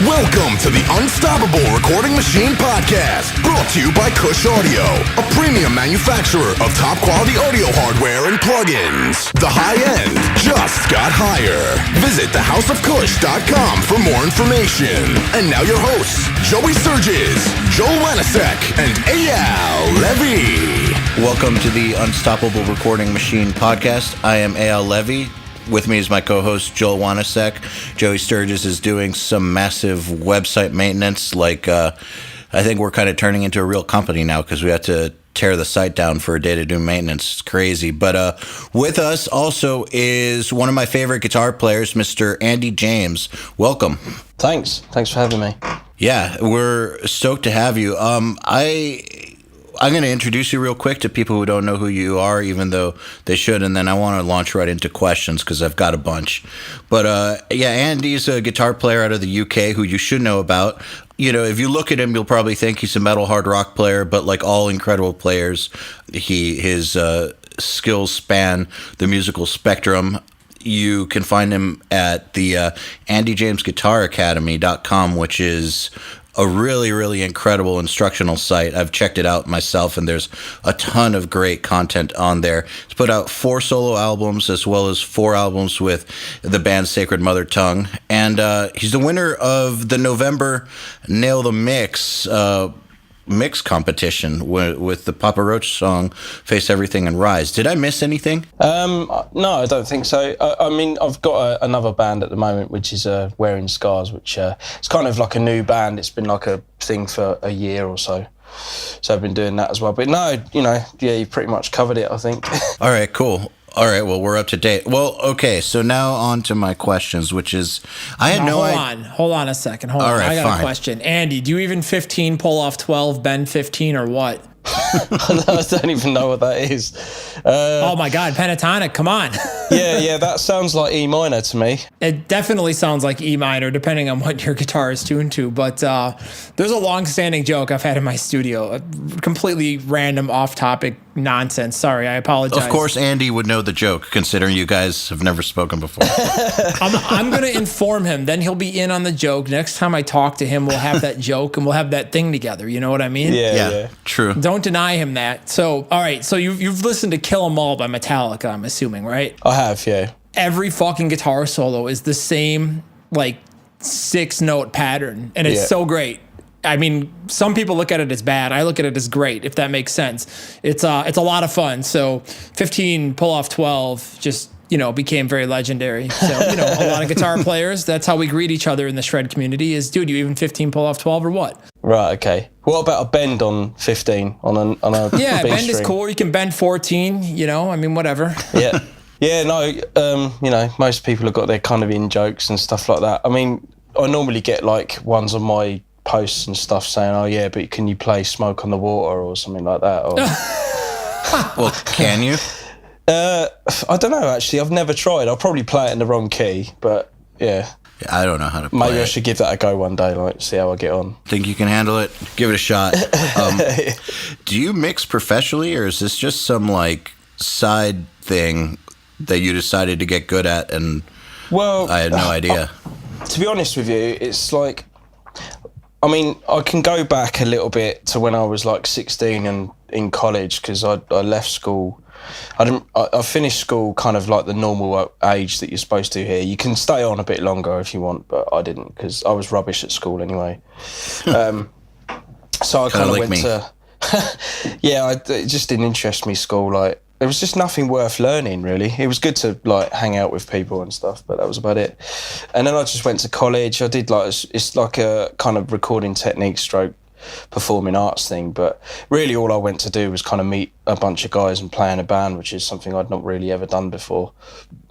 Welcome to the Unstoppable Recording Machine Podcast, brought to you by Kush Audio, a premium manufacturer of top quality audio hardware and plugins. The high end just got higher. Visit thehouseofkush.com for more information. And now your hosts, Joey Sturgis, Joel Wanasek, and EYAL Levy. Welcome to the Unstoppable Recording Machine Podcast. I am EYAL Levy. With me is my co-host, Joel Wanasek. Joey Sturgis is doing some massive website maintenance. I think we're kind of turning into a real company now because we have to tear the site down for a day to do maintenance. It's crazy. But with us also is one of my favorite guitar players, Mr. Andy James. Welcome. Thanks for having me. Yeah, we're stoked to have you. I'm going to introduce you real quick to people who don't know who you are, even though they should, and then I want to launch right into questions because I've got a bunch. But Andy's a guitar player out of the UK who you should know about. You know, if you look at him, you'll probably think he's a metal hard rock player, but like all incredible players, his skills span the musical spectrum. You can find him at the AndyJamesGuitarAcademy.com, which is a really, really incredible instructional site. I've checked it out myself, and there's a ton of great content on there. He's put out 4 solo albums as well as 4 albums with the band Sacred Mother Tongue. And he's the winner of the November Nail the Mix competition with the Papa Roach song Face Everything and Rise. Did I miss anything? No, I don't think so. I mean, I've got another band at the moment, which is Wearing Scars, which it's kind of like a new band. It's been like a thing for a year or so. So I've been doing that as well. But no, you pretty much covered it, I think. All right, cool. All right, well, we're up to date. Well, okay, so now on to my questions, which is, I had no idea. Hold on a second. Hold on. Right, I got fine. a question. Andy, do you even 15 pull off 12, bend 15, or what? I don't even know what that is. Oh my God, pentatonic, come on. Yeah, that sounds like E minor to me. It definitely sounds like E minor, depending on what your guitar is tuned to. But there's a long-standing joke I've had in my studio, a completely random, off-topic nonsense. Sorry, I apologize. Of course, Andy would know the joke, considering you guys have never spoken before. I'm going to inform him. Then he'll be in on the joke. Next time I talk to him, we'll have that joke and we'll have that thing together. You know what I mean? Yeah. True. Don't deny him that. So, all right. So you've listened to Kill 'Em All by Metallica, I'm assuming, right? I have, yeah. Every fucking guitar solo is the same, 6-note pattern, and it's so great. I mean, some people look at it as bad. I look at it as great, if that makes sense. It's a lot of fun. So 15 pull off 12 just became very legendary. So a lot of guitar players, that's how we greet each other in the shred community. Is, dude, you even 15 pull off 12 or what? Right. Okay. What about a bend on 15 on a Yeah, bass bend string? is cool. You can bend 14. I mean, whatever. Yeah. Yeah, no, most people have got their kind of in jokes and stuff like that. I mean, I normally get ones on my posts and stuff saying, oh yeah, but can you play Smoke on the Water or something like that? Or... Well, can you? I don't know, actually. I've never tried. I'll probably play it in the wrong key, but yeah. I don't know how to play Maybe I should give that a go one day, see how I get on. Think you can handle it? Give it a shot. Do you mix professionally, or is this just some side thing that you decided to get good at? And well, I had no idea. To be honest with you, it's I can go back a little bit to when I was 16 and in college, because I left school. I finished school kind of the normal age that you're supposed to here. You can stay on a bit longer if you want, but I didn't, because I was rubbish at school anyway. So I kind of went to... it just didn't interest me, school. There was just nothing worth learning, really. It was good to hang out with people and stuff, but that was about it. And then I just went to college. I did it's like a kind of recording technique stroke performing arts thing, but really all I went to do was kind of meet a bunch of guys and play in a band, which is something I'd not really ever done before.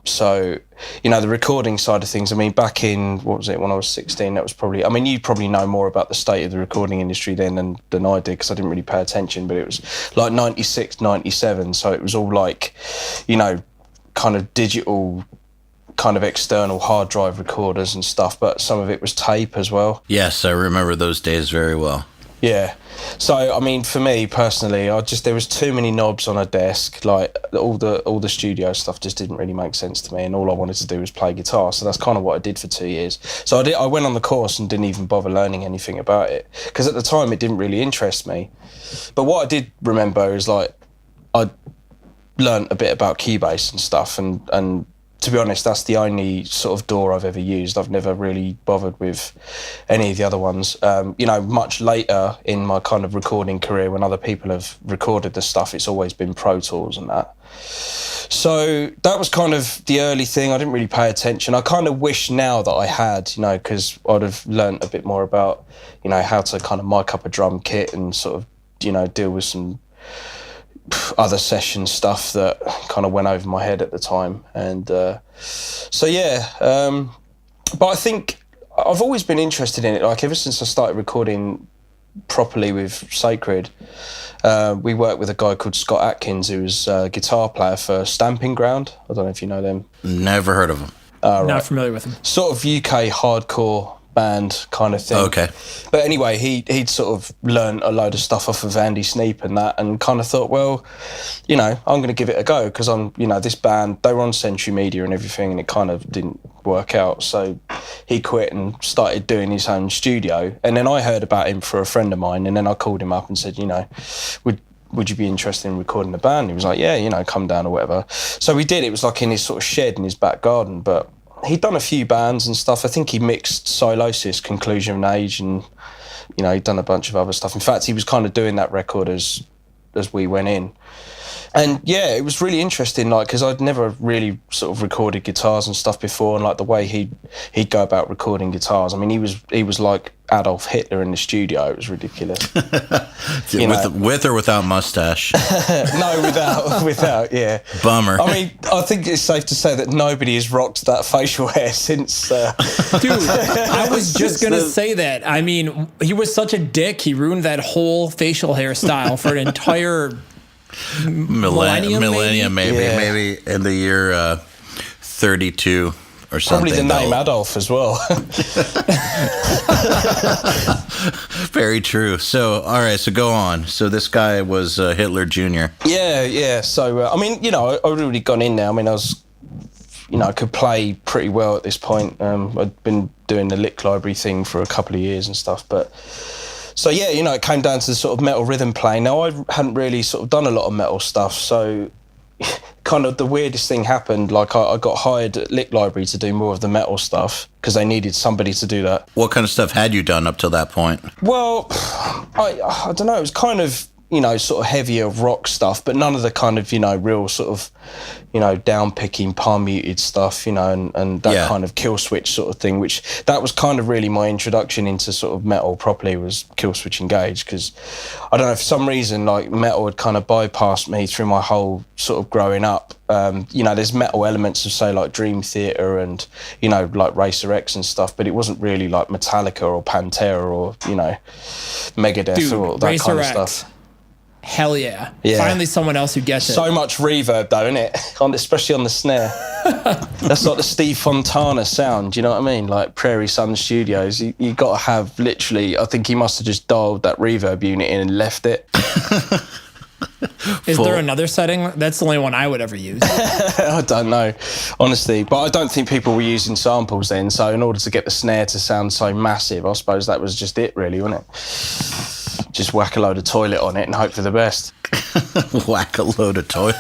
So, the recording side of things, back in, when I was 16, that was probably, you probably know more about the state of the recording industry then than I did, because I didn't really pay attention, but it was 96, 97, so it was all kind of digital, kind of external hard drive recorders and stuff, but some of it was tape as well. Yes, I remember those days very well. Yeah. So, I mean, for me personally, there was too many knobs on a desk. Like all the studio stuff just didn't really make sense to me, and all I wanted to do was play guitar. So that's kind of what I did for 2 years. So I went on the course and didn't even bother learning anything about it, because at the time it didn't really interest me. But what I did remember is like I learned a bit about Cubase and stuff, and to be honest, that's the only sort of DAW I've ever used. I've never really bothered with any of the other ones. Much later in my kind of recording career, when other people have recorded the stuff, it's always been Pro Tools and that. So that was kind of the early thing. I didn't really pay attention. I kind of wish now that I had, because I'd have learnt a bit more about, how to kind of mic up a drum kit and sort of, deal with some other session stuff that kind of went over my head at the time. And but I think I've always been interested in it, like ever since I started recording properly with Sacred. We worked with a guy called Scott Atkins, who was a guitar player for Stamping Ground. I don't know if you know them. Never heard of him. Not familiar with him. Sort of UK hardcore band kind of thing. Okay. But anyway, he'd sort of learned a load of stuff off of Andy Sneap and that, and kind of thought, well, I'm going to give it a go, because I'm, this band, they were on Century Media and everything, and it kind of didn't work out. So he quit and started doing his own studio. And then I heard about him for a friend of mine, and then I called him up and said, would you be interested in recording a band? He was like, yeah, come down or whatever. So we did. It was like in his sort of shed in his back garden, but he'd done a few bands and stuff. I think he mixed Silosis, Conclusion of Age, and he'd done a bunch of other stuff. In fact, he was kind of doing that record as we went in. And yeah, it was really interesting, like, because I'd never really sort of recorded guitars and stuff before, and like the way he'd go about recording guitars. I mean, he was like Adolf Hitler in the studio. It was ridiculous. With or without mustache? No, without. Yeah. Bummer. I mean, I think it's safe to say that nobody has rocked that facial hair since. Dude, I was just gonna say that. I mean, he was such a dick. He ruined that whole facial hairstyle for an entire millennium, maybe. Yeah. Maybe in the year 32 or something. Probably the name Adolf as well. Very true. So, all right, so go on. So this guy was Hitler Jr. Yeah. So, I mean, I'd already gone in now. I mean, I could play pretty well at this point. I'd been doing the lick library thing for a couple of years and stuff, but... So yeah, it came down to the sort of metal rhythm playing. Now, I hadn't really sort of done a lot of metal stuff, so kind of the weirdest thing happened. Like I got hired at Lick Library to do more of the metal stuff because they needed somebody to do that. What kind of stuff had you done up till that point? Well, I don't know. It was kind of, sort of heavier rock stuff, but none of the kind of, real sort of, down-picking, palm-muted stuff, and that kind of kill switch sort of thing, which that was kind of really my introduction into sort of metal properly, was Kill Switch Engage, because I don't know, for some reason, like, metal had kind of bypassed me through my whole sort of growing up. There's metal elements of, say, like Dream Theater and, like Racer X and stuff, but it wasn't really like Metallica or Pantera or, Megadeth or that Racer kind of X. stuff. Hell yeah. Yeah. Finally someone else who gets it. So much reverb though, isn't it? Especially on the snare. That's like the Steve Fontana sound, you know what I mean? Like Prairie Sun Studios, you got to have literally, I think he must have just dialed that reverb unit in and left it. Is there another setting? That's the only one I would ever use. I don't know, honestly. But I don't think people were using samples then, so in order to get the snare to sound so massive, I suppose that was just it really, wasn't it? Just whack a load of toilet on it and hope for the best. Whack a load of toilet.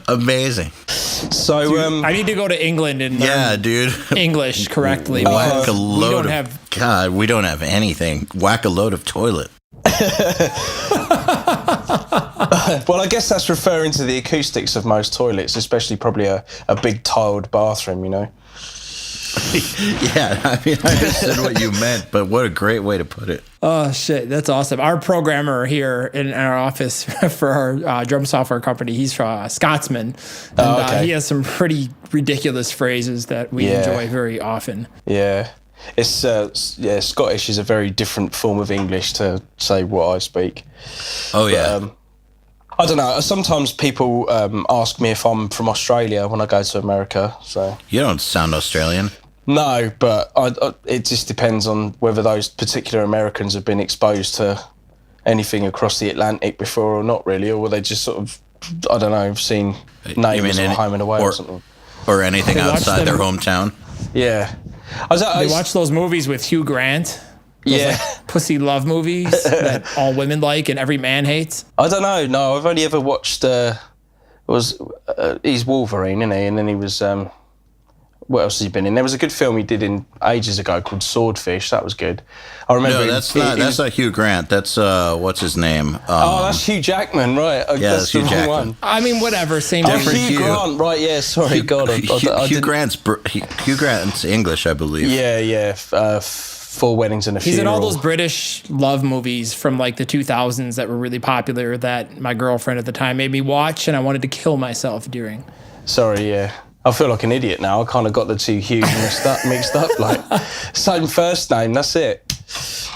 Amazing. So dude, I need to go to England and learn English correctly. Whack a load of... God, we don't have anything. Whack a load of toilet. Well, I guess that's referring to the acoustics of most toilets, especially probably a big tiled bathroom, Yeah, I mean, I understood what you meant, but what a great way to put it. Oh, shit, that's awesome. Our programmer here in our office for our drum software company, he's from Scotsman, and he has some pretty ridiculous phrases that we enjoy very often. Yeah. Scottish is a very different form of English to, say, what I speak. Oh, yeah. But, I don't know. Sometimes people ask me if I'm from Australia when I go to America. So you don't sound Australian. No, but it just depends on whether those particular Americans have been exposed to anything across the Atlantic before or not, really, or were they just sort of, I don't know, seen Neighbours or Home and Away or something. Or anything outside their hometown. Yeah. They watch those movies with Hugh Grant. Those, like, pussy love movies that all women like and every man hates. I don't know. No, I've only ever watched. He's Wolverine, isn't he? And then he was. What else has he been in? There was a good film he did in ages ago called Swordfish. That was good. I remember. No, that's not Hugh Grant. That's what's his name? That's Hugh Jackman, right? Yeah, that's Hugh Jackman. One. I mean, whatever. Same different Hugh Grant, right? Yeah, sorry, Hugh Grant's English, I believe. Yeah. Four Weddings and a Funeral. He's in all those British love movies from like the 2000s that were really popular that my girlfriend at the time made me watch, and I wanted to kill myself during. Sorry, yeah. I feel like an idiot now. I kind of got the two Hughes mixed up. Like, same first name, that's it.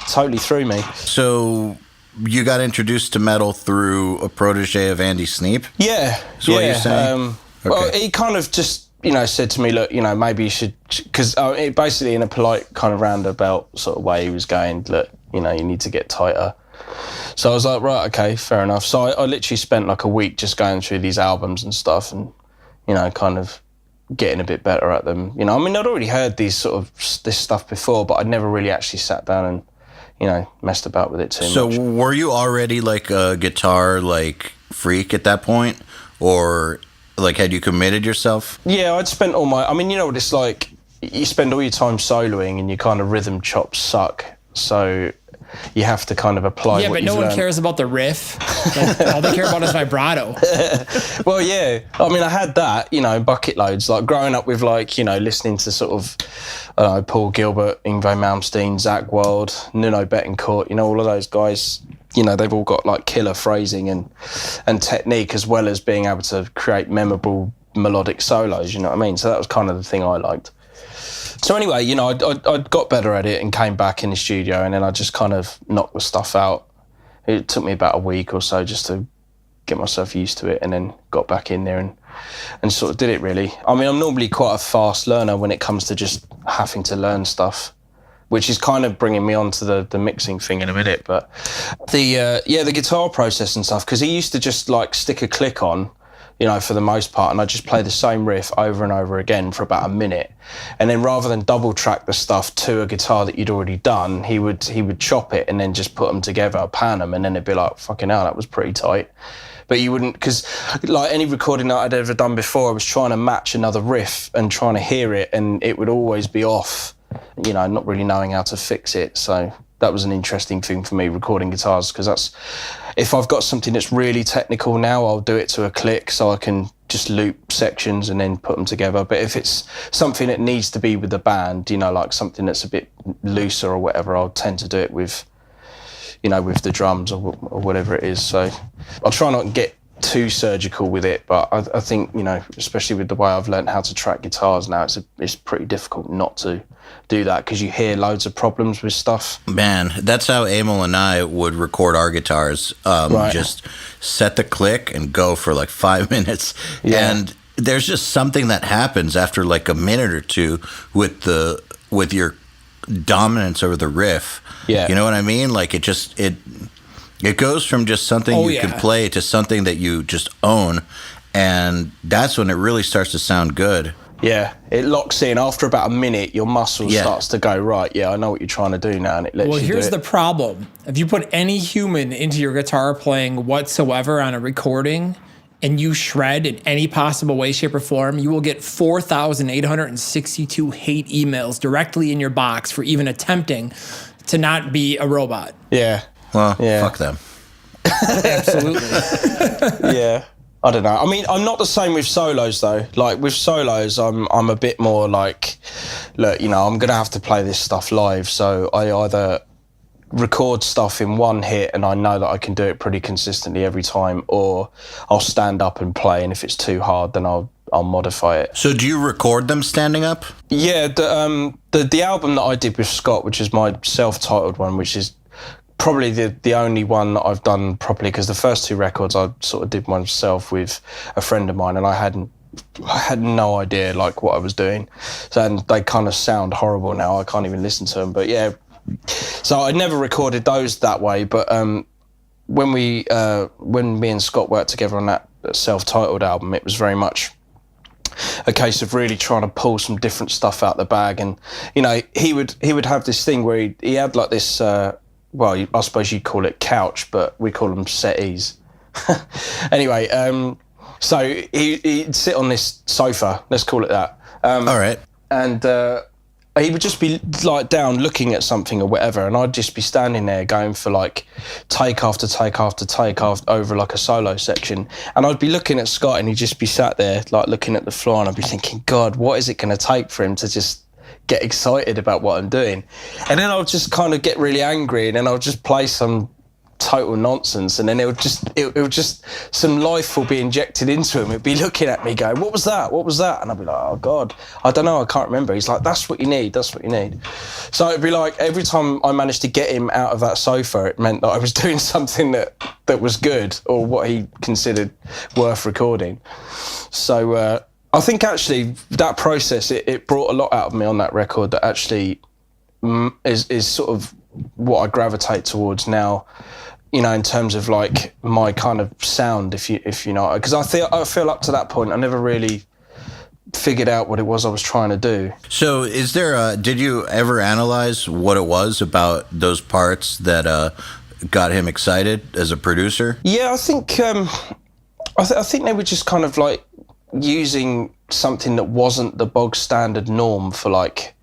Totally threw me. So you got introduced to metal through a protege of Andy Sneap? Yeah. That's what you're saying? Okay. Well, he kind of just, said to me, look, maybe you should, because basically in a polite kind of roundabout sort of way, he was going, look, you need to get tighter. So I was like, right, okay, fair enough. So I literally spent like a week just going through these albums and stuff and, kind of getting a bit better at them. I'd already heard this stuff before, but I'd never really actually sat down and, messed about with it too much. So were you already like a guitar freak at that point? Or had you committed yourself? Yeah, I'd spent all my... what it's like? You spend all your time soloing and your kind of rhythm chops suck. So you have to kind of apply what you've learned. One cares about the riff. All they care about is vibrato. Well, yeah. I had that, bucket loads. Like growing up with listening to sort of Paul Gilbert, Yngwie Malmsteen, Zakk Wylde, Nuno Bettencourt, all of those guys. They've all got like killer phrasing and technique, as well as being able to create memorable melodic solos, you know what I mean? So that was kind of the thing I liked. So anyway, I got better at it and came back in the studio, and then I just kind of knocked the stuff out. It took me about a week or so just to get myself used to it, and then got back in there and sort of did it, really. I'm normally quite a fast learner when it comes to just having to learn stuff, which is kind of bringing me on to the mixing thing in a minute. But the guitar process and stuff, because he used to just stick a click on, for the most part, and I just play the same riff over and over again for about a minute. And then rather than double track the stuff to a guitar that you'd already done, he would chop it and then just put them together, pan them, and then it'd be like, fucking hell, that was pretty tight. But you wouldn't, because any recording that I'd ever done before, I was trying to match another riff and trying to hear it, and it would always be off, not really knowing how to fix it. So that was an interesting thing for me, recording guitars, because if I've got something that's really technical now, I'll do it to a click so I can just loop sections and then put them together. But if it's something that needs to be with the band, like something that's a bit looser or whatever, I'll tend to do it with the drums or whatever it is. So I'll try not to get too surgical with it, but I think, especially with the way I've learned how to track guitars now, it's pretty difficult not to do that, because you hear loads of problems with stuff. Man, that's how Emil and I would record our guitars. Right. Just set the click and go for 5 minutes. Yeah. And there's just something that happens after a minute or two with your dominance over the riff. Yeah. You know what I mean? It goes from just something you can play to something that you just own, and that's when it really starts to sound good. Yeah, it locks in. After about a minute, your muscle starts to go, right, I know what you're trying to do now, and it lets you do it. Well, here's the problem. If you put any human into your guitar playing whatsoever on a recording, and you shred in any possible way, shape, or form, you will get 4,862 hate emails directly in your box for even attempting to not be a robot. Yeah. Well, fuck them. Absolutely. Yeah. I don't know. I'm not the same with solos, though. With solos, I'm a bit more look, I'm going to have to play this stuff live. So I either record stuff in one hit and I know that I can do it pretty consistently every time, or I'll stand up and play, and if it's too hard, then I'll modify it. So do you record them standing up? Yeah, the album that I did with Scott, which is my self-titled one, which is probably the only one that I've done properly, because the first two records I sort of did myself with a friend of mine, and I hadn't had no idea like what I was doing. So, and they kind of sound horrible now. I can't even listen to them. But yeah, so I never recorded those that way. But when me and Scott worked together on that self-titled album, it was very much a case of really trying to pull some different stuff out the bag. And you know, he would have this thing where he had like this well, I suppose you'd call it couch, but we call them settees. Anyway, so he'd sit on this sofa, let's call it that. All right. And he would just be like down looking at something or whatever, and I'd just be standing there going for like take after take after take after over like a solo section, and I'd be looking at Scott and he'd just be sat there like looking at the floor, and I'd be thinking, God, what is it going to take for him to just get excited about what I'm doing? And then I'll just kind of get really angry, and then I'll just play some total nonsense, and then it would just some life will be injected into him. It'd be looking at me going, what was that, and I'd be like, oh God, I don't know, I can't remember. He's like, that's what you need. So it'd be like every time I managed to get him out of that sofa, it meant that I was doing something that was good, or what he considered worth recording. So I think actually that process, it brought a lot out of me on that record that actually is sort of what I gravitate towards now, you know, in terms of like my kind of sound, if you know, because I feel up to that point I never really figured out what it was I was trying to do. So is there did you ever analyze what it was about those parts that got him excited as a producer? Yeah, I think I think they were just kind of like using something that wasn't the bog standard norm for like,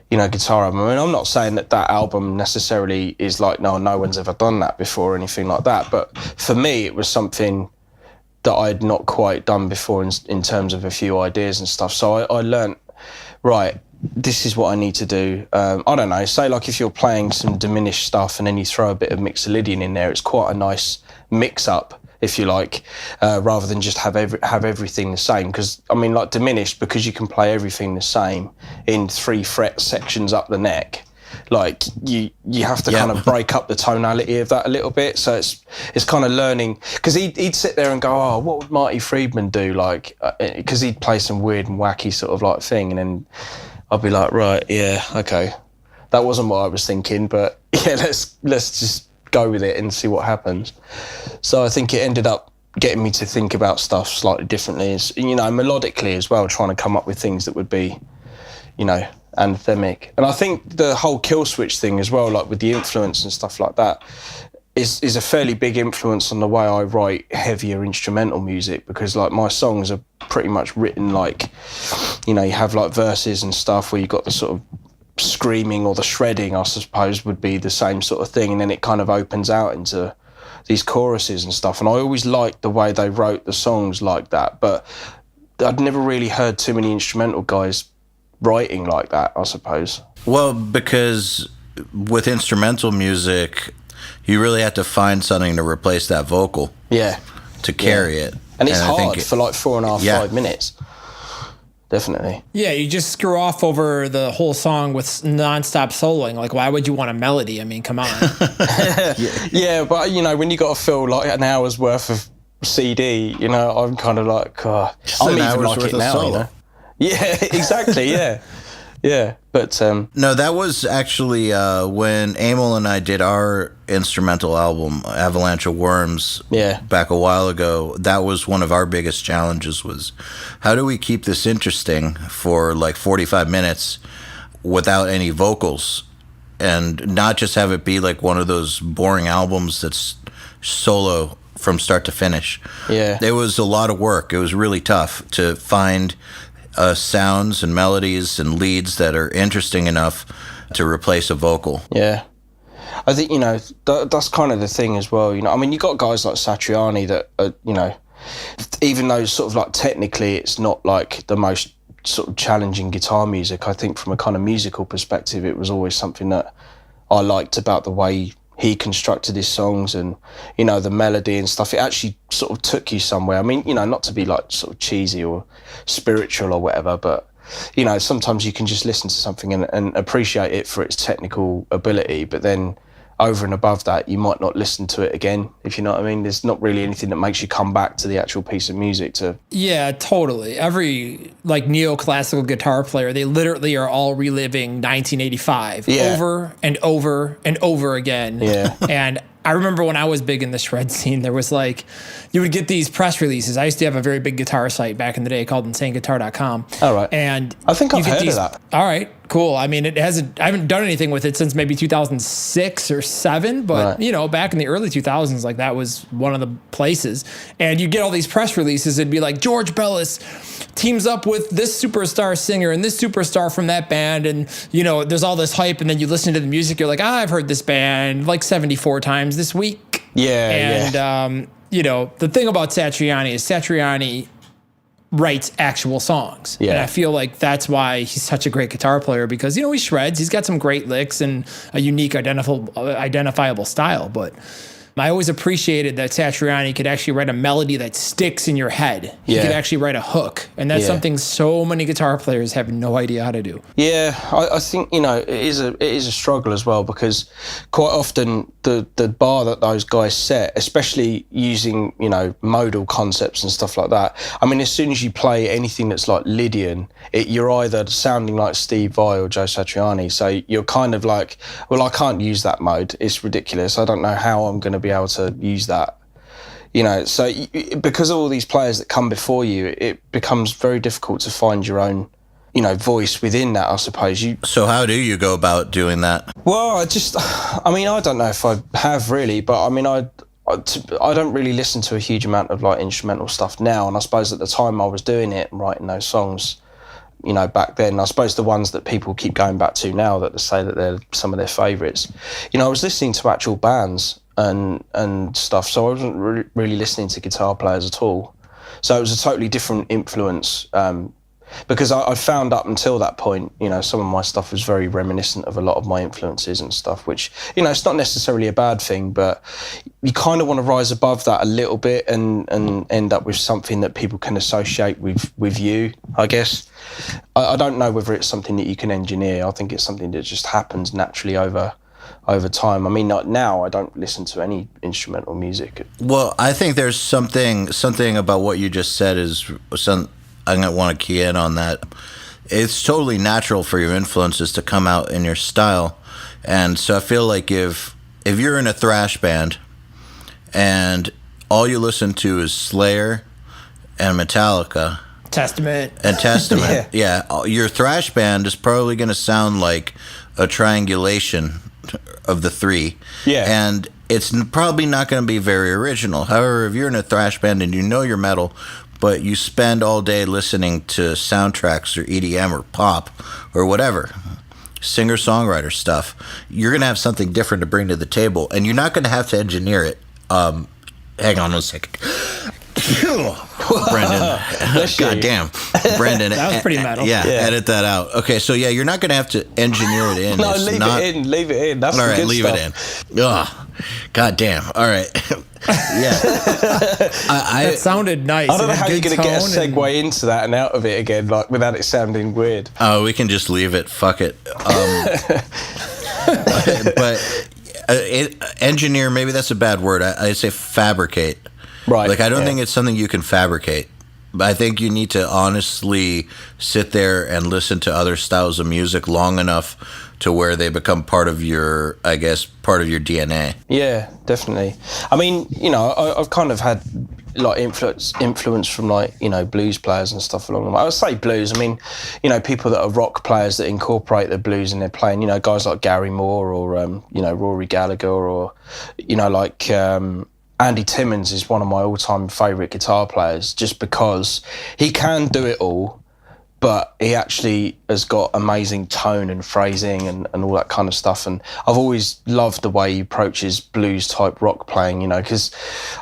you know, guitar album. I mean, I'm not saying that album necessarily is like, no one's ever done that before or anything like that. But for me, it was something that I had not quite done before in terms of a few ideas and stuff. So I learned, right, this is what I need to do. I don't know, say like if you're playing some diminished stuff and then you throw a bit of Mixolydian in there, it's quite a nice mix-up, if you like, rather than just have everything the same. Because I mean, like diminished, because you can play everything the same in 3 fret sections up the neck. Like you have to kind of break up the tonality of that a little bit. So it's kind of learning, because he'd sit there and go, oh, what would Marty Friedman do? Like, because he'd play some weird and wacky sort of like thing, and then I'd be like, right, yeah, okay, that wasn't what I was thinking, but yeah, let's just go with it and see what happens. So I think it ended up getting me to think about stuff slightly differently, you know, melodically as well, trying to come up with things that would be, you know, anthemic. And I think the whole Kill Switch thing as well, like with the influence and stuff like that, is a fairly big influence on the way I write heavier instrumental music, because like my songs are pretty much written like, you know, you have like verses and stuff where you've got the sort of screaming, or the shredding, I suppose, would be the same sort of thing, and then it kind of opens out into these choruses and stuff. And I always liked the way they wrote the songs like that, but I'd never really heard too many instrumental guys writing like that, I suppose. Well, because with instrumental music, you really have to find something to replace that vocal. Yeah. To carry it. And it's hard for like 4.5, 5 minutes. Definitely. Yeah, you just screw off over the whole song with nonstop soloing. Like, why would you want a melody? I mean, come on. Yeah, but you know, when you got to fill like an hour's worth of CD, you know, I'm kind of like, I'm even like it now, you know. Yeah, exactly. Yeah, yeah. But no, that was actually when Emil and I did our instrumental album, Avalanche of Worms, back a while ago. That was one of our biggest challenges, was how do we keep this interesting for like 45 minutes without any vocals, and not just have it be like one of those boring albums that's solo from start to finish. Yeah. It was a lot of work. It was really tough to find sounds and melodies and leads that are interesting enough to replace a vocal. Yeah. I think, you know, that's kind of the thing as well. You know, I mean, you got guys like Satriani that are, you know, even though sort of like technically it's not like the most sort of challenging guitar music, I think from a kind of musical perspective, it was always something that I liked about the way he constructed his songs, and, you know, the melody and stuff. It actually sort of took you somewhere. I mean, you know, not to be like sort of cheesy or spiritual or whatever, but, you know, sometimes you can just listen to something and appreciate it for its technical ability, but then over and above that, you might not listen to it again, if you know what I mean. There's not really anything that makes you come back to the actual piece of music to... Yeah, totally. Every like neoclassical guitar player, they literally are all reliving 1985 over and over and over again. Yeah. And I remember when I was big in the shred scene, there was like, you would get these press releases. I used to have a very big guitar site back in the day called InsaneGuitar.com. All right. And I think I've heard of that. All right, cool. I mean, I haven't done anything with it since maybe 2006 or 7, but you know, back in the early 2000s, like that was one of the places. And you get all these press releases. It'd be like George Bellis teams up with this superstar singer and this superstar from that band. And, you know, there's all this hype. And then you listen to the music. You're like, I've heard this band like 74 times this week. Yeah. And, you know, the thing about Satriani is Satriani writes actual songs. Yeah. And I feel like that's why he's such a great guitar player, because, you know, he shreds. He's got some great licks and a unique identifiable style. But I always appreciated that Satriani could actually write a melody that sticks in your head. He could actually write a hook. And that's something so many guitar players have no idea how to do. Yeah, I think, you know, it is a struggle as well, because quite often the bar that those guys set, especially using, you know, modal concepts and stuff like that. I mean, as soon as you play anything that's like Lydian, you're either sounding like Steve Vai or Joe Satriani. So you're kind of like, well, I can't use that mode. It's ridiculous. I don't know how I'm going to be able to use that. You know, so because of all these players that come before you, it becomes very difficult to find your own, you know, voice within that, I suppose. So how do you go about doing that? Well, I mean, I don't know if I have really, but I mean, I don't really listen to a huge amount of like instrumental stuff now. And I suppose at the time I was doing it and writing those songs, you know, back then, I suppose the ones that people keep going back to now that they say that they're some of their favourites, you know, I was listening to actual bands and stuff. So I wasn't really listening to guitar players at all. So it was a totally different influence, because I found up until that point, you know, some of my stuff was very reminiscent of a lot of my influences and stuff, which, you know, it's not necessarily a bad thing, but you kind of want to rise above that a little bit and end up with something that people can associate with you, I guess. I don't know whether it's something that you can engineer. I think it's something that just happens naturally over time. I mean, now I don't listen to any instrumental music. Well, I think there's something about what you just said is some. I'm going to want to key in on that. It's totally natural for your influences to come out in your style. And so I feel like if you're in a thrash band and all you listen to is Slayer and Metallica, Testament, your thrash band is probably going to sound like a triangulation of the three. Yeah. And it's probably not going to be very original. However, if you're in a thrash band and you know your metal, but you spend all day listening to soundtracks or EDM or pop or whatever, singer-songwriter stuff, you're going to have something different to bring to the table, and you're not going to have to engineer it. Hang on one second. Brendan. God damn. Brendan. That was pretty metal. Yeah, edit that out. Okay, so you're not going to have to engineer it in. No, leave it in. That's all the right, good leave stuff. it in. Ugh. God damn. All right. Yeah. That sounded nice. I don't know how you're going to get a segue into that and out of it again, like without it sounding weird. Oh, we can just leave it. Fuck it. But engineer, maybe that's a bad word. I'd say fabricate. Right. Like, I don't think it's something you can fabricate. But I think you need to honestly sit there and listen to other styles of music long enough to where they become part of your DNA. Yeah, definitely. I mean, you know, I've kind of had like influence from like, you know, blues players and stuff along the way. I would say blues. I mean, you know, people that are rock players that incorporate the blues in their playing. You know, guys like Gary Moore or you know, Rory Gallagher or, you know, like Andy Timmons is one of my all-time favourite guitar players, just because he can do it all, but he actually has got amazing tone and phrasing and all that kind of stuff. And I've always loved the way he approaches blues-type rock playing, you know, because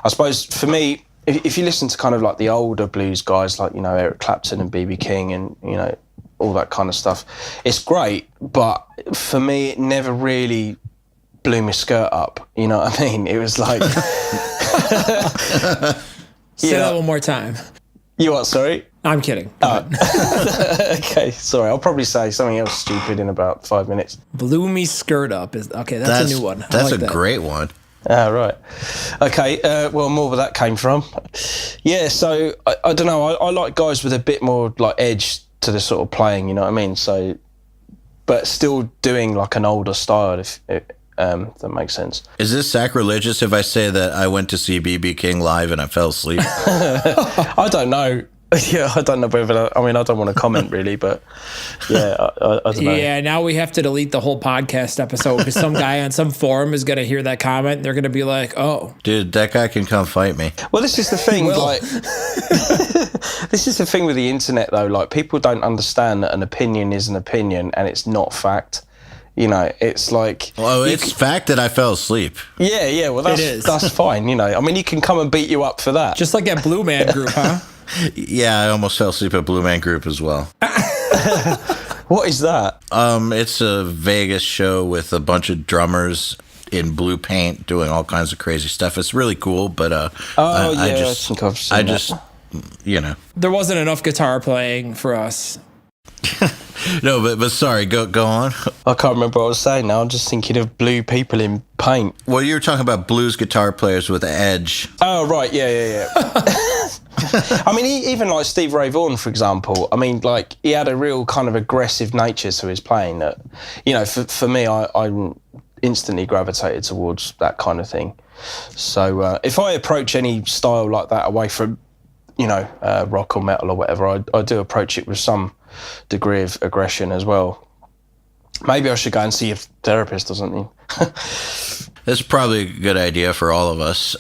I suppose for me, if you listen to kind of like the older blues guys like, you know, Eric Clapton and B.B. King and, you know, all that kind of stuff, it's great, but for me, it never really blew my skirt up, you know what I mean? It was like... Say that one more time. You what, sorry? I'm kidding. Go ahead. Okay, sorry. I'll probably say something else stupid in about 5 minutes. Blew me skirt up is okay. That's a new one. That's a great one. Ah, right. Okay, well, more where that came from. Yeah, so I don't know. I like guys with a bit more like edge to the sort of playing, you know what I mean? So, but still doing like an older style, if that makes sense. Is this sacrilegious if I say that I went to see BB King live and I fell asleep? I don't know. Yeah, I don't know whether. I mean, I don't want to comment really, but yeah, I don't know. Yeah, now we have to delete the whole podcast episode because some guy on some forum is going to hear that comment. And they're going to be like, "Oh, dude, that guy can come fight me." Well, this is the thing. Like, this is the thing with the internet, though. Like, people don't understand that an opinion is an opinion and it's not fact. You know, it's like... Well, it's fact that I fell asleep. Yeah, well, that's fine, you know. I mean, you can come and beat you up for that. Just like that Blue Man Group, huh? Yeah, I almost fell asleep at Blue Man Group as well. What is that? It's a Vegas show with a bunch of drummers in blue paint doing all kinds of crazy stuff. It's really cool, but I think I've seen that. You know. There wasn't enough guitar playing for us. No, but sorry, go on. I can't remember what I was saying now. I'm just thinking of blue people in paint. Well, you were talking about blues guitar players with edge. Oh, right, yeah. I mean, even like Steve Ray Vaughan, for example, I mean, like, he had a real kind of aggressive nature to his playing that, you know, for me, I instantly gravitated towards that kind of thing. So if I approach any style like that away from, you know, rock or metal or whatever, I do approach it with some degree of aggression as well. Maybe I should go and see a therapist or something. That's probably a good idea for all of us.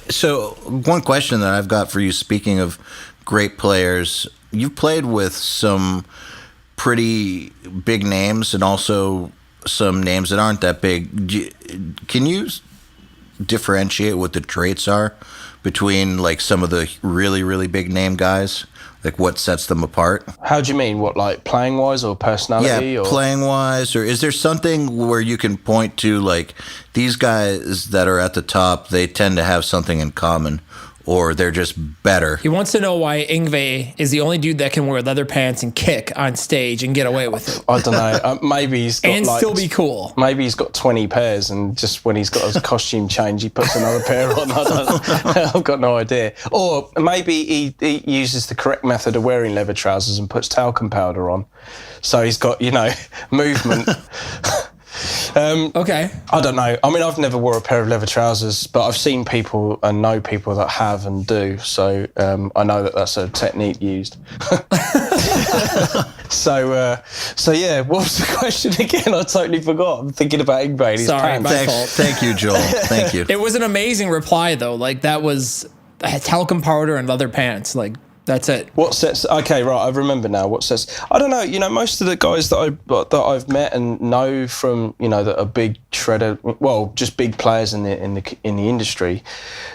So one question that I've got for you, speaking of great players, you've played with some pretty big names and also some names that aren't that big. Can you differentiate what the traits are between like some of the really, really big name guys? Like what sets them apart? How do you mean? What, like playing wise or personality? Yeah, or playing wise, or is there something where you can point to like these guys that are at the top, they tend to have something in common, or they're just better? He wants to know why Yngwie is the only dude that can wear leather pants and kick on stage and get away with it. I don't know. Maybe he's got and like, still be cool. Maybe he's got 20 pairs and just when he's got his costume change, he puts another pair on. I've got no idea. Or maybe he uses the correct method of wearing leather trousers and puts talcum powder on. So he's got, you know, movement. Okay. I don't know. I mean, I've never wore a pair of leather trousers, but I've seen people and know people that have and do. So I know that that's a technique used. So yeah, what was the question again? I totally forgot. I'm thinking about Yngwie. Sorry, my fault. Thank you, Joel. Thank you. It was an amazing reply, though. Like, that was talcum powder and leather pants. Like, that's it. What sets? Okay, right. I remember now. What sets? I don't know. You know, most of the guys that I've met and know from, you know, that are big shredder, well, just big players in the industry,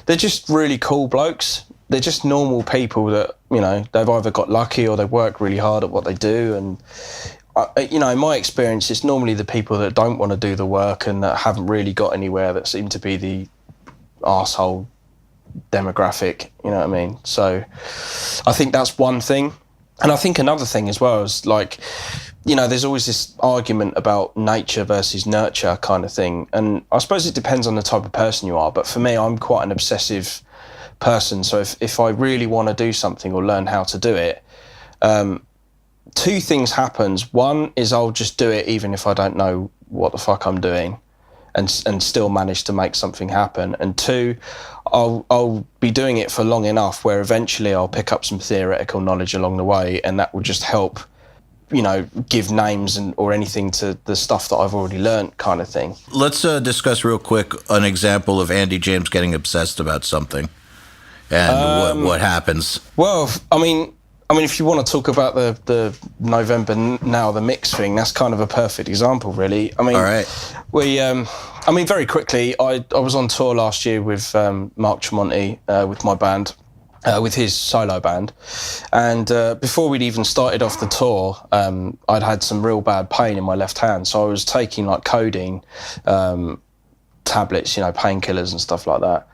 they're just really cool blokes. They're just normal people that, you know, they've either got lucky or they work really hard at what they do. And you know, in my experience, it's normally the people that don't want to do the work and that haven't really got anywhere that seem to be the arsehole demographic, you know what I mean? So I think that's one thing. And I think another thing as well is, like, you know, there's always this argument about nature versus nurture kind of thing. And I suppose it depends on the type of person you are. But for me, I'm quite an obsessive person. So if I really want to do something or learn how to do it, two things happens. One is I'll just do it even if I don't know what the fuck I'm doing. And still manage to make something happen. And two, I'll be doing it for long enough where eventually I'll pick up some theoretical knowledge along the way, and that will just help, you know, give names or anything to the stuff that I've already learned, kind of thing. Let's discuss real quick an example of Andy James getting obsessed about something and what happens. Well, I mean, if you want to talk about the November Now the Mix thing, that's kind of a perfect example, really. I mean, all right. Very quickly, I was on tour last year with Mark Tremonti with my band, with his solo band, and before we'd even started off the tour, I'd had some real bad pain in my left hand, so I was taking like codeine, tablets, painkillers and stuff like that.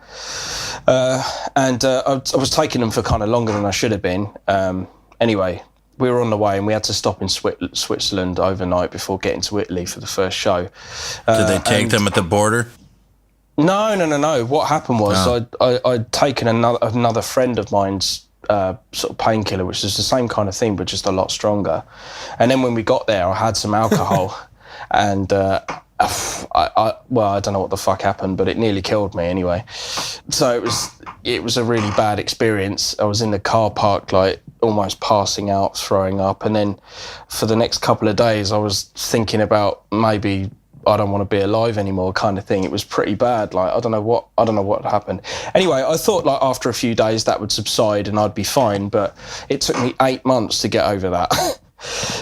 I was taking them for kind of longer than I should have been. Anyway, we were on the way and we had to stop in Switzerland overnight before getting to Italy for the first show. Did they take them at the border? No. What happened was I'd taken another friend of mine's sort of painkiller, which is the same kind of thing, but just a lot stronger. And then when we got there, I had some alcohol and I don't know what the fuck happened, but it nearly killed me anyway. So it was a really bad experience. I was in the car park, like almost passing out, throwing up. And then for the next couple of days, I was thinking about maybe I don't want to be alive anymore kind of thing. It was pretty bad. Like, I don't know what happened. Anyway, I thought like after a few days that would subside and I'd be fine, but it took me 8 months to get over that.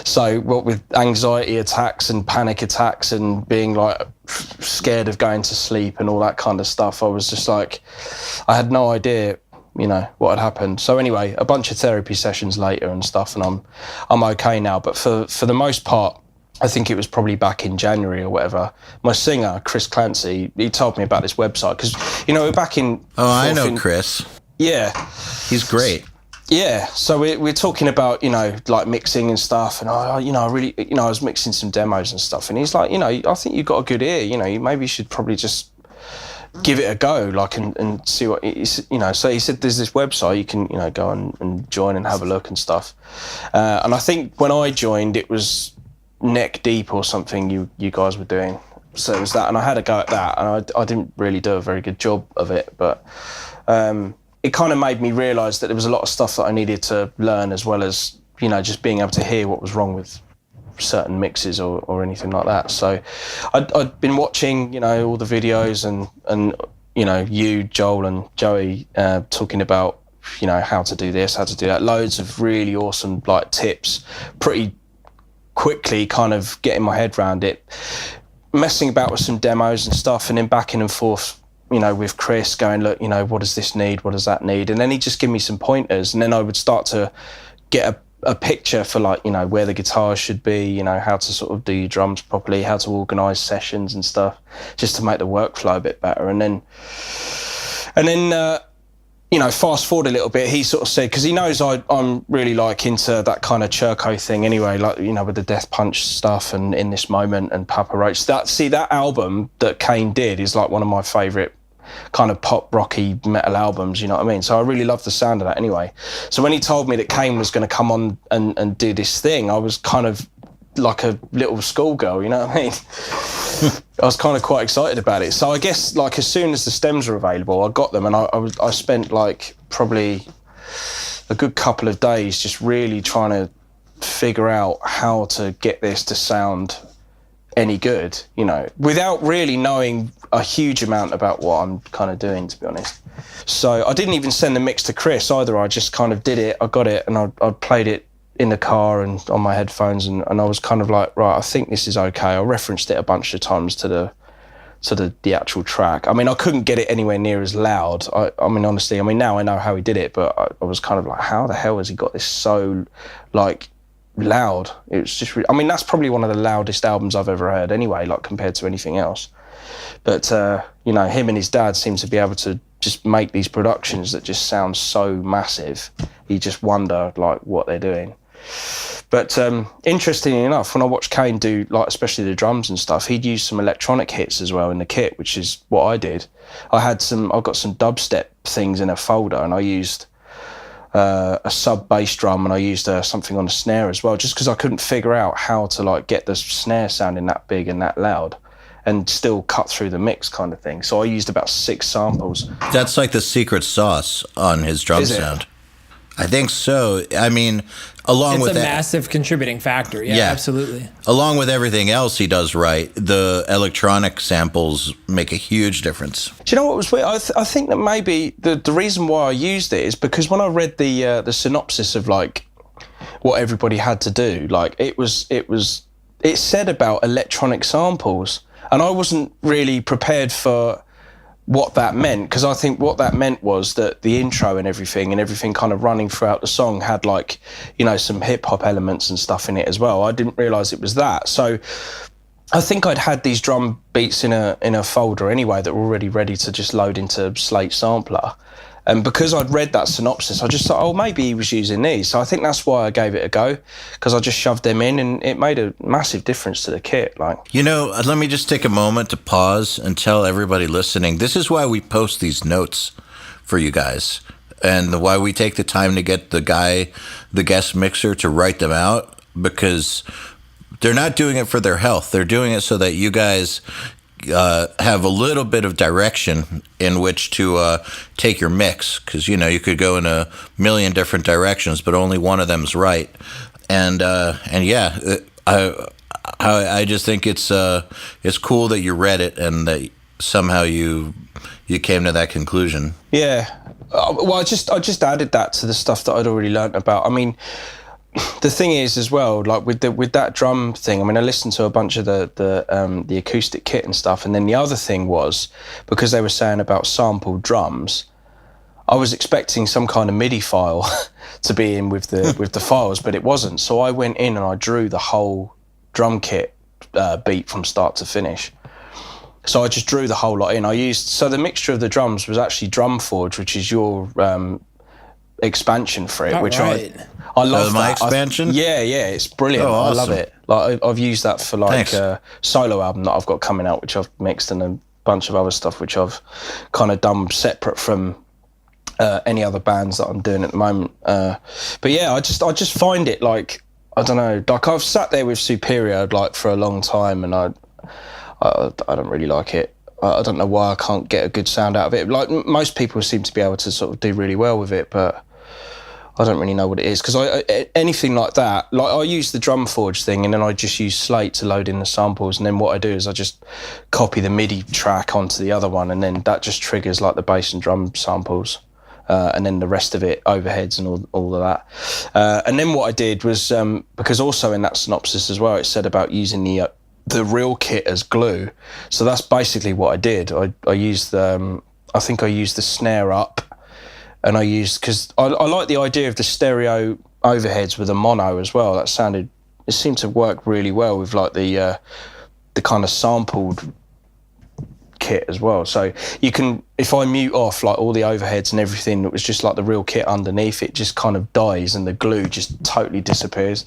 So what with anxiety attacks and panic attacks and being like scared of going to sleep and all that kind of stuff, I was just like, I had no idea, what had happened. So anyway, a bunch of therapy sessions later and stuff, and I'm okay now. But for the most part, I think it was probably back in January or whatever, my singer, Chris Clancy, he told me about this website because, we're back in... Oh, I know Chris. Yeah. He's great. Yeah, so we're talking about, like mixing and stuff, and I was mixing some demos and stuff, and he's like, I think you've got a good ear, maybe you should probably just give it a go, like, and see what, so he said there's this website you can, go and join and have a look and stuff. And I think when I joined, it was neck deep or something you guys were doing. So it was that, and I had a go at that, and I didn't really do a very good job of it, but it kind of made me realise that there was a lot of stuff that I needed to learn, as well as, just being able to hear what was wrong with certain mixes or anything like that. So I'd been watching, all the videos and you, Joel and Joey talking about, how to do this, how to do that. Loads of really awesome, like, tips, pretty quickly kind of getting my head around it, messing about with some demos and stuff, and then backing and forth, with Chris, going, look, what does this need? What does that need? And then he'd just give me some pointers, and then I would start to get a picture for, like, where the guitars should be, how to sort of do your drums properly, how to organise sessions and stuff, just to make the workflow a bit better. And then fast forward a little bit, he sort of said, because he knows I'm really like into that kind of Churko thing anyway, like, with the Death Punch stuff and In This Moment and Papa Roach. That album that Kane did is like one of my favourite kind of pop rocky metal albums, you know what I mean? So I really love the sound of that anyway. So when he told me that Kane was going to come on and do this thing, I was kind of like a little schoolgirl, you know what I mean? I was kind of quite excited about it. So I guess, like, as soon as the stems were available, I got them, and I spent like probably a good couple of days just really trying to figure out how to get this to sound any good, without really knowing a huge amount about what I'm kind of doing, to be honest. So I didn't even send the mix to Chris either. I just kind of did it. I got it, and I played it in the car and on my headphones, and I was kind of like, right, I think this is okay. I referenced it a bunch of times to the actual track. I mean, I couldn't get it anywhere near as loud. I mean, honestly, now I know how he did it, but I was kind of like, how the hell has he got this so, like, loud? It was just that's probably one of the loudest albums I've ever heard anyway, like, compared to anything else. But him and his dad seem to be able to just make these productions that just sound so massive. You just wonder, like, what they're doing. But interestingly enough, when I watched Kane do, like, especially the drums and stuff, he'd use some electronic hits as well in the kit, which is what I did. I've got some dubstep things in a folder, and I used a sub bass drum, and I used something on the snare as well, just because I couldn't figure out how to, like, get the snare sounding that big and that loud and still cut through the mix kind of thing. So I used about 6 samples. That's like the secret sauce on his drum sound. I think so. I mean, along with it's a massive contributing factor. Yeah, absolutely. Along with everything else he does right, the electronic samples make a huge difference. Do you know what was weird? I think that maybe the reason why I used it is because when I read the synopsis of, like, what everybody had to do, like, it said about electronic samples, and I wasn't really prepared for what that meant, because I think what that meant was that the intro and everything kind of running throughout the song had, like, some hip hop elements and stuff in it as well. I didn't realise it was that. So I think I'd had these drum beats in a folder anyway that were already ready to just load into Slate Sampler. And because I'd read that synopsis, I just thought, oh, maybe he was using these. So I think that's why I gave it a go, because I just shoved them in, and it made a massive difference to the kit. Like, you know, let me just take a moment to pause and tell everybody listening, this is why we post these notes for you guys, and why we take the time to get the guest mixer, to write them out, because they're not doing it for their health. They're doing it so that you guys have a little bit of direction in which to take your mix, because you could go in a million different directions, but only one of them's right. And yeah, I just think it's cool that you read it and that somehow you came to that conclusion. Yeah, well, I just added that to the stuff that I'd already learnt about. I mean, the thing is as well, like with that drum thing, I mean, I listened to a bunch of the acoustic kit and stuff, and then the other thing was, because they were saying about sampled drums, I was expecting some kind of MIDI file to be in with the files, but it wasn't. So I went in and I drew the whole drum kit beat from start to finish. So I just drew the whole lot in. So the mixture of the drums was actually Drumforge, which is your expansion for it, which right. I love my that. expansion. Yeah, it's brilliant. Oh, awesome. I love it. Like I've used that for like a solo album that I've got coming out, which I've mixed, and a bunch of other stuff which I've kind of done separate from any other bands that I'm doing at the moment. But yeah, I just find it like, I don't know, like I've sat there with Superior like for a long time, and I don't really like it. I don't know why I can't get a good sound out of it. Like most people seem to be able to sort of do really well with it, but I don't really know what it is, because anything like that, like I use the Drumforge thing, and then I just use Slate to load in the samples, and then what I do is I just copy the MIDI track onto the other one, and then that just triggers like the bass and drum samples, and then the rest of it, overheads and all of that. And then what I did was, because also in that synopsis as well, it said about using the real kit as glue. So that's basically what I did. I used I think I used the snare up, and I used, because I like the idea of the stereo overheads with a mono as well. It seemed to work really well with like the kind of sampled kit as well. So you can, if I mute off like all the overheads and everything, it was just like the real kit underneath, it just kind of dies and the glue just totally disappears.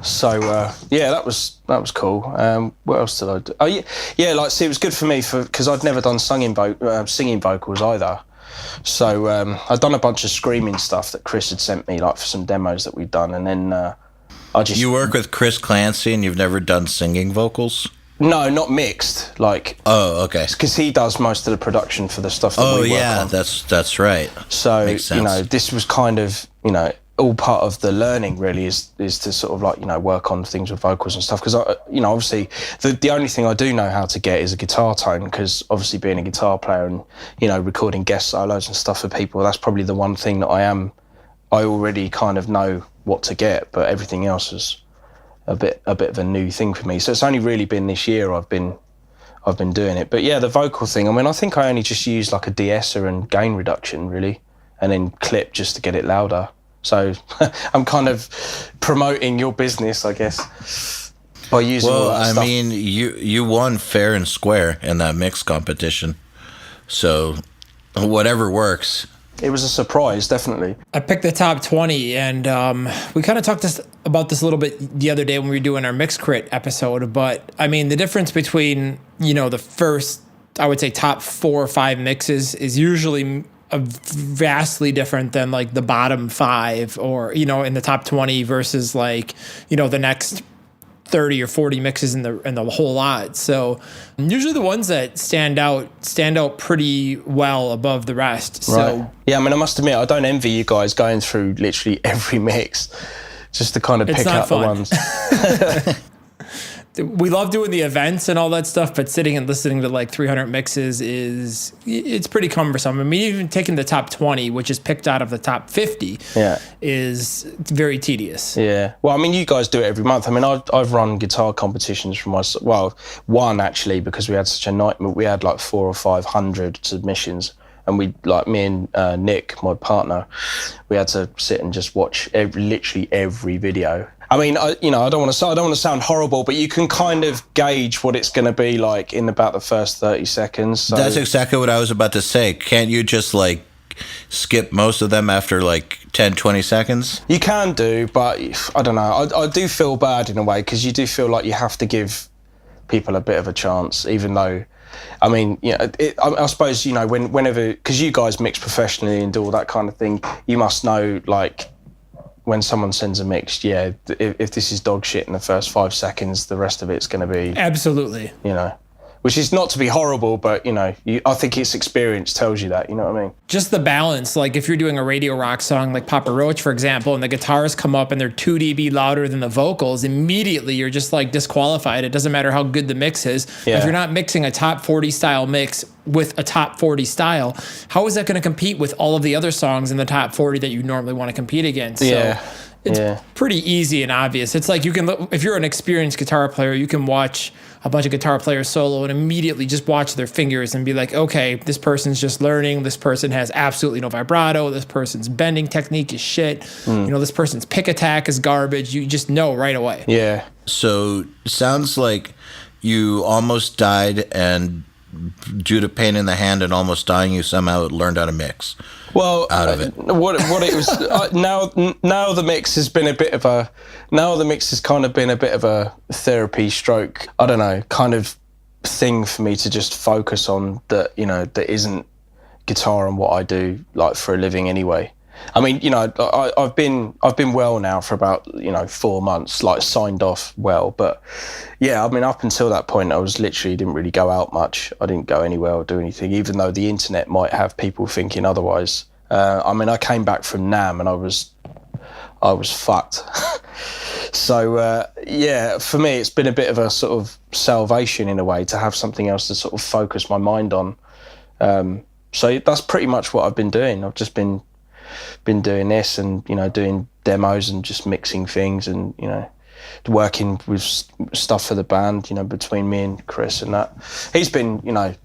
So yeah, that was cool. What else did I do? Oh yeah, like, see, it was good for me because I'd never done singing vocals either. So I'd done a bunch of screaming stuff that Chris had sent me, like for some demos that we'd done, and then You work with Chris Clancy and you've never done singing vocals? No, not mixed. Like, oh, okay. Because he does most of the production for the stuff that we work on. That's right. So this was kind of all part of the learning really is to sort of like work on things with vocals and stuff, because obviously the only thing I do know how to get is a guitar tone, because obviously being a guitar player and recording guest solos and stuff for people, that's probably the one thing that I already kind of know what to get, but everything else is a bit of a new thing for me. So it's only really been this year I've been doing it. But yeah, the vocal thing, I mean, I think I only just used like a de-esser and gain reduction really, and then clip just to get it louder. So I'm kind of promoting your business, I guess, by using all that stuff. Well, I mean, you won fair and square in that mix competition. So whatever works. It was a surprise, definitely. I picked the top 20, and we kind of talked about this a little bit the other day when we were doing our Mix Crit episode. But, I mean, the difference between, the first, I would say, top 4 or 5 mixes is usually vastly different than like the bottom 5 or in the top 20 versus like the next 30 or 40 mixes in the whole lot. So usually the ones that stand out pretty well above the rest. So right. Yeah, I mean, I must admit, I don't envy you guys going through literally every mix just to kind of pick out the ones. We love doing the events and all that stuff, but sitting and listening to like 300 mixes it's pretty cumbersome. I mean, even taking the top 20, which is picked out of the top 50, is very tedious. Yeah. Well, I mean, you guys do it every month. I mean, I've run guitar competitions for one actually, because we had such a nightmare. We had like 400 or 500 submissions, and me and Nick, my partner, we had to sit and just watch literally every video. I mean, I don't want to sound horrible, but you can kind of gauge what it's going to be like in about the first 30 seconds. So. That's exactly what I was about to say. Can't you just like skip most of them after like 10, 20 seconds? You can do, but I don't know. I do feel bad in a way, because you do feel like you have to give people a bit of a chance, even though, I mean, I suppose, whenever, because you guys mix professionally and do all that kind of thing, you must know, like, when someone sends a mix, if this is dog shit in the first 5 seconds, the rest of it's going to be... Absolutely. Which is not to be horrible, but, I think it's experience tells you that, you know what I mean? Just the balance, like if you're doing a radio rock song like Papa Roach, for example, and the guitars come up and they're 2 dB louder than the vocals, immediately you're just like disqualified. It doesn't matter how good the mix is. Yeah. If you're not mixing a top 40 style mix with a top 40 style, how is that going to compete with all of the other songs in the top 40 that you normally want to compete against? So it's pretty easy and obvious. It's like you can, if you're an experienced guitar player, you can watch a bunch of guitar players solo and immediately just watch their fingers and be like, okay, this person's just learning. This person has absolutely no vibrato. This person's bending technique is shit. This person's pick attack is garbage. You just know right away. Yeah. So it sounds like you almost died, and due to pain in the hand and almost dying, you somehow learned how to mix. Well, out of it. What it was now the mix has been a bit of a kind of been a bit of a therapy stroke. I don't know, kind of thing for me to just focus on that that isn't guitar and what I do like for a living anyway. I mean, I've been well now for about 4 months, like signed off well. But yeah, I mean, up until that point, I was literally didn't really go out much. I didn't go anywhere or do anything, even though the internet might have people thinking otherwise. I mean, I came back from NAMM and I was fucked. So yeah, for me, it's been a bit of a sort of salvation in a way to have something else to sort of focus my mind on. So that's pretty much what I've been doing. I've just been doing this and doing demos and just mixing things and working with stuff for the band between me and Chris, and that he's been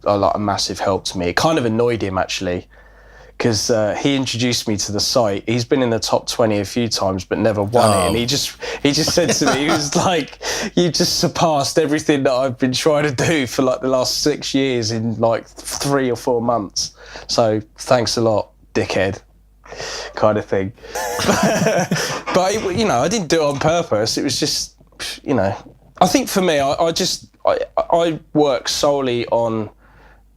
a massive help to me. It kind of annoyed him actually, because he introduced me to the site. He's been in the top 20 a few times but never won it, and he just said to me, he was like, you just surpassed everything that I've been trying to do for like the last 6 years in like 3 or 4 months, so thanks a lot, dickhead, kind of thing. But I didn't do it on purpose. It was just I think for me, I work solely on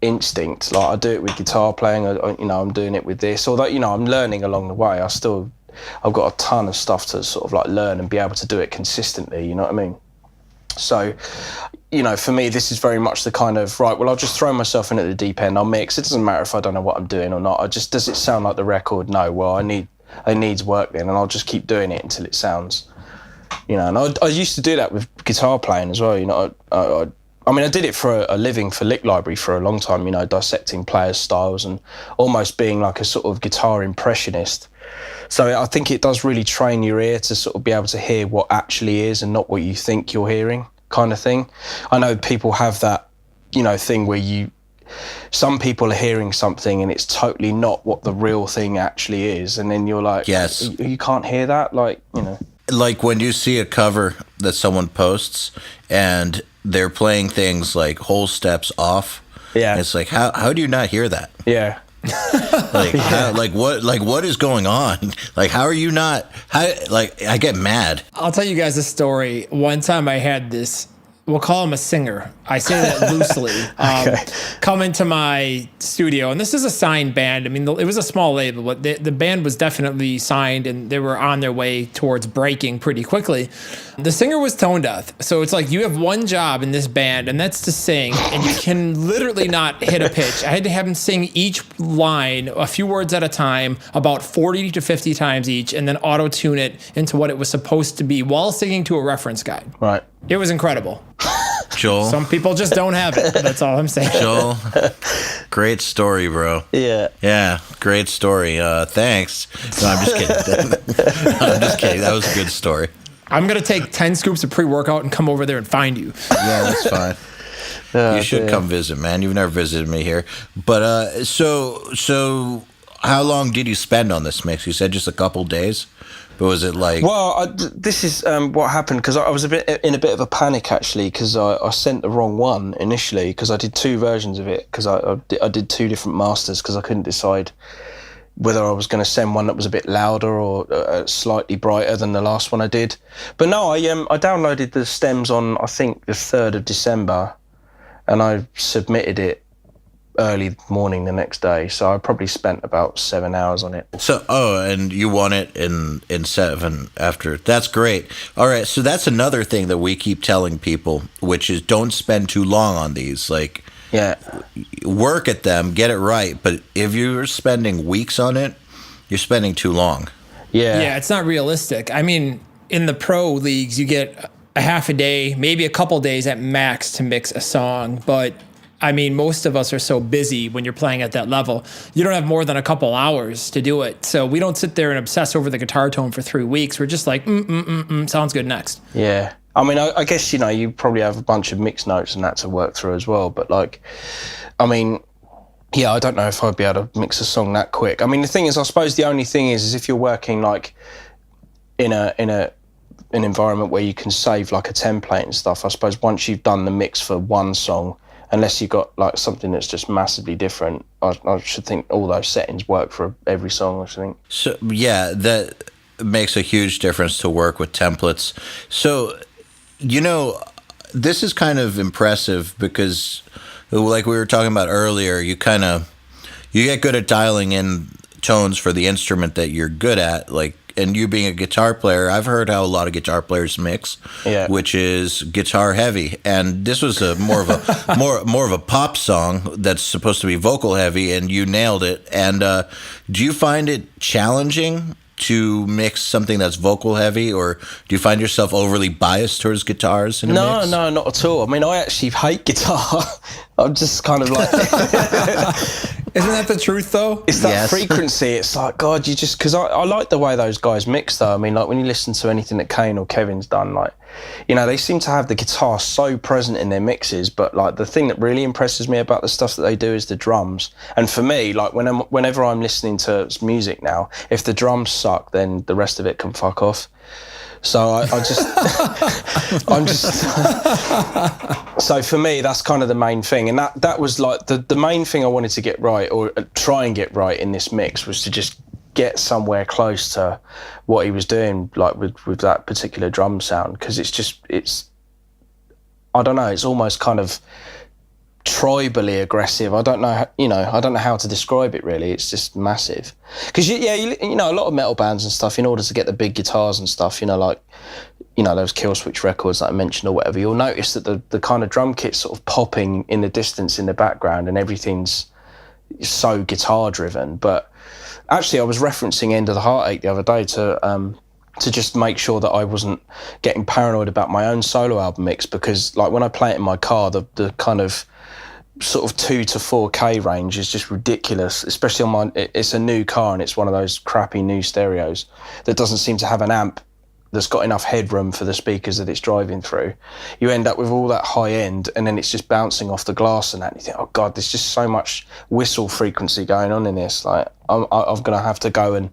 instinct. Like I do it with guitar playing. I'm doing it with this. Although I'm learning along the way. I've got a ton of stuff to sort of like learn and be able to do it consistently. You know what I mean? So, for me, this is very much the kind of, right, well, I'll just throw myself in at the deep end. I'll mix. It doesn't matter if I don't know what I'm doing or not. Does it sound like the record? No. Well, it needs work then, and I'll just keep doing it until it sounds, and I used to do that with guitar playing as well. I mean, I did it for a living for Lick Library for a long time, dissecting players' styles and almost being like a sort of guitar impressionist. So I think it does really train your ear to sort of be able to hear what actually is and not what you think you're hearing, kind of thing. I know people have that, thing where some people are hearing something and it's totally not what the real thing actually is. And then you're like, yes, you can't hear that. Like, Like when you see a cover that someone posts and they're playing things like whole steps off. Yeah. It's like, how do you not hear that? Yeah. What is going on? Like, how are you not? I get mad. I'll tell you guys a story. One time I had this, we'll call him a singer. I say that loosely. Come into my studio, and this is a signed band. I mean, it was a small label, but the band was definitely signed, and they were on their way towards breaking pretty quickly. The singer was tone deaf, so it's like you have one job in this band, and that's to sing, and you can literally not hit a pitch. I had to have him sing each line a few words at a time, about 40 to 50 times each, and then auto-tune it into what it was supposed to be while singing to a reference guide. Right. It was incredible. Joel. Some people just don't have it. That's all I'm saying. Joel, great story, bro. Yeah. Yeah, great story. Thanks. No, I'm just kidding. I'm just kidding. That was a good story. I'm going to take 10 scoops of pre-workout and come over there and find you. Yeah, that's fine. You should come visit, man. You've never visited me here. But so how long did you spend on this mix? You said just a couple days was it like? Well, this is what happened, because I was in a bit of a panic actually, because I sent the wrong one initially, because I did 2 versions of it, because I did 2 different masters, because I couldn't decide whether I was going to send one that was a bit louder or slightly brighter than the last one I did. But no, I downloaded the stems on, I think, the 3rd of December, and I submitted it early morning the next day, so I probably spent about 7 hours on it. So, and you won it in 7 after. That's great. All right, so that's another thing that we keep telling people, which is don't spend too long on these. Like, yeah, work at them, get it right. But if you're spending weeks on it, you're spending too long. Yeah, it's not realistic. I mean, in the pro leagues, you get a half a day, maybe a couple days at max to mix a song, but I mean, most of us are so busy when you're playing at that level. You don't have more than a couple hours to do it. So we don't sit there and obsess over the guitar tone for 3 weeks. We're just like, sounds good, next. Yeah. I mean, I guess, you probably have a bunch of mixed notes and that to work through as well. But I don't know if I'd be able to mix a song that quick. I mean, the thing is, I suppose the only thing is if you're working like in an environment where you can save like a template and stuff, I suppose once you've done the mix for one song, unless you've got like something that's just massively different, I should think all those settings work for every song, I should think. So, yeah, that makes a huge difference to work with templates. So, this is kind of impressive because, like we were talking about earlier, you get good at dialing in tones for the instrument that you're good at, like. And you being a guitar player, I've heard how a lot of guitar players mix, which is guitar heavy. And this was more of a pop song that's supposed to be vocal heavy, and you nailed it. And do you find it challenging to mix something that's vocal heavy, or do you find yourself overly biased towards guitars in a mix? No, not at all. I mean, I actually hate guitar. I'm just kind of like... Isn't that the truth, though? It's that frequency. It's like, God, you just... Because I like the way those guys mix, though. I mean, like, when you listen to anything that Kane or Kevin's done, like, they seem to have the guitar so present in their mixes, but, like, the thing that really impresses me about the stuff that they do is the drums. And for me, like, whenever I'm listening to music now, if the drums suck, then the rest of it can fuck off. So I just, so for me, that's kind of the main thing. And that was like the main thing I wanted to get right, or try and get right in this mix, was to just get somewhere close to what he was doing, like with that particular drum sound. Because it's, I don't know, it's almost kind of tribally aggressive. I don't know, I don't know how to describe it really. It's just massive. Because a lot of metal bands and stuff, in order to get the big guitars and stuff, like those Kill Switch records that I mentioned or whatever, you'll notice that the kind of drum kit's sort of popping in the distance in the background, and everything's so guitar driven. But actually, I was referencing End of the Heartache the other day to just make sure that I wasn't getting paranoid about my own solo album mix, because like when I play it in my car, the kind of sort of 2 to 4K range is just ridiculous, especially on it's a new car, and it's one of those crappy new stereos that doesn't seem to have an amp that's got enough headroom for the speakers that it's driving through. You end up with all that high end, and then it's just bouncing off the glass and that, and you think, oh God, there's just so much whistle frequency going on in this. Like, I'm going to have to go and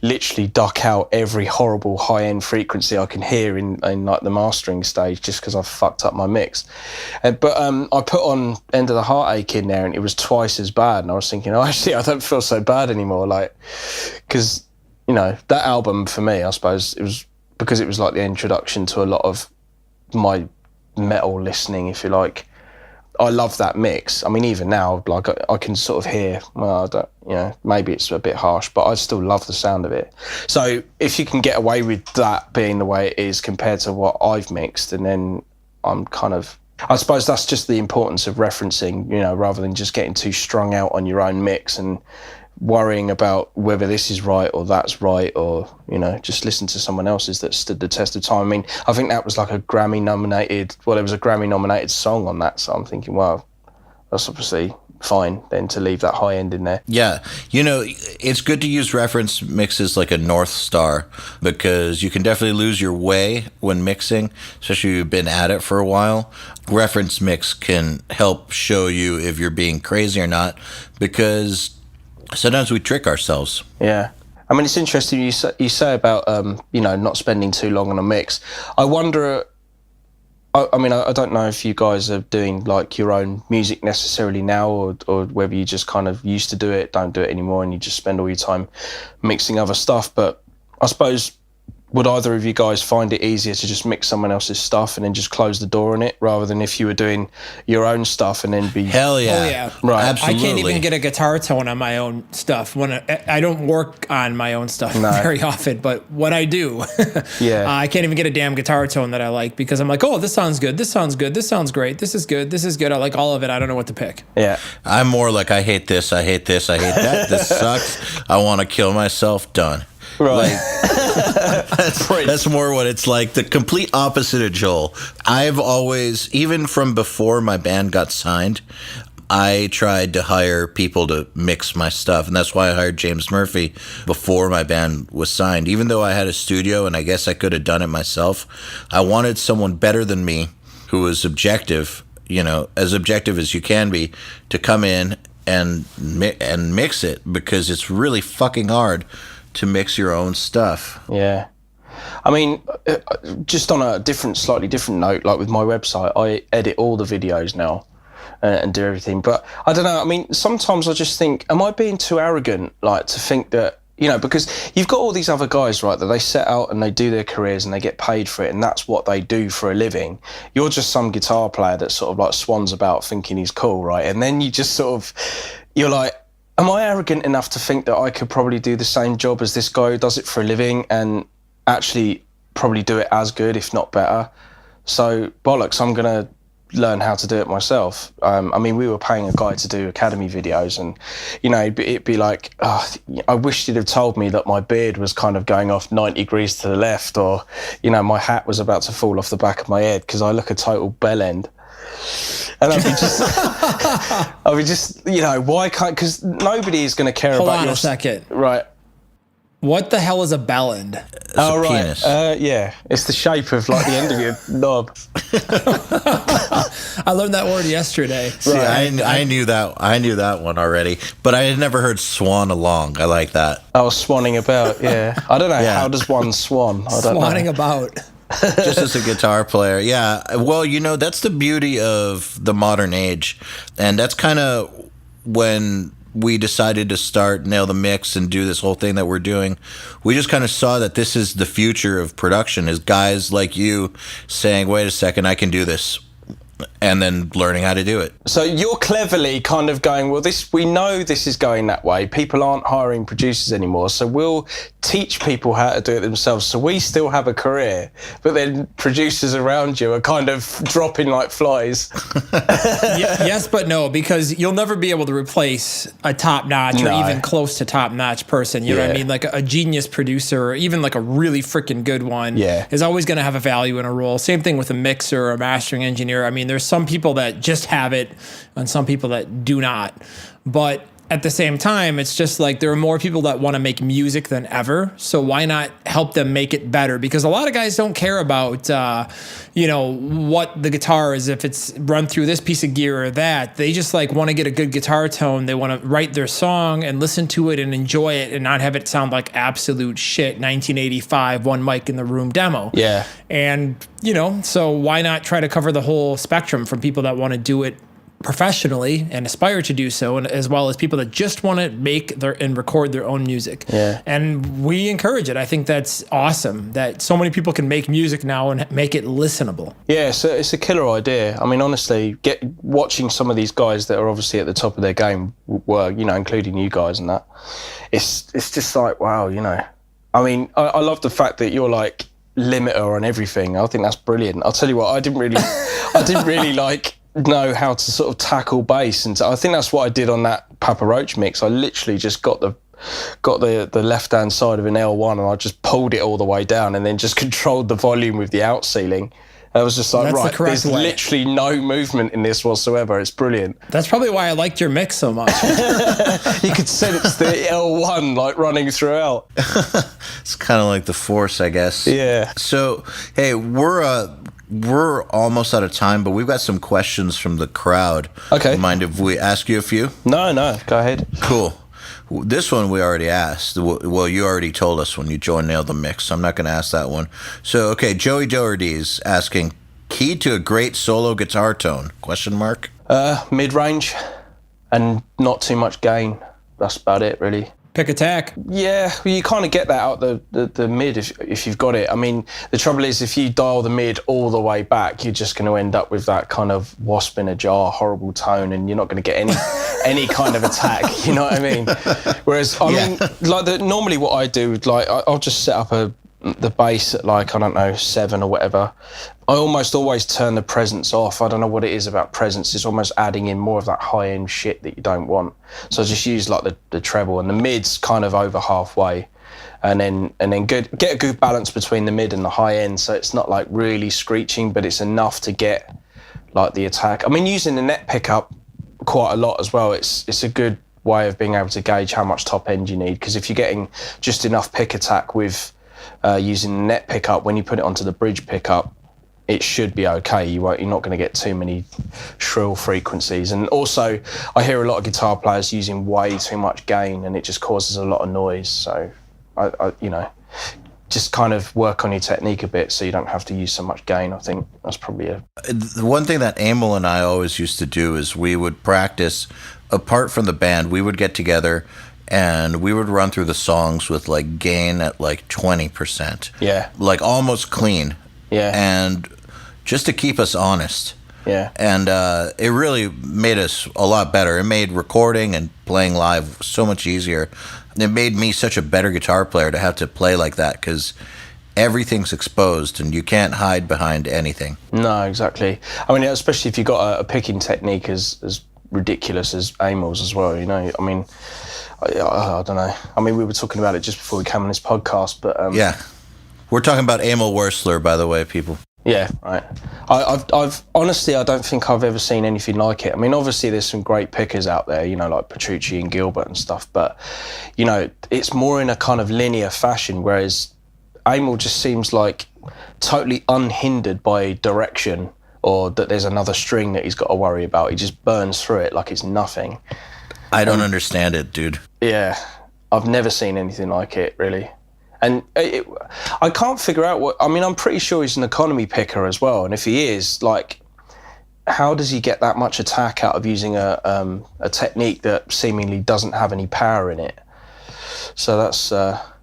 literally duck out every horrible high-end frequency I can hear in like the mastering stage, just because I've fucked up my mix. But I put on End of the Heartache in there, and it was twice as bad, and I was thinking, actually, I don't feel so bad anymore. Like, because, that album for me, I suppose, it was because it was like the introduction to a lot of my metal listening, if you like. I love that mix. I mean, even now, like I can sort of hear, well, I don't, maybe it's a bit harsh, but I still love the sound of it. So if you can get away with that being the way it is compared to what I've mixed, and then I'm kind of, I suppose that's just the importance of referencing, rather than just getting too strung out on your own mix and worrying about whether this is right or that's right, or just listen to someone else's that stood the test of time. I mean, I think that was like there was a Grammy nominated song on that, so I'm thinking, well, that's obviously fine then to leave that high end in there. Yeah, it's good to use reference mixes like a North Star, because you can definitely lose your way when mixing, especially if you've been at it for a while. Reference mix can help show you if you're being crazy or not, because sometimes we trick ourselves. Yeah. I mean, it's interesting you say about not spending too long on a mix. I wonder. I mean, I don't know if you guys are doing like your own music necessarily now, or whether you just kind of used to do it, don't do it anymore, and you just spend all your time mixing other stuff. But I suppose, would either of you guys find it easier to just mix someone else's stuff and then just close the door on it, rather than if you were doing your own stuff and then be... Hell yeah. Oh, yeah. Right. Absolutely. I can't even get a guitar tone on my own stuff. When I don't work on my own stuff very often, but when I do, I can't even get a damn guitar tone that I like, because I'm like, oh, this sounds good, this sounds good, this sounds great, this is good, this is good. I like all of it. I don't know what to pick. Yeah. I'm more like, I hate this, I hate this, I hate that. This sucks. I want to kill myself. Done. Right. That's more what it's like. The complete opposite of Joel. I've always, even from before my band got signed, I tried to hire people to mix my stuff. And that's why I hired James Murphy before my band was signed. Even though I had a studio and I guess I could have done it myself, I wanted someone better than me who was objective, as objective as you can be, to come in and mix it, because it's really fucking hard to mix your own stuff. Yeah. I mean, just on a slightly different note, like with my website, I edit all the videos now and do everything. But I don't know. I mean, sometimes I just think, am I being too arrogant, like, to think that, because you've got all these other guys, right, that they set out and they do their careers and they get paid for it, and that's what they do for a living. You're just some guitar player that sort of like swans about thinking he's cool, right? And then you just sort of, you're like, am I arrogant enough to think that I could probably do the same job as this guy who does it for a living and actually probably do it as good, if not better? So, bollocks, I'm going to learn how to do it myself. I mean, we were paying a guy to do Academy videos, and, it'd be like, oh, I wish you'd have told me that my beard was kind of going off 90 degrees to the left, or, my hat was about to fall off the back of my head, because I look a total bellend. And I'll be just, why can't, because nobody is going to care Hold about on your... a second. Right. What the hell is a bellend? Oh, right. Penis. Yeah. It's the shape of, like, the end of your knob. I learned that word yesterday. See, I knew that one already, but I had never heard swan along. I like that. I was swanning about, yeah. I don't know, how does one swan? I don't Swanning know. about. Just as a guitar player, yeah. Well, that's the beauty of the modern age, and that's kind of when we decided to start Nail the Mix and do this whole thing that we're doing. We just kind of saw that this is the future of production, is guys like you saying, wait a second, I can do this, and then learning how to do it. So you're cleverly kind of going, well, we know this is going that way. People aren't hiring producers anymore, so we'll teach people how to do it themselves. So we still have a career, but then producers around you are kind of dropping like flies. Yes, but no, because you'll never be able to replace a top-notch or even close to top-notch person. You know what I mean? Like a genius producer, or even like a really freaking good one, is always going to have a value in a role. Same thing with a mixer or a mastering engineer. I mean, there's some people that just have it and some people that do not. But at the same time, it's just like there are more people that want to make music than ever. So why not help them make it better? Because a lot of guys don't care about, what the guitar is, if it's run through this piece of gear or that. They just like want to get a good guitar tone. They want to write their song and listen to it and enjoy it and not have it sound like absolute shit 1985 one mic in the room demo. Yeah. And, so why not try to cover the whole spectrum from people that want to do it professionally and aspire to do so, and as well as people that just want to make and record their own music. Yeah. And we encourage it. I think that's awesome that so many people can make music now and make it listenable. Yeah, so it's a killer idea. I mean, honestly, watching some of these guys that are obviously at the top of their game, including you guys and that, it's just like, wow, I mean, I love the fact that you're like limiter on everything. I think that's brilliant. I'll tell you what, I didn't really like know how to sort of tackle bass, and I think that's what I did on that Papa Roach mix. I literally just got the left hand side of an L1 and I just pulled it all the way down and then just controlled the volume with the out ceiling. I was just like, that's right, there's literally no movement in this whatsoever. It's brilliant. That's probably why I liked your mix so much. You could sense the L1 like running throughout. It's kind of like the Force, I guess. Yeah. So, hey, we're almost out of time, but we've got some questions from the crowd. Okay. Mind if we ask you a few? No, go ahead. Cool. This one we already asked. Well, you already told us when you joined Nail the Mix, so I'm not going to ask that one. So, okay, Joey Doherty's asking, key to a great solo guitar tone? Question mark. Mid-range and not too much gain. That's about it, really. Pick attack. Yeah, well, you kind of get that out the mid if you've got it. I mean, the trouble is if you dial the mid all the way back, you're just going to end up with that kind of wasp in a jar, horrible tone, and you're not going to get any kind of attack. You know what I mean? Whereas, I mean, like normally what I do, like I'll just set up the bass at like, I don't know, 7 or whatever. I almost always turn the presence off. I don't know what it is about presence. It's almost adding in more of that high-end shit that you don't want. So I just use like the treble, and the mid's kind of over halfway, and then get a good balance between the mid and the high end. So it's not like really screeching, but it's enough to get like the attack. I mean, using the net pickup quite a lot as well. It's a good way of being able to gauge how much top end you need, because if you're getting just enough pick attack with using the net pickup, when you put it onto the bridge pickup, it should be okay. You're not going to get too many shrill frequencies. And also, I hear a lot of guitar players using way too much gain, and it just causes a lot of noise. So, I just kind of work on your technique a bit so you don't have to use so much gain. I think that's probably The one thing that Emil and I always used to do is we would practice, apart from the band, we would get together and we would run through the songs with like gain at like 20%. Yeah. Like almost clean. Yeah. And just to keep us honest. Yeah. And it really made us a lot better. It made recording and playing live so much easier. It made me such a better guitar player to have to play like that, because everything's exposed and you can't hide behind anything. No, exactly. I mean, especially if you've got a picking technique as ridiculous as Emil's as well, you know. I mean, I don't know. I mean, we were talking about it just before we came on this podcast, but... yeah. We're talking about Emil Wursler, by the way, people. Yeah, right. I've honestly, I don't think I've ever seen anything like it. I mean, obviously there's some great pickers out there, you know, like Petrucci and Gilbert and stuff, but, you know, it's more in a kind of linear fashion, whereas Emil just seems like totally unhindered by direction or that there's another string that he's got to worry about. He just burns through it like it's nothing. I don't understand it, dude. Yeah, I've never seen anything like it, really. And I can't figure out what... I mean, I'm pretty sure he's an economy picker as well. And if he is, like, how does he get that much attack out of using a technique that seemingly doesn't have any power in it? So that's...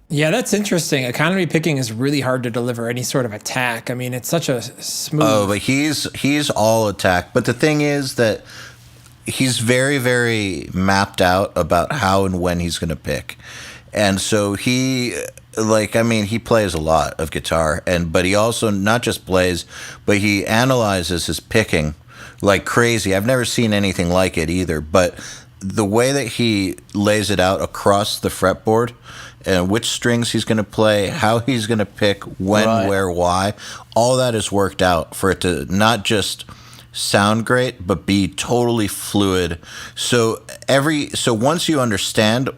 Yeah, that's interesting. Economy picking is really hard to deliver any sort of attack. I mean, it's such a smooth... Oh, but he's all attack. But the thing is that he's very, very mapped out about how and when he's going to pick. And so he... Like, I mean, he plays a lot of guitar, but he also not just plays, but he analyzes his picking like crazy. I've never seen anything like it either, but the way that he lays it out across the fretboard and which strings he's going to play, how he's going to pick, when, right, where, why, all that is worked out for it to not just sound great, but be totally fluid. So once you understand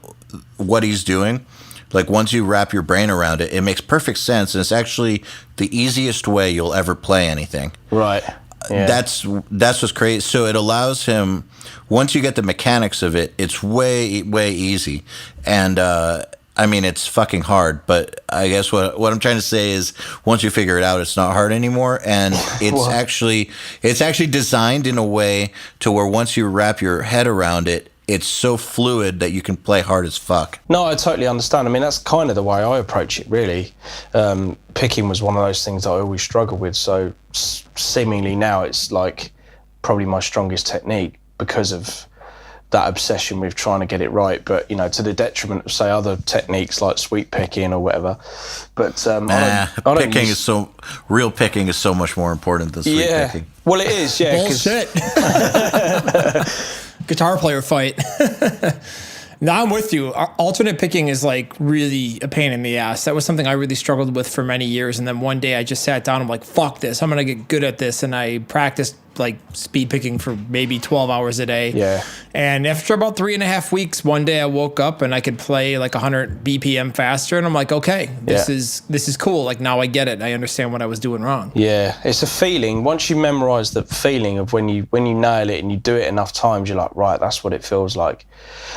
what he's doing, like once you wrap your brain around it, it makes perfect sense, and it's actually the easiest way you'll ever play anything. Right. Yeah. That's what's crazy. So it allows him, once you get the mechanics of it, it's way, way easy. And I mean, it's fucking hard, but I guess what I'm trying to say is once you figure it out, it's not hard anymore. And it's actually designed in a way to where once you wrap your head around it, it's so fluid that you can play hard as fuck. No, I totally understand. I mean, that's kind of the way I approach it, really. Picking was one of those things that I always struggled with. So seemingly now it's like probably my strongest technique because of that obsession with trying to get it right. But, you know, to the detriment of, say, other techniques like sweep picking or whatever. But real picking is so much more important than sweep picking. Well, it is, yeah. Bullshit. Guitar player fight. No, I'm with you. Alternate picking is like really a pain in the ass. That was something I really struggled with for many years. And then one day I just sat down and I'm like, fuck this. I'm going to get good at this. And I practiced like speed picking for maybe 12 hours a day. Yeah. And after about 3.5 weeks, one day I woke up and I could play like 100 BPM faster, and I'm like, okay, this is cool. Like now I get it. I understand what I was doing wrong. Yeah, it's a feeling. Once you memorize the feeling of when you nail it and you do it enough times, you're like, right, that's what it feels like.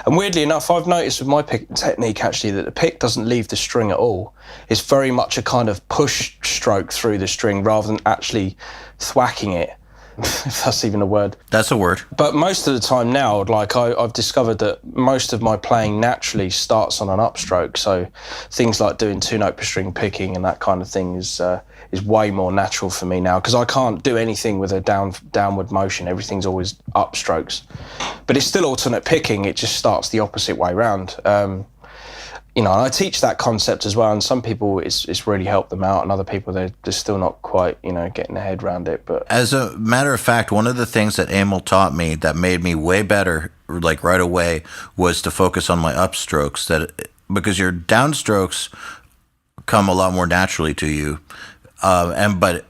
And weirdly enough, I've noticed with my pick technique actually that the pick doesn't leave the string at all. It's very much a kind of push stroke through the string rather than actually thwacking it, if that's even a word. That's a word. But most of the time now, like I've discovered that most of my playing naturally starts on an upstroke. So things like doing 2-note per string picking and that kind of thing is way more natural for me now, because I can't do anything with a downward motion. Everything's always upstrokes. But it's still alternate picking. It just starts the opposite way round. And I teach that concept as well, and some people it's really helped them out, and other people they're still not quite getting their head around it. But as a matter of fact, one of the things that Emil taught me that made me way better, like right away, was to focus on my upstrokes. Because your downstrokes come a lot more naturally to you, but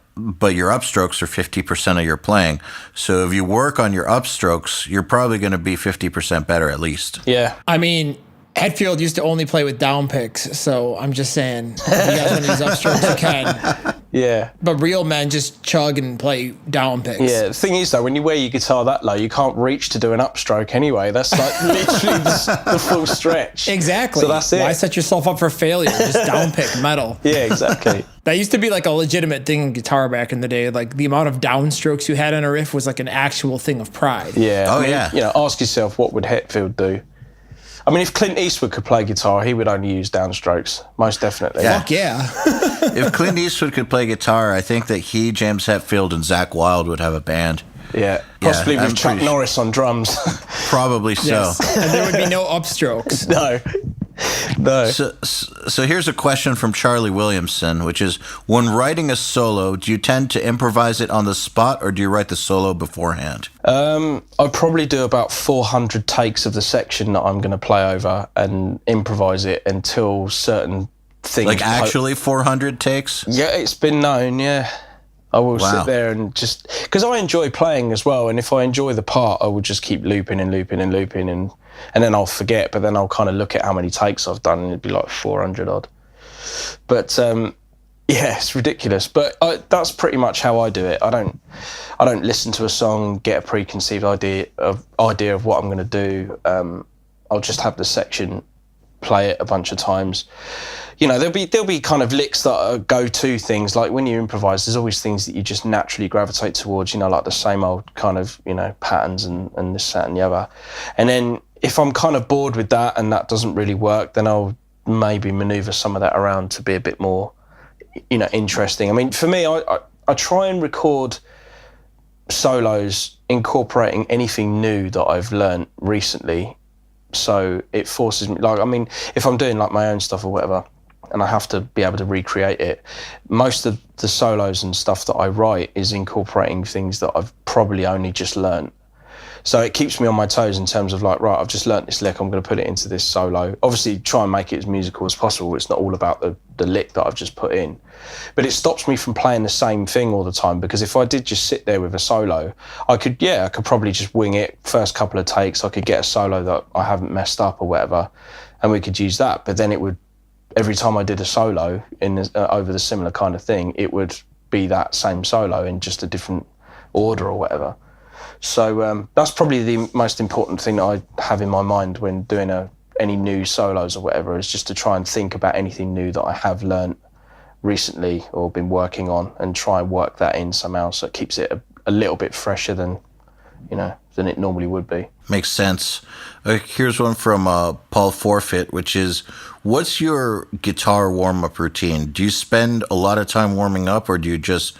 your upstrokes are 50% of your playing. So if you work on your upstrokes, you're probably going to be 50% better at least. yeah, I mean, Hetfield used to only play with down picks, so I'm just saying, if you guys want to use upstrokes, you can. yeah. But real men just chug and play down picks. Yeah, the thing is though, when you wear your guitar that low, you can't reach to do an upstroke anyway. That's like literally the full stretch. Exactly. So that's it. Why set yourself up for failure? Just down pick metal. Yeah, exactly. That used to be like a legitimate thing in guitar back in the day. Like the amount of downstrokes you had in a riff was like an actual thing of pride. Yeah. Oh, yeah. Ask yourself, what would Hetfield do? I mean, if Clint Eastwood could play guitar, he would only use downstrokes, most definitely. Yeah. Fuck yeah. If Clint Eastwood could play guitar, I think that he, James Hetfield, and Zakk Wylde would have a band. Yeah, possibly I'm with Chuck pretty Norris on drums. Probably so. Yes. And there would be no upstrokes. No. So here's a question from Charlie Williamson, which is, when writing a solo, do you tend to improvise it on the spot, or do you write the solo beforehand? I probably do about 400 takes of the section that I'm going to play over and improvise it until certain things... Like actually 400 takes? Yeah, it's been known, yeah. I will sit there and just... Because I enjoy playing as well, and if I enjoy the part, I will just keep looping and looping and looping, and then I'll forget, but then I'll kind of look at how many takes I've done, and it'd be like 400 odd. But, yeah, it's ridiculous. But that's pretty much how I do it. I don't listen to a song, get a preconceived idea of what I'm going to do. I'll just have the section, play it a bunch of times. There'll be kind of licks that are go-to things. Like when you improvise, there's always things that you just naturally gravitate towards, like the same old kind of, patterns and this, that and the other. And then if I'm kind of bored with that and that doesn't really work, then I'll maybe maneuver some of that around to be a bit more, interesting. I mean, for me, I try and record solos incorporating anything new that I've learned recently. So it forces me, like, I mean, if I'm doing like my own stuff or whatever, and I have to be able to recreate it, most of the solos and stuff that I write is incorporating things that I've probably only just learned. So it keeps me on my toes in terms of like, right, I've just learnt this lick, I'm going to put it into this solo. Obviously, try and make it as musical as possible. It's not all about the lick that I've just put in. But it stops me from playing the same thing all the time, because if I did just sit there with a solo, I could probably just wing it. First couple of takes, I could get a solo that I haven't messed up or whatever, and we could use that. But then it would, every time I did a solo over the similar kind of thing, it would be that same solo in just a different order or whatever. So that's probably the most important thing that I have in my mind when doing any new solos or whatever, is just to try and think about anything new that I have learnt recently or been working on, and try and work that in somehow so it keeps it a little bit fresher than it normally would be. Makes sense. Here's one from Paul Forfeit, which is, what's your guitar warm-up routine? Do you spend a lot of time warming up, or do you just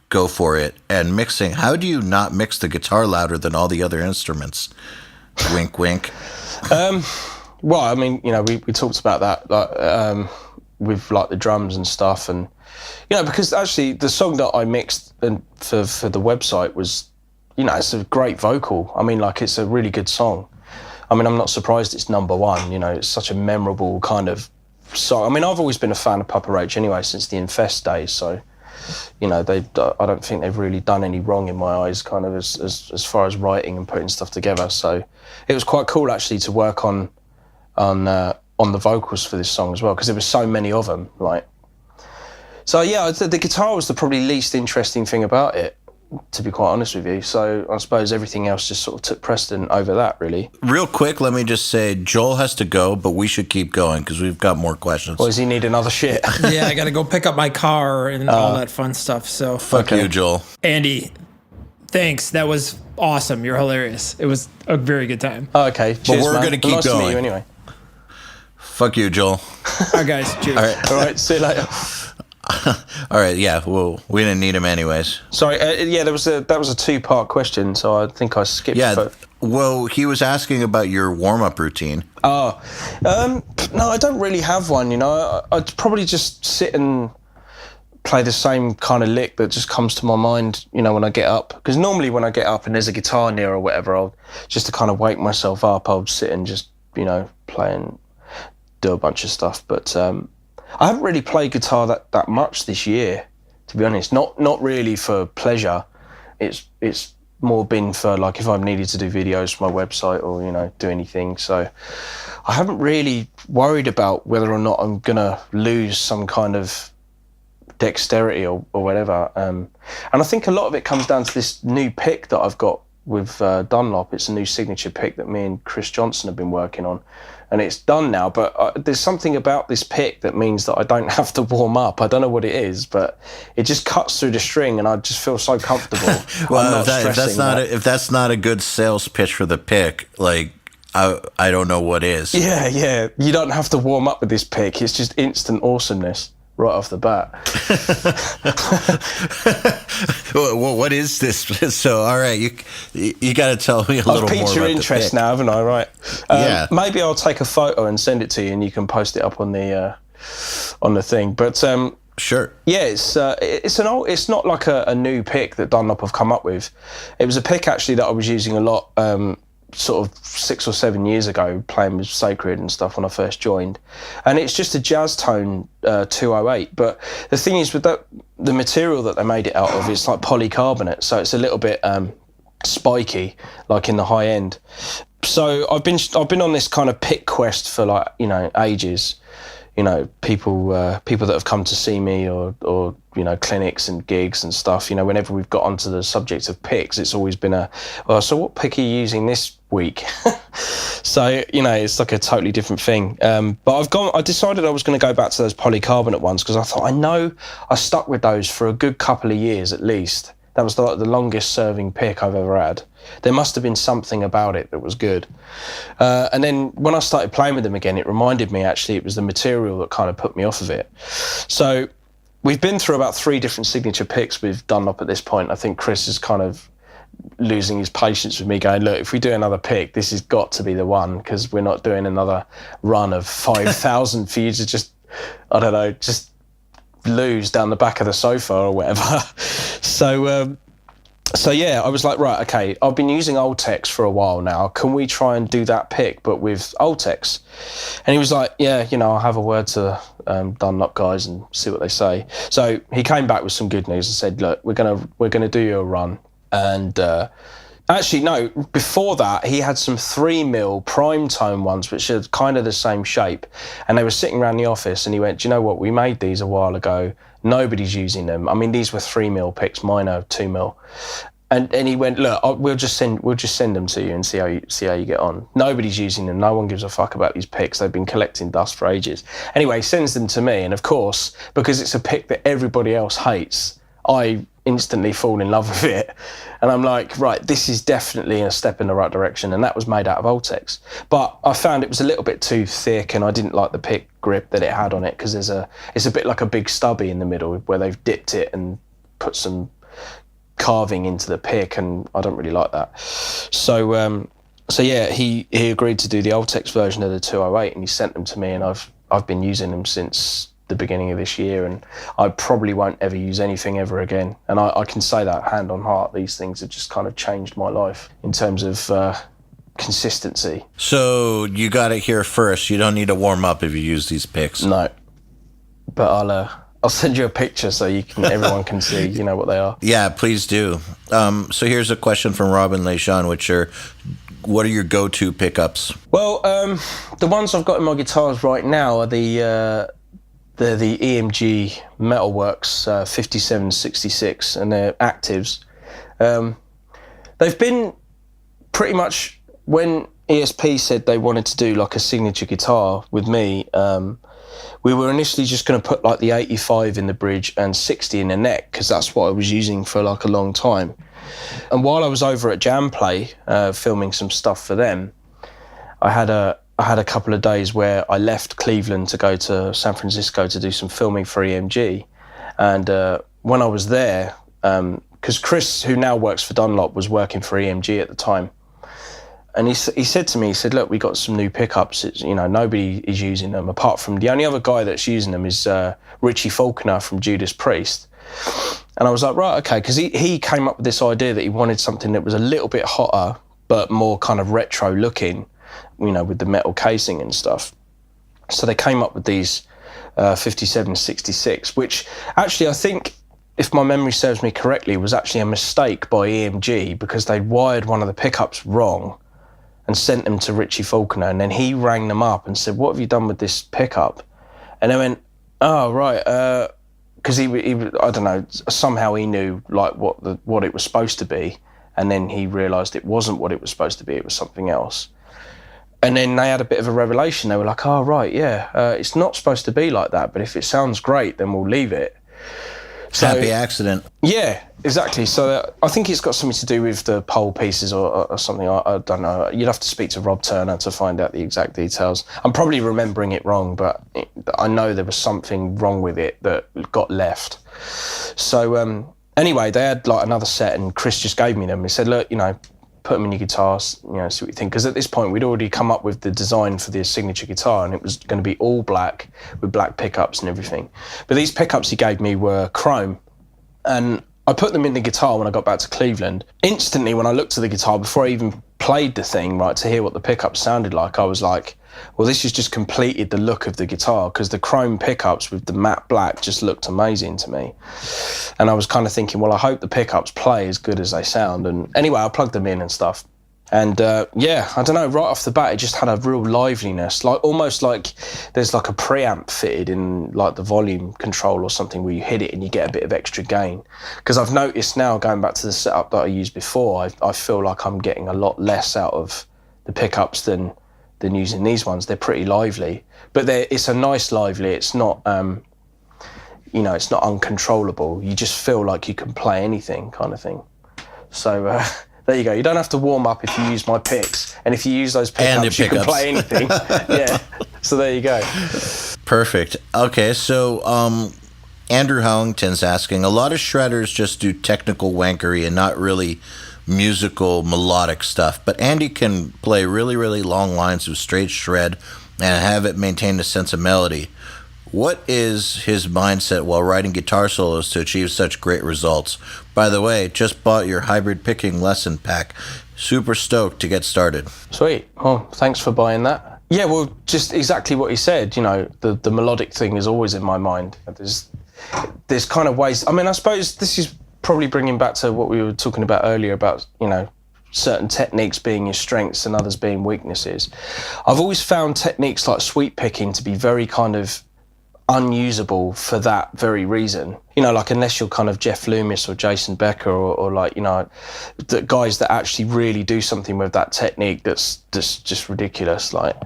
go for it? And mixing, how do you not mix the guitar louder than all the other instruments? Wink, wink. Well, I mean, we talked about that, like, with like the drums and stuff, and because actually the song that I mixed for the website was, it's a great vocal. I mean, like, it's a really good song. I mean, I'm not surprised it's number one. It's such a memorable kind of song. I mean, I've always been a fan of Papa Roach anyway, since the Infest days, so I don't think they've really done any wrong in my eyes, kind of as far as writing and putting stuff together. So it was quite cool actually to work on the vocals for this song as well, because there were so many of them. So yeah, the guitar was the probably least interesting thing about it, to be quite honest with you. So I suppose everything else just sort of took precedent over that, really. Real quick, let me just say, Joel has to go, but we should keep going because we've got more questions. Or does he need another shit? Yeah, I got to go pick up my car and all that fun stuff. So Fuck you, Joel. Andy, thanks. That was awesome. You're hilarious. It was a very good time. Oh, okay. Cheers, we're going to keep nice going. To meet you anyway. Fuck you, Joel. All right, guys. Cheers. All right, see you later. All right, yeah, well, we didn't need him anyways. Sorry, that was a 2-part question, so I think I skipped. Yeah, well, he was asking about your warm-up routine. No, I don't really have one, I'd probably just sit and play the same kind of lick that just comes to my mind, when I get up. Because normally when I get up and there's a guitar near or whatever, I'll just to kind of wake myself up, I'll sit and just, play and do a bunch of stuff. But I haven't really played guitar that much this year, to be honest. Not really for pleasure. It's more been for like if I've needed to do videos for my website or do anything. So I haven't really worried about whether or not I'm gonna lose some kind of dexterity or whatever. And I think a lot of it comes down to this new pick that I've got with Dunlop. It's a new signature pick that me and Chris Johnson have been working on. And it's done now, but there's something about this pick that means that I don't have to warm up. I don't know what it is, but it just cuts through the string, and I just feel so comfortable. Well, if that's not a good sales pitch for the pick, like I don't know what is. Yeah. You don't have to warm up with this pick. It's just instant awesomeness right off the bat. Well, what is this? So, all right, you got to tell me a little more about the pick. I've piqued your interest now, haven't I? Right. Yeah. Maybe I'll take a photo and send it to you, and you can post it up on the thing. But sure. Yeah, it's not like a new pick that Dunlop have come up with. It was a pick actually that I was using a lot. Sort of 6 or 7 years ago, playing with Sacred and stuff when I first joined, and it's just a jazz tone 208. But the thing is, with the material that they made it out of, it's like polycarbonate, so it's a little bit spiky, like in the high end. So I've been on this kind of pick quest for ages. People that have come to see me or clinics and gigs and stuff, whenever we've got onto the subject of picks, it's always been so what pick are you using this week? So, it's like a totally different thing. But I decided I was going to go back to those polycarbonate ones because I thought, I stuck with those for a good couple of years at least. That was the longest serving pick I've ever had. There must have been something about it that was good. And then when I started playing with them again, it reminded me actually it was the material that kind of put me off of it. So we've been through about 3 different signature picks we've done up at this point. I think Chris is kind of losing his patience with me going, look, if we do another pick, this has got to be the one, because we're not doing another run of 5,000 for you to just, I don't know, just lose down the back of the sofa or whatever. So yeah, I was like, right, okay, I've been using Ultex for a while now. Can we try and do that pick, but with Ultex? And he was like, yeah, I'll have a word to Dunlop guys and see what they say. So he came back with some good news and said, look, we're gonna do you a run. And actually, no, before that, he had some 3mm prime tone ones, which are kind of the same shape. And they were sitting around the office, and he went, do you know what? We made these a while ago. Nobody's using them. I mean, these were 3mm picks. Mine are 2mm. And he went, look, we'll just send them to you and see how you get on. Nobody's using them. No one gives a fuck about these picks. They've been collecting dust for ages. Anyway, he sends them to me. And of course, because it's a pick that everybody else hates, I instantly fall in love with it. And I'm like, right, this is definitely a step in the right direction. And that was made out of Ultex. But I found it was a little bit too thick, and I didn't like the pick grip that it had on it, because it's a bit like a big stubby in the middle where they've dipped it and put some carving into the pick, and I don't really like that. So yeah, he agreed to do the Ultex version of the 208, and he sent them to me, and I've been using them since the beginning of this year, and I probably won't ever use anything ever again. And I can say that hand on heart, these things have just kind of changed my life in terms of consistency. So you got it here first. You don't need to warm up if you use these picks. No, but I'll send you a picture so everyone can see, you know, what they are. Yeah, please do. So here's a question from Robin Lejean, what are your go-to pickups? Well, the ones I've got in my guitars right now are the EMG Metalworks 5766, and they're actives. They've been pretty much, when ESP said they wanted to do like a signature guitar with me, we were initially just going to put like the 85 in the bridge and 60 in the neck, because that's what I was using for like a long time. And while I was over at Jamplay filming some stuff for them, I had a couple of days where I left Cleveland to go to San Francisco to do some filming for EMG. And when I was there, because Chris, who now works for Dunlop, was working for EMG at the time. And he said to me, he said, look, we got some new pickups. You know, nobody is using them, apart from the only other guy that's using them is Richie Faulkner from Judas Priest. And I was like, right, okay, because he came up with this idea that he wanted something that was a little bit hotter, but more kind of retro looking, you know, with the metal casing and stuff. So they came up with these 5766, which actually I think, if my memory serves me correctly, was actually a mistake by EMG, because they wired one of the pickups wrong and sent them to Richie Faulkner, and then he rang them up and said, what have you done with this pickup? And they went, oh, right, because he I don't know, somehow he knew like what it was supposed to be, and then he realised it wasn't what it was supposed to be, it was something else. And then they had a bit of a revelation. They were like, oh, right, yeah, it's not supposed to be like that, but if it sounds great, then we'll leave it. So, happy accident. Yeah, exactly. So I think it's got something to do with the pole pieces or something. I don't know. You'd have to speak to Rob Turner to find out the exact details. I'm probably remembering it wrong, but I know there was something wrong with it that got left. So anyway, they had like another set, and Chris just gave me them. He said, look, you know, put them in your guitars, you know, see what you think. Because at this point, we'd already come up with the design for the signature guitar, and it was going to be all black with black pickups and everything. But these pickups he gave me were chrome, and I put them in the guitar when I got back to Cleveland. Instantly, when I looked at the guitar, before I even played the thing, right, to hear what the pickups sounded like, I was like, well, this has just completed the look of the guitar, because the chrome pickups with the matte black just looked amazing to me. And I was kind of thinking, well, I hope the pickups play as good as they sound. And anyway, I plugged them in and stuff. And yeah, I don't know, right off the bat, it just had a real liveliness, like almost like there's like a preamp fitted in like the volume control or something, where you hit it and you get a bit of extra gain. Because I've noticed now, going back to the setup that I used before, I feel like I'm getting a lot less out of the pickups than using these ones. They're pretty lively, but it's a nice lively. It's not, you know, it's not uncontrollable. You just feel like you can play anything, kind of thing. So there you go. You don't have to warm up if you use my picks, and if you use those pickups, you can play anything. Yeah. So there you go. Perfect. Okay, so Andrew Howington's asking, a lot of shredders just do technical wankery and not really musical melodic stuff, but Andy can play really, really long lines of straight shred and have it maintain a sense of melody. What is his mindset while writing guitar solos to achieve such great results? By the way, just bought your hybrid picking lesson pack. Super stoked to get started. Sweet. Oh, thanks for buying that. Yeah, well, just exactly what he said. You know, the melodic thing is always in my mind. There's kind of ways. I mean, I suppose this is probably bringing back to what we were talking about earlier about, you know, certain techniques being your strengths and others being weaknesses. I've always found techniques like sweep picking to be very kind of unusable for that very reason. You know, like unless you're kind of Jeff Loomis or Jason Becker or like, you know, the guys that actually really do something with that technique that's just ridiculous. Like,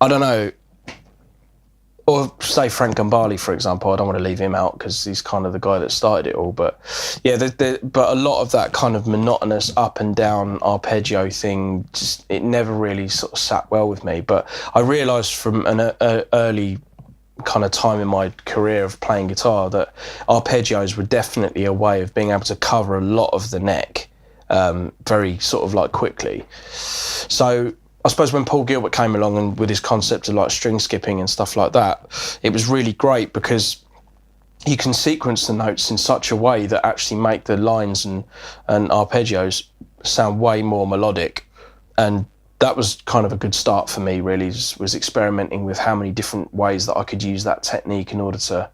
I don't know. Or say Frank Gambale, for example. I don't want to leave him out because he's kind of the guy that started it all. But yeah, but a lot of that kind of monotonous up and down arpeggio thing, just it never really sort of sat well with me. But I realised from an early kind of time in my career of playing guitar that arpeggios were definitely a way of being able to cover a lot of the neck very sort of like quickly. So I suppose when Paul Gilbert came along and with his concept of like string skipping and stuff like that, it was really great because you can sequence the notes in such a way that actually make the lines and arpeggios sound way more melodic and that was kind of a good start for me, really, was experimenting with how many different ways that I could use that technique in order to,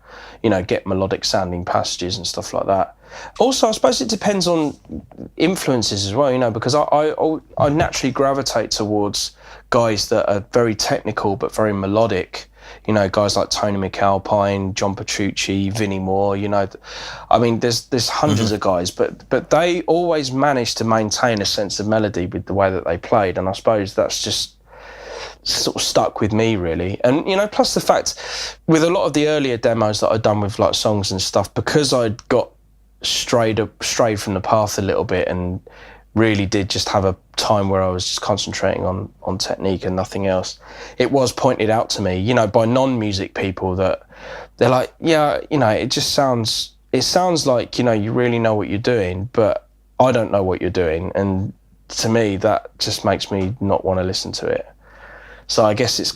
get melodic sounding passages and stuff like that. Also, I suppose it depends on influences as well, because I naturally gravitate towards guys that are very technical but very melodic. Guys like Tony McAlpine, John Petrucci, Vinnie Moore. I mean, there's hundreds of guys, but they always managed to maintain a sense of melody with the way that they played, and I suppose that's just sort of stuck with me, really. And plus the fact, with a lot of the earlier demos that I'd done with like songs and stuff, because I'd got strayed from the path a little bit and really did just have a time where I was just concentrating on technique and nothing else. It was pointed out to me, by non-music people, that they're like, yeah, it sounds like, you really know what you're doing, but I don't know what you're doing. And to me, that just makes me not want to listen to it. So I guess it's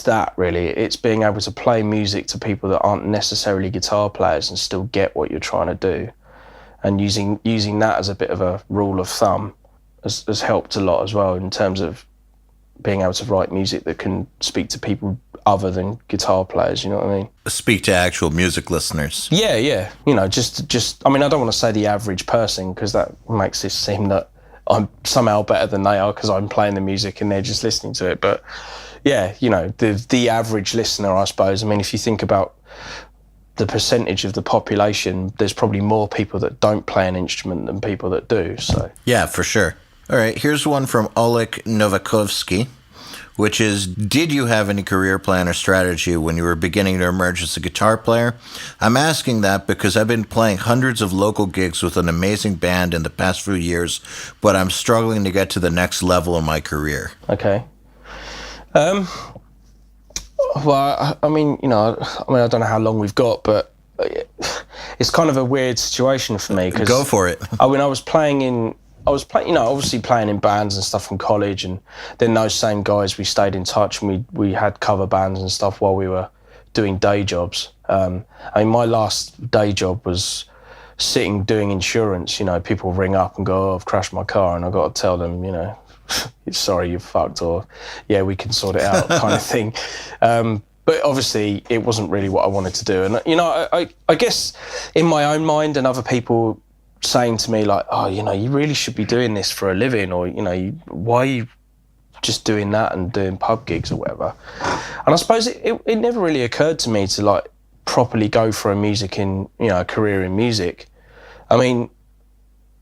that, really. It's being able to play music to people that aren't necessarily guitar players and still get what you're trying to do. And using that as a bit of a rule of thumb has helped a lot as well, in terms of being able to write music that can speak to people other than guitar players, you know what I mean? Speak to actual music listeners. Yeah. Just I mean, I don't want to say the average person, because that makes it seem that I'm somehow better than they are because I'm playing the music and they're just listening to it. But yeah, the average listener, I suppose. I mean, if you think about the percentage of the population, there's probably more people that don't play an instrument than people that do. So yeah, for sure. All right, here's one from Oleg Novakovsky, which is, did you have any career plan or strategy when you were beginning to emerge as a guitar player? I'm asking that because I've been playing hundreds of local gigs with an amazing band in the past few years, but I'm struggling to get to the next level in my career. Okay. Well, I mean, I don't know how long we've got, but it's kind of a weird situation for me. Cause go for it. I was playing, obviously playing in bands and stuff from college, and then those same guys, we stayed in touch, and we had cover bands and stuff while we were doing day jobs. I mean, my last day job was sitting doing insurance. People ring up and go, "Oh, I've crashed my car," and I got to tell them, sorry, you're fucked, or yeah, we can sort it out, kind of thing. But obviously it wasn't really what I wanted to do. And I guess in my own mind, and other people saying to me like, oh, you really should be doing this for a living, or why are you just doing that and doing pub gigs or whatever. And I suppose it never really occurred to me to like properly go for a career in music. I mean,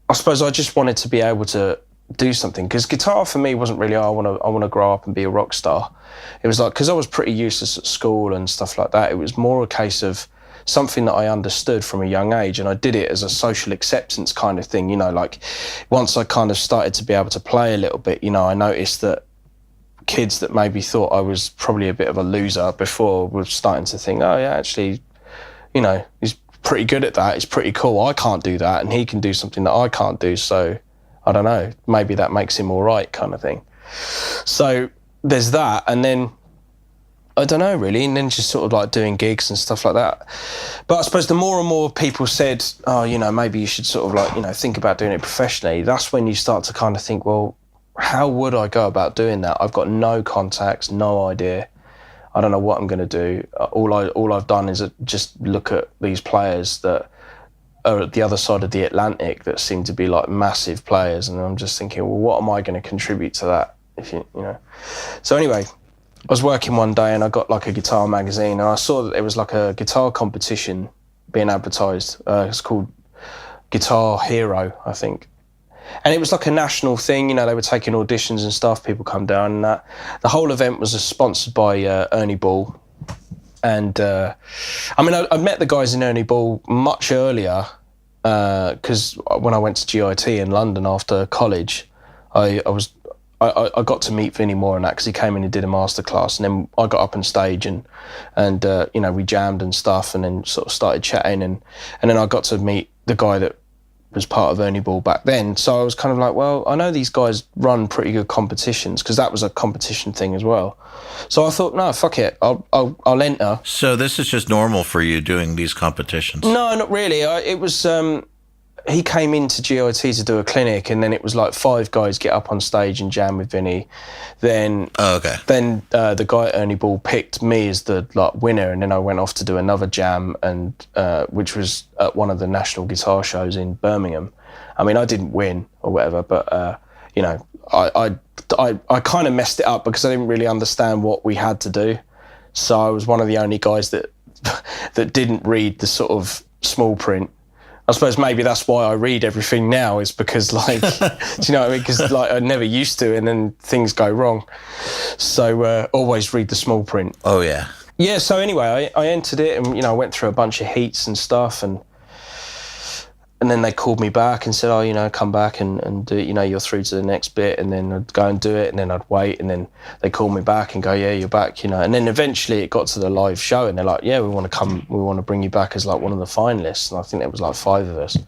I suppose I just wanted to be able to do something, because guitar for me wasn't really, I want to grow up and be a rock star. It was like, because I was pretty useless at school and stuff like that, it was more a case of something that I understood from a young age, and I did it as a social acceptance kind of thing. Like once I kind of started to be able to play a little bit, I noticed that kids that maybe thought I was probably a bit of a loser before were starting to think, oh yeah, actually, he's pretty good at that, it's pretty cool, I can't do that, and he can do something that I can't do, so I don't know, maybe that makes him all right, kind of thing. So there's that, and then I don't know really, and then just sort of like doing gigs and stuff like that. But I suppose the more and more people said, oh, maybe you should sort of like, think about doing it professionally, that's when you start to kind of think, well, how would I go about doing that? I've got no contacts, no idea. I don't know what I'm going to do. All I've done is just look at these players that are at the other side of the Atlantic that seem to be like massive players, and I'm just thinking, well, what am I going to contribute to that? So anyway, I was working one day and I got like a guitar magazine, and I saw that there was like a guitar competition being advertised. It's called Guitar Hero, I think. And it was like a national thing, they were taking auditions and stuff, people come down and that. The whole event was sponsored by Ernie Ball. And I met the guys in Ernie Ball much earlier, because when I went to GIT in London after college, I got to meet Vinnie Moore and that, because he came in and did a masterclass, and then I got up on stage and we jammed and stuff, and then sort of started chatting, and then I got to meet the guy that was part of Ernie Ball back then. So I was kind of like, well, I know these guys run pretty good competitions, because that was a competition thing as well. So I thought, no, fuck it, I'll enter. So this is just normal for you doing these competitions? No, not really. he came into GIT to do a clinic, and then it was like 5 guys get up on stage and jam with Vinny. Then the guy at Ernie Ball picked me as the winner, and then I went off to do another jam, and which was at one of the national guitar shows in Birmingham. I mean, I didn't win or whatever, but I kind of messed it up because I didn't really understand what we had to do. So I was one of the only guys that didn't read the sort of small print. I suppose maybe that's why I read everything now, is because do you know what I mean? Because I never used to, and then things go wrong. So always read the small print. Oh yeah. Yeah. So anyway, I entered it, and I went through a bunch of heats and stuff, and then they called me back and said, come back and do it, you're through to the next bit. And then I'd go and do it, and then I'd wait, and then they called me back and go, yeah, you're back, And then eventually it got to the live show, and they're like, yeah, we want to bring you back as one of the finalists. And I think there was 5 of us.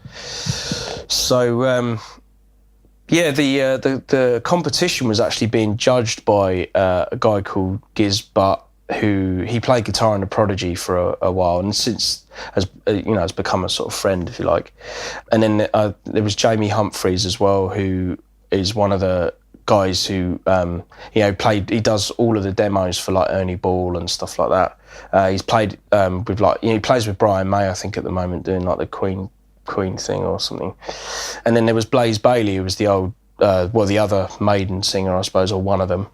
So, the competition was actually being judged by a guy called Giz Butt, who he played guitar in the Prodigy for a while, and since has become a sort of friend, if you like. And then there was Jamie Humphreys as well, who is one of the guys who he does all of the demos for Ernie Ball and stuff like that. He's played with he plays with Brian May, I think, at the moment, doing the Queen thing or something. And then there was Blaze Bailey, who was the old the other Maiden singer, I suppose, or one of them.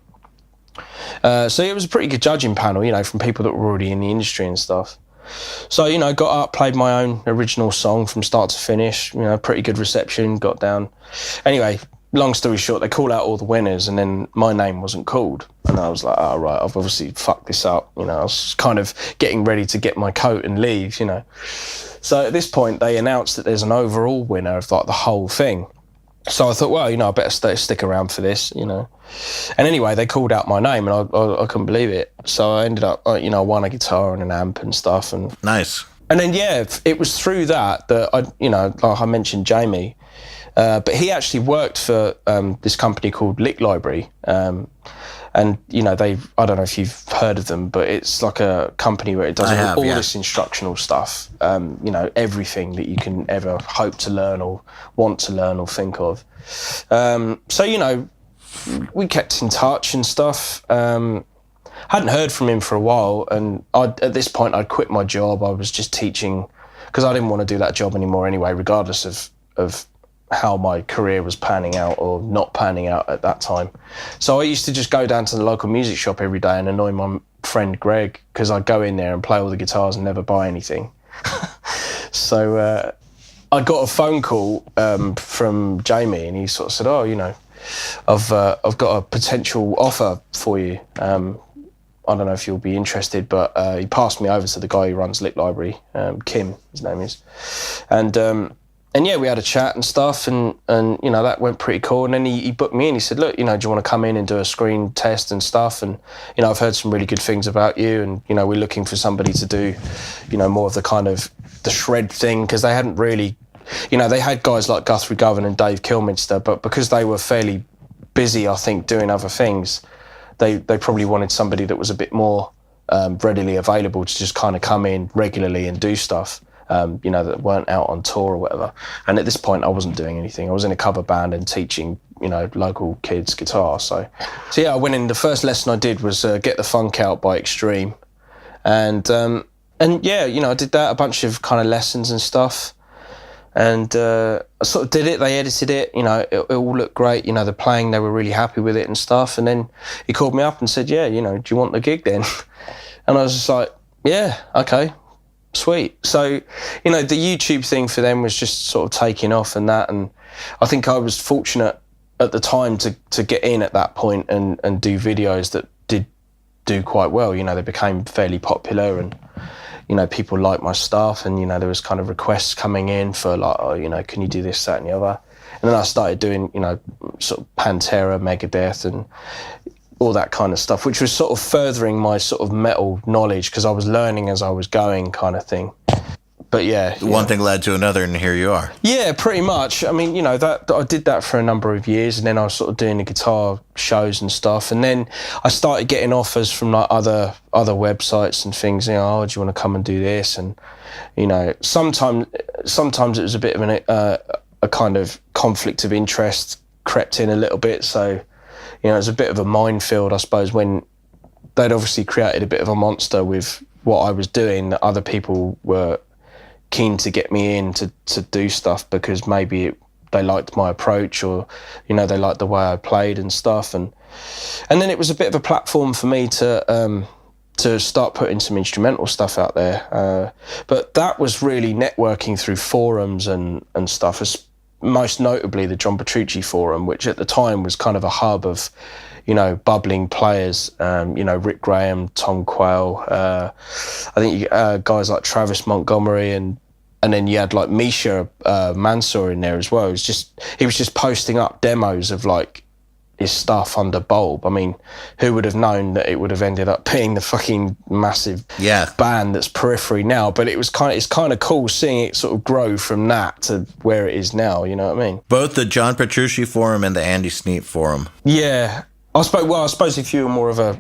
So it was a pretty good judging panel, from people that were already in the industry and stuff. So, got up, played my own original song from start to finish, pretty good reception, got down. Anyway, long story short, they call out all the winners, and then my name wasn't called. And I was like, oh, right, I've obviously fucked this up. I was kind of getting ready to get my coat and leave, So at this point, they announced that there's an overall winner of the whole thing. So I thought, well, I better stick around for this, And anyway, they called out my name, and I couldn't believe it. So I ended up, I won a guitar and an amp and stuff. And nice. And then, it was through that like I mentioned Jamie, but he actually worked for this company called Lick Library. And, I don't know if you've heard of them, but it's like a company where it does all this instructional stuff, everything that you can ever hope to learn or want to learn or think of. So, we kept in touch and stuff. Hadn't heard from him for a while, and at this point I'd quit my job. I was just teaching because I didn't want to do that job anymore anyway, regardless of how my career was panning out or not panning out at that time. So I used to just go down to the local music shop every day and annoy my friend Greg, because I'd go in there and play all the guitars and never buy anything. So I got a phone call from Jamie, and he sort of said, oh, I've got a potential offer for you. I don't know if you'll be interested, but he passed me over to the guy who runs Lick Library, Kim, his name is. And yeah, we had a chat and stuff, and that went pretty cool. And then he booked me in. He said, look, do you want to come in and do a screen test and stuff? And, I've heard some really good things about you, and, we're looking for somebody to do, more of the kind of the shred thing, because they hadn't really, they had guys like Guthrie Govan and Dave Kilminster, but because they were fairly busy, I think, doing other things, they probably wanted somebody that was a bit more readily available to just kind of come in regularly and do stuff. That weren't out on tour or whatever. And at this point, I wasn't doing anything. I was in a cover band and teaching, local kids guitar. So yeah, I went in. The first lesson I did was Get the Funk Out by Extreme. And yeah, I did that, a bunch of kind of lessons and stuff. And I sort of did it. They edited it. It all looked great. The playing, they were really happy with it and stuff. And then he called me up and said, yeah, do you want the gig then? And I was just like, yeah, okay. Sweet. So, the YouTube thing for them was just sort of taking off and that. And I think I was fortunate at the time to get in at that point and do videos that did do quite well. They became fairly popular, and, people liked my stuff, and, there was kind of requests coming in for can you do this, that and the other? And then I started doing, sort of Pantera, Megadeth and all that kind of stuff, which was sort of furthering my sort of metal knowledge, because I was learning as I was going, kind of thing. But yeah, one thing led to another, and here you are. Yeah, pretty much. I mean, that I did that for a number of years, and then I was sort of doing the guitar shows and stuff, and then I started getting offers from like other websites and things. Oh, do you want to come and do this? And sometimes it was a bit of a kind of conflict of interest crept in a little bit. So, it was a bit of a minefield, I suppose, when they'd obviously created a bit of a monster with what I was doing. That other people were keen to get me in to do stuff because maybe they liked my approach, or they liked the way I played and stuff, and then it was a bit of a platform for me to start putting some instrumental stuff out there, but that was really networking through forums and stuff, as most notably the John Petrucci forum, which at the time was kind of a hub of bubbling players, Rick Graham, Tom Quayle, I think guys like Travis Montgomery, and then you had like Misha Mansour in there as well. He was just posting up demos of like his stuff under Bulb. I mean, who would have known that it would have ended up being the fucking massive band that's Periphery now? But it's kind of cool seeing it sort of grow from that to where it is now. You know what I mean? Both the John Petrucci forum and the Andy Sneap forum. Yeah. I suppose if you were more of a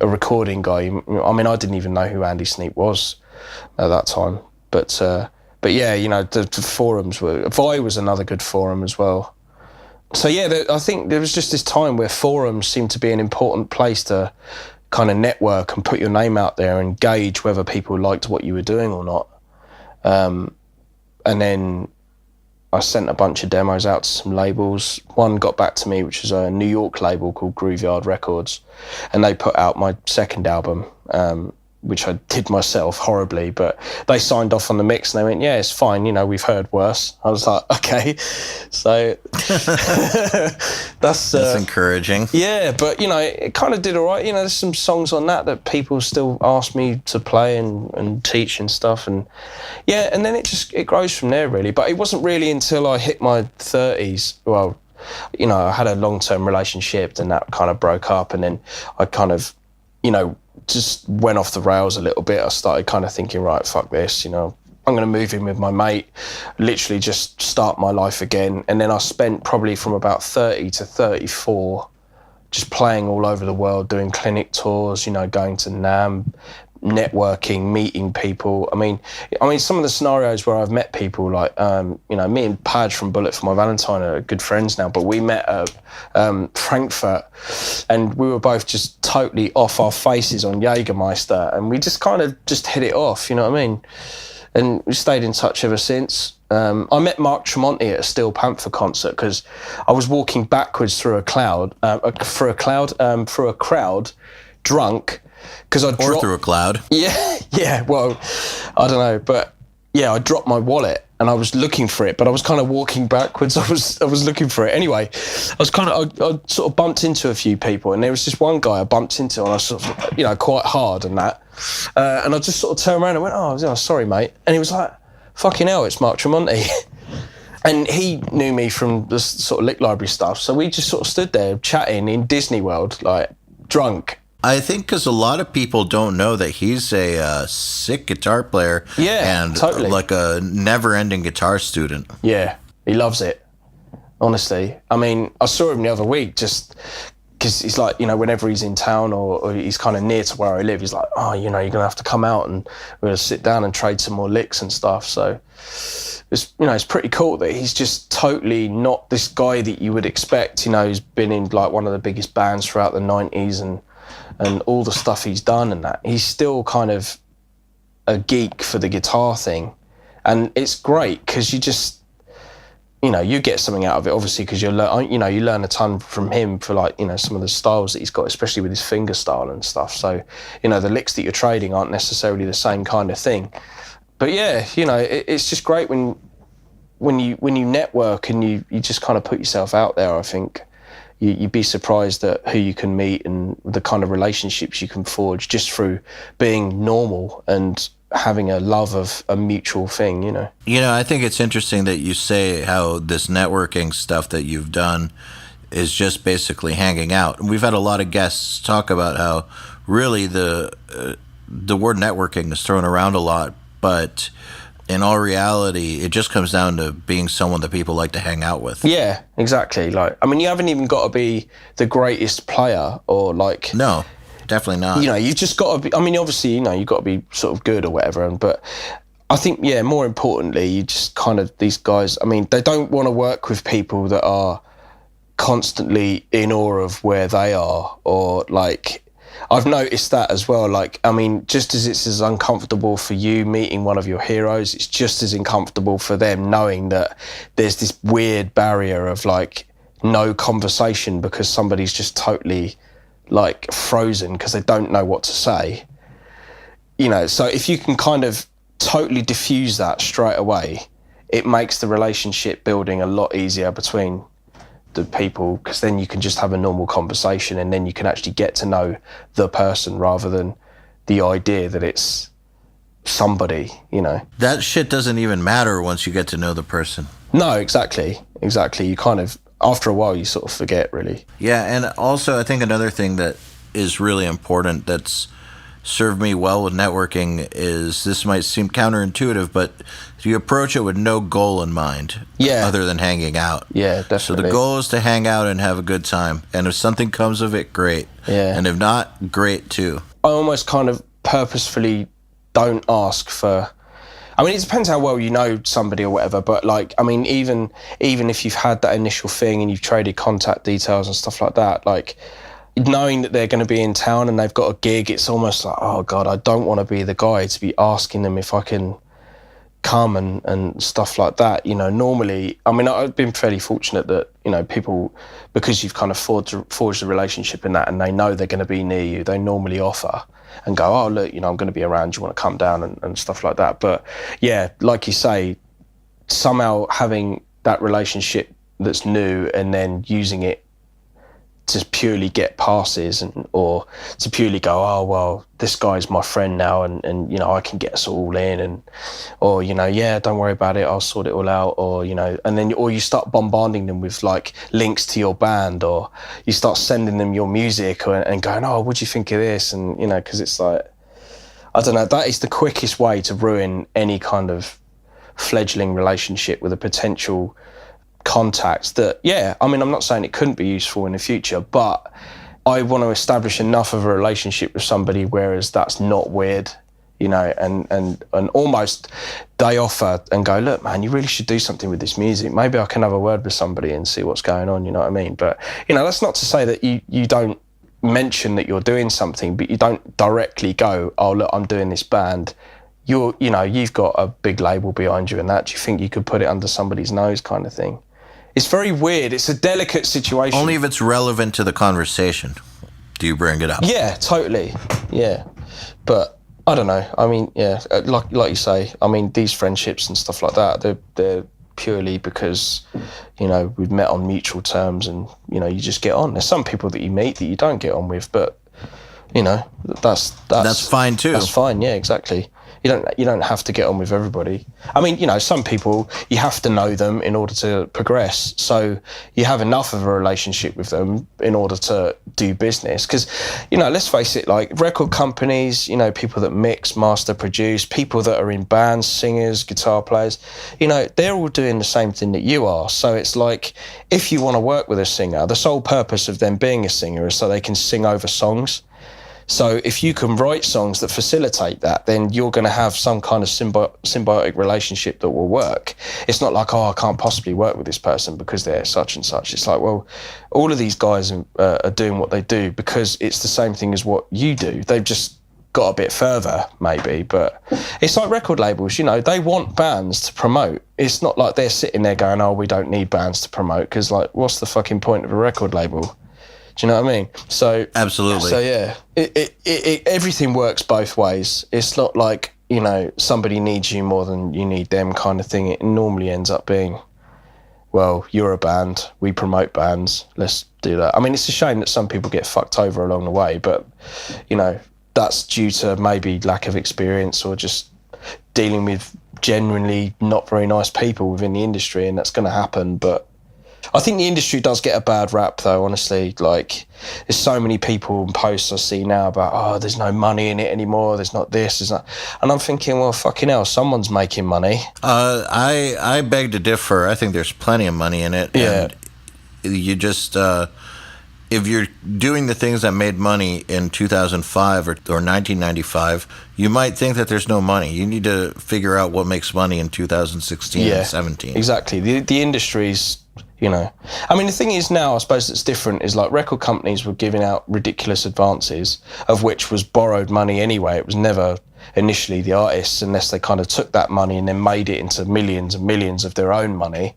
recording guy, I didn't even know who Andy Sneap was at that time. But yeah, the forums were. Vi was another good forum as well. So yeah, I think there was just this time where forums seemed to be an important place to kind of network and put your name out there and gauge whether people liked what you were doing or not. And then I sent a bunch of demos out to some labels. One got back to me, which was a New York label called Grooveyard Records, and they put out my second album, which I did myself horribly, but they signed off on the mix and they went, yeah, it's fine, we've heard worse. I was like, okay. So that's encouraging. Yeah, but it kind of did all right. There's some songs on that people still ask me to play and teach and stuff, and yeah, and then it grows from there really. But it wasn't really until I hit my 30s, well, I had a long-term relationship and that kind of broke up, and then I kind of just went off the rails a little bit. I started kind of thinking, right, fuck this, I'm going to move in with my mate, literally just start my life again. And then I spent probably from about 30 to 34 just playing all over the world, doing clinic tours, going to NAMM, networking, meeting people. I mean, some of the scenarios where I've met people, like, me and Padge from Bullet for My Valentine are good friends now, but we met at Frankfurt, and we were both just totally off our faces on Jägermeister, and we just kind of just hit it off, you know what I mean? And we stayed in touch ever since. I met Mark Tremonti at a Steel Panther concert because I was walking backwards through a crowd, drunk, because I dropped, through a cloud. Yeah. Well, I don't know, but yeah, I dropped my wallet and I was looking for it, but I was kind of walking backwards. I was looking for it anyway. I sort of bumped into a few people, and there was this one guy I bumped into, and I sort of, quite hard and that, and I just sort of turned around and went, "Oh, sorry, mate," and he was like, "Fucking hell, it's Mark Tremonti." And he knew me from the sort of Lick Library stuff, so we just sort of stood there chatting in Disney World, like drunk. I think because a lot of people don't know that he's a sick guitar player, and totally. Like a never-ending guitar student. Yeah, he loves it, honestly. I mean, I saw him the other week just because he's like, whenever he's in town or he's kind of near to where I live, he's like, oh, you're going to have to come out and we're going to sit down and trade some more licks and stuff. So it's pretty cool that he's just totally not this guy that you would expect, who's been in like one of the biggest bands throughout the 90s and all the stuff he's done and that. He's still kind of a geek for the guitar thing. And it's great because you just, you get something out of it, obviously, because you learn a ton from him for like, some of the styles that he's got, especially with his finger style and stuff. So, the licks that you're trading aren't necessarily the same kind of thing. But yeah, it's just great when you network and you just kind of put yourself out there, I think. You'd be surprised at who you can meet and the kind of relationships you can forge just through being normal and having a love of a mutual thing, I think it's interesting that you say how this networking stuff that you've done is just basically hanging out. We've had a lot of guests talk about how really the word networking is thrown around a lot, but in all reality, it just comes down to being someone that people like to hang out with. Yeah, exactly. Like, I mean, you haven't even got to be the greatest player or like... No, definitely not. You know, you've just got to be... I mean, obviously, you know, you've got to be sort of good or whatever, but I think, yeah, more importantly, you just kind of... These guys, I mean, they don't want to work with people that are constantly in awe of where they are, or like... I've noticed that as well. Like, I mean, just as it's as uncomfortable for you meeting one of your heroes, it's just as uncomfortable for them knowing that there's this weird barrier of like no conversation because somebody's just totally like frozen because they don't know what to say. You know, so if you can kind of totally diffuse that straight away, it makes the relationship building a lot easier between the people, because then you can just have a normal conversation and then you can actually get to know the person rather than the idea that it's somebody, you know. That shit doesn't even matter once you get to know the person. No, exactly. You kind of, after a while, you sort of forget, really. Yeah, and also I think another thing that is really important that's served me well with networking is, this might seem counterintuitive, but you approach it with no goal in mind, other than hanging out. Yeah, definitely. So the goal is to hang out and have a good time, and if something comes of it, great. Yeah. And if not, great too. I almost kind of purposefully don't ask for... I mean, it depends how well you know somebody or whatever, but like, I mean, even if you've had that initial thing and you've traded contact details and stuff like that, like, knowing that they're going to be in town and they've got a gig, it's almost like, oh God, I don't want to be the guy to be asking them if I can come and stuff like that. You know, normally, I mean, I've been fairly fortunate that, you know, people, because you've kind of forged a relationship in that and they know they're going to be near you, they normally offer and go, oh, look, you know, I'm going to be around, do you want to come down and stuff like that. But yeah, like you say, somehow having that relationship that's new and then using it to purely get passes or to purely go, oh, well, this guy's my friend now and you know, I can get us all in or, you know, yeah, don't worry about it, I'll sort it all out, or, you know, and then, or you start bombarding them with like links to your band, or you start sending them your music and going, oh, what do you think of this? And, you know, because it's like, I don't know, that is the quickest way to ruin any kind of fledgling relationship with a potential contacts that, yeah, I mean, I'm not saying it couldn't be useful in the future, but I want to establish enough of a relationship with somebody whereas that's not weird, you know, and almost they offer and go, look, man, you really should do something with this music. Maybe I can have a word with somebody and see what's going on, you know what I mean? But, you know, that's not to say that you don't mention that you're doing something, but you don't directly go, oh, look, I'm doing this band. You know, you've got a big label behind you and that. Do you think you could put it under somebody's nose kind of thing? It's very weird. It's a delicate situation. Only if it's relevant to the conversation do you bring it up. Yeah, totally. Yeah. But I don't know. I mean, yeah, like you say, I mean, these friendships and stuff like that, they're purely because, you know, we've met on mutual terms and, you know, you just get on. There's some people that you meet that you don't get on with, but, you know, that's fine too. That's fine, yeah, exactly. You don't have to get on with everybody. I mean, you know, some people, you have to know them in order to progress. So you have enough of a relationship with them in order to do business. Because, you know, let's face it, like record companies, you know, people that mix, master, produce, people that are in bands, singers, guitar players, you know, they're all doing the same thing that you are. So it's like, if you want to work with a singer, the sole purpose of them being a singer is so they can sing over songs. So if you can write songs that facilitate that, then you're going to have some kind of symbiotic relationship that will work. It's not like, oh, I can't possibly work with this person because they're such and such. It's like, well, all of these guys are doing what they do because it's the same thing as what you do. They've just got a bit further, maybe. But it's like record labels, you know, they want bands to promote. It's not like they're sitting there going, oh, we don't need bands to promote, because, like, what's the fucking point of a record label? Do you know what I mean? So absolutely. So yeah, everything works both ways. It's not like, you know, somebody needs you more than you need them kind of thing. It normally ends up being, well, you're a band, we promote bands, let's do that. I mean, it's a shame that some people get fucked over along the way, but, you know, that's due to maybe lack of experience or just dealing with genuinely not very nice people within the industry, and that's going to happen. But I think the industry does get a bad rap, though, honestly. Like, there's so many people and posts I see now about, oh, there's no money in it anymore, there's not this, there's not... And I'm thinking, well, fucking hell, someone's making money. I beg to differ. I think there's plenty of money in it. Yeah. And you just... if you're doing the things that made money in 2005 or 1995, you might think that there's no money. You need to figure out what makes money in 2016 and 17. Exactly. The industry's, you know... I mean, the thing is now, I suppose it's different, is like record companies were giving out ridiculous advances, of which was borrowed money anyway. It was never initially the artists, unless they kind of took that money and then made it into millions and millions of their own money.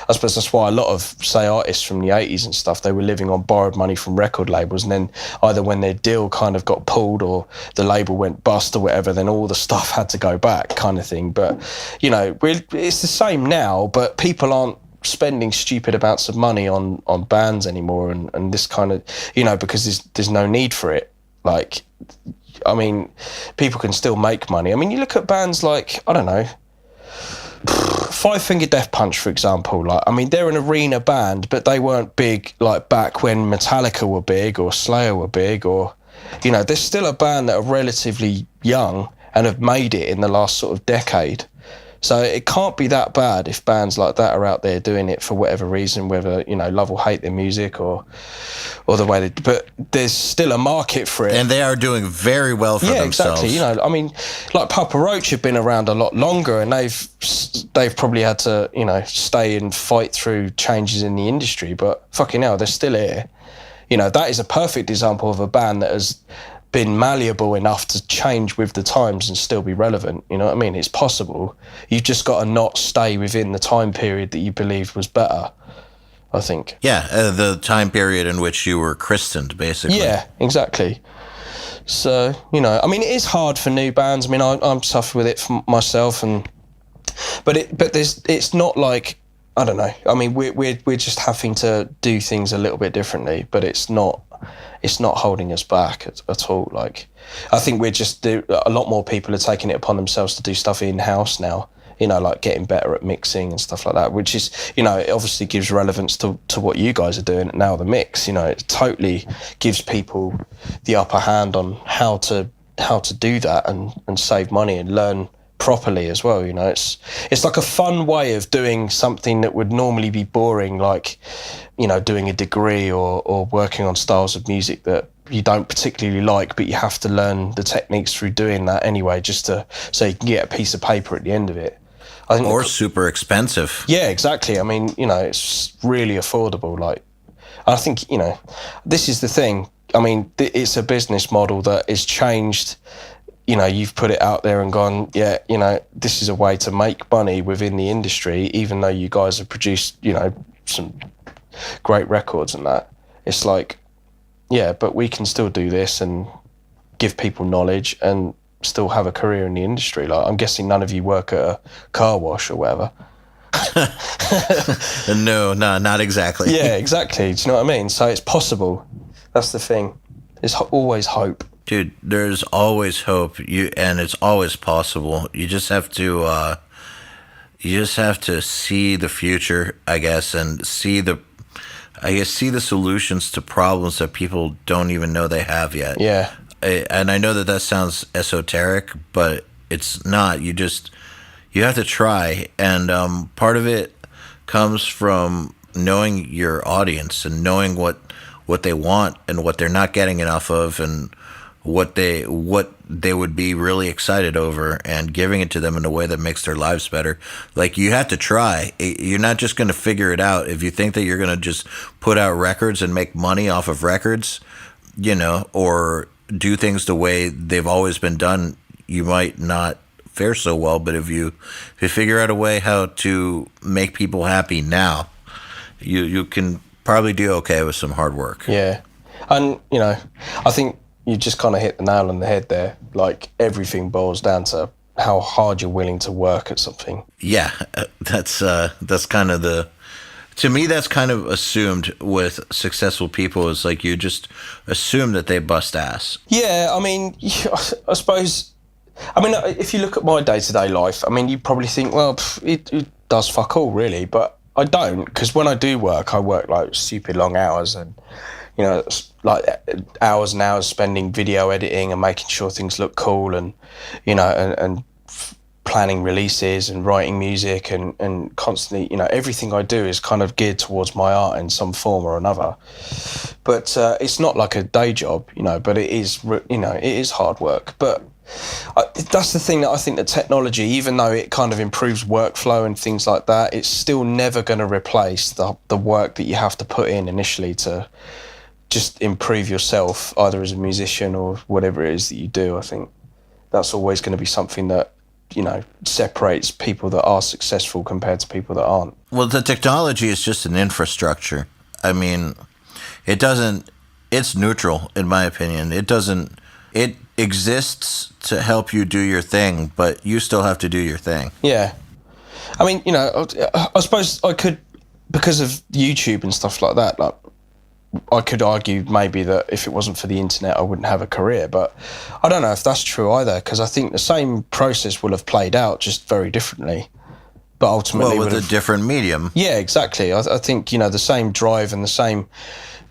I suppose that's why a lot of, say, artists from the 80s and stuff, they were living on borrowed money from record labels, and then either when their deal kind of got pulled or the label went bust or whatever, then all the stuff had to go back, kind of thing. But, you know, it's the same now, but people aren't spending stupid amounts of money on bands anymore, and this kind of, you know, because there's no need for it. Like, I mean, people can still make money. I mean, you look at bands like, I don't know, Five Finger Death Punch, for example. Like, I mean, they're an arena band, but they weren't big like back when Metallica were big or Slayer were big, or, you know, they're still a band that are relatively young and have made it in the last sort of decade. So it can't be that bad if bands like that are out there doing it for whatever reason, whether, you know, love or hate their music or the way they... But there's still a market for it. And they are doing very well for themselves. Yeah, exactly. You know, I mean, like Papa Roach have been around a lot longer, and they've probably had to, you know, stay and fight through changes in the industry, but fucking hell, they're still here. You know, that is a perfect example of a band that has been malleable enough to change with the times and still be relevant. You know what I mean? It's possible. You've just got to not stay within the time period that you believed was better, I think. Yeah, the time period in which you were christened, basically. Yeah, exactly. So, you know, I mean, it is hard for new bands. I mean, I'm suffering with it for myself, but it's not like, I don't know. I mean, we're just having to do things a little bit differently, but it's not holding us back at all. Like, I think a lot more people are taking it upon themselves to do stuff in-house now, you know, like getting better at mixing and stuff like that, which is, you know, it obviously gives relevance to what you guys are doing now, the mix. You know, it totally gives people the upper hand on how to do that and save money and learn properly as well. You know, it's like a fun way of doing something that would normally be boring, like, you know, doing a degree or working on styles of music that you don't particularly like, but you have to learn the techniques through doing that anyway, just so you can get a piece of paper at the end of it. I think or super expensive. Yeah, exactly. I mean, you know, it's really affordable. Like, I think, you know, this is the thing. I mean, it's a business model that is changed. You know, you've put it out there and gone, yeah, you know, this is a way to make money within the industry, even though you guys have produced, you know, some great records and that. It's like, yeah, but we can still do this and give people knowledge and still have a career in the industry. Like, I'm guessing none of you work at a car wash or whatever. No, not exactly. Yeah, exactly. Do you know what I mean? So it's possible. That's the thing. There's always hope. Dude, there's always hope. And it's always possible. You just have to see the future, I guess, and see the solutions to problems that people don't even know they have yet. Yeah. And I know that sounds esoteric, but it's not. You have to try. And part of it comes from knowing your audience and knowing what they want and what they're not getting enough of, and what they would be really excited over, and giving it to them in a way that makes their lives better. Like, you have to try. You're not just going to figure it out. If you think that you're going to just put out records and make money off of records, you know, or do things the way they've always been done, you might not fare so well. But if you figure out a way how to make people happy now, you can probably do okay with some hard work. Yeah. And, you know, I think you just kind of hit the nail on the head there. Like, everything boils down to how hard you're willing to work at something. Yeah, that's kind of to me, that's kind of assumed with successful people. Is like, you just assume that they bust ass. Yeah, I mean, I suppose, I mean, if you look at my day-to-day life, I mean, you probably think, well, it does fuck all, really. But I don't, because when I do work, I work like stupid long hours, and you know, it's like hours and hours spending video editing and making sure things look cool, and you know, and planning releases and writing music, and constantly, you know, everything I do is kind of geared towards my art in some form or another. But it's not like a day job, you know, but it is, you know, it is hard work. But that's the thing, that I think that technology, even though it kind of improves workflow and things like that, it's still never going to replace the work that you have to put in initially to just improve yourself, either as a musician or whatever it is that you do. I think that's always going to be something that, you know, separates people that are successful compared to people that aren't. Well, the technology is just an infrastructure. I mean, it's neutral, in my opinion. It exists to help you do your thing, but you still have to do your thing. Yeah. I mean, you know, I suppose I could, because of YouTube and stuff like that, like, I could argue maybe that if it wasn't for the internet, I wouldn't have a career. But I don't know if that's true either, because I think the same process will have played out just very differently. But ultimately, with a different medium. Yeah, exactly. I think, you know, the same drive and the same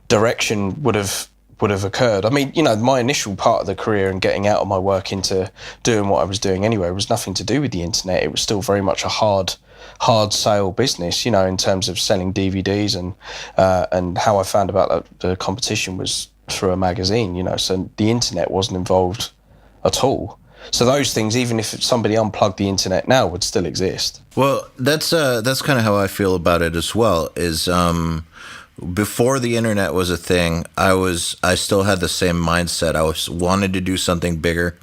direction would have occurred. I mean, you know, my initial part of the career and getting out of my work into doing what I was doing anyway was nothing to do with the internet. It was still very much a hard sale business, you know, in terms of selling DVDs, and how I found about the competition was through a magazine, you know, so the internet wasn't involved at all. So those things, even if somebody unplugged the internet now, would still exist. Well, that's kind of how I feel about it as well, is before the internet was a thing, I still had the same mindset. I wanted to do something bigger.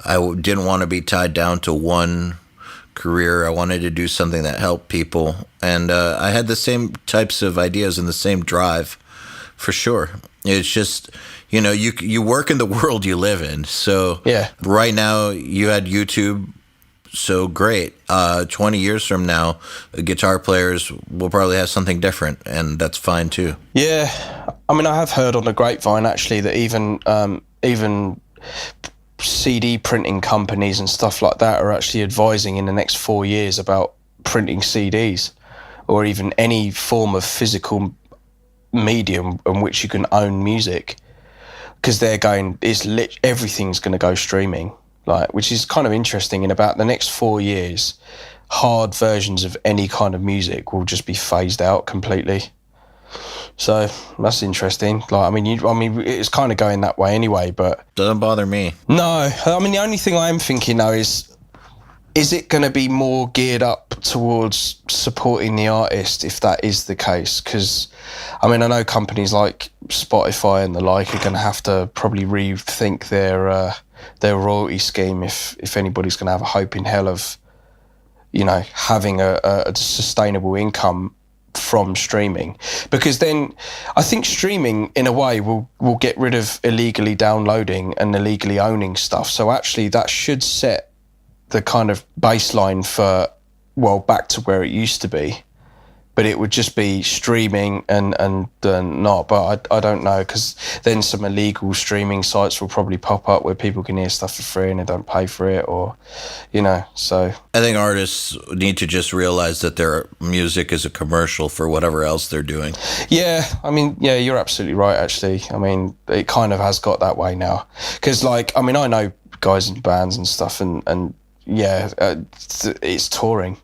I didn't want to be tied down to one career. I wanted to do something that helped people, and I had the same types of ideas and the same drive, for sure. It's just, you know, you work in the world you live in. So yeah, right now you had YouTube. So great. 20 years from now, guitar players will probably have something different, and that's fine too. Yeah, I mean, I have heard on the grapevine actually that even CD printing companies and stuff like that are actually advising in the next 4 years about printing CDs, or even any form of physical medium in which you can own music, because they're going, everything's going to go streaming. Like, which is kind of interesting. In about the next 4 years, hard versions of any kind of music will just be phased out completely. So that's interesting. Like, I mean, it's kind of going that way anyway. But doesn't bother me. No, I mean, the only thing I am thinking though is it going to be more geared up towards supporting the artist if that is the case? Because, I mean, I know companies like Spotify and the like are going to have to probably rethink their royalty scheme if anybody's going to have a hope in hell of, you know, having a sustainable income from streaming. Because then I think streaming in a way will get rid of illegally downloading and illegally owning stuff. So actually that should set the kind of baseline for, well, back to where it used to be. But it would just be streaming and not. But I don't know, because then some illegal streaming sites will probably pop up where people can hear stuff for free and they don't pay for it, or, you know, so. I think artists need to just realize that their music is a commercial for whatever else they're doing. Yeah, I mean, yeah, you're absolutely right, actually. I mean, it kind of has got that way now. Because, like, I mean, I know guys in bands and stuff, and yeah, it's touring.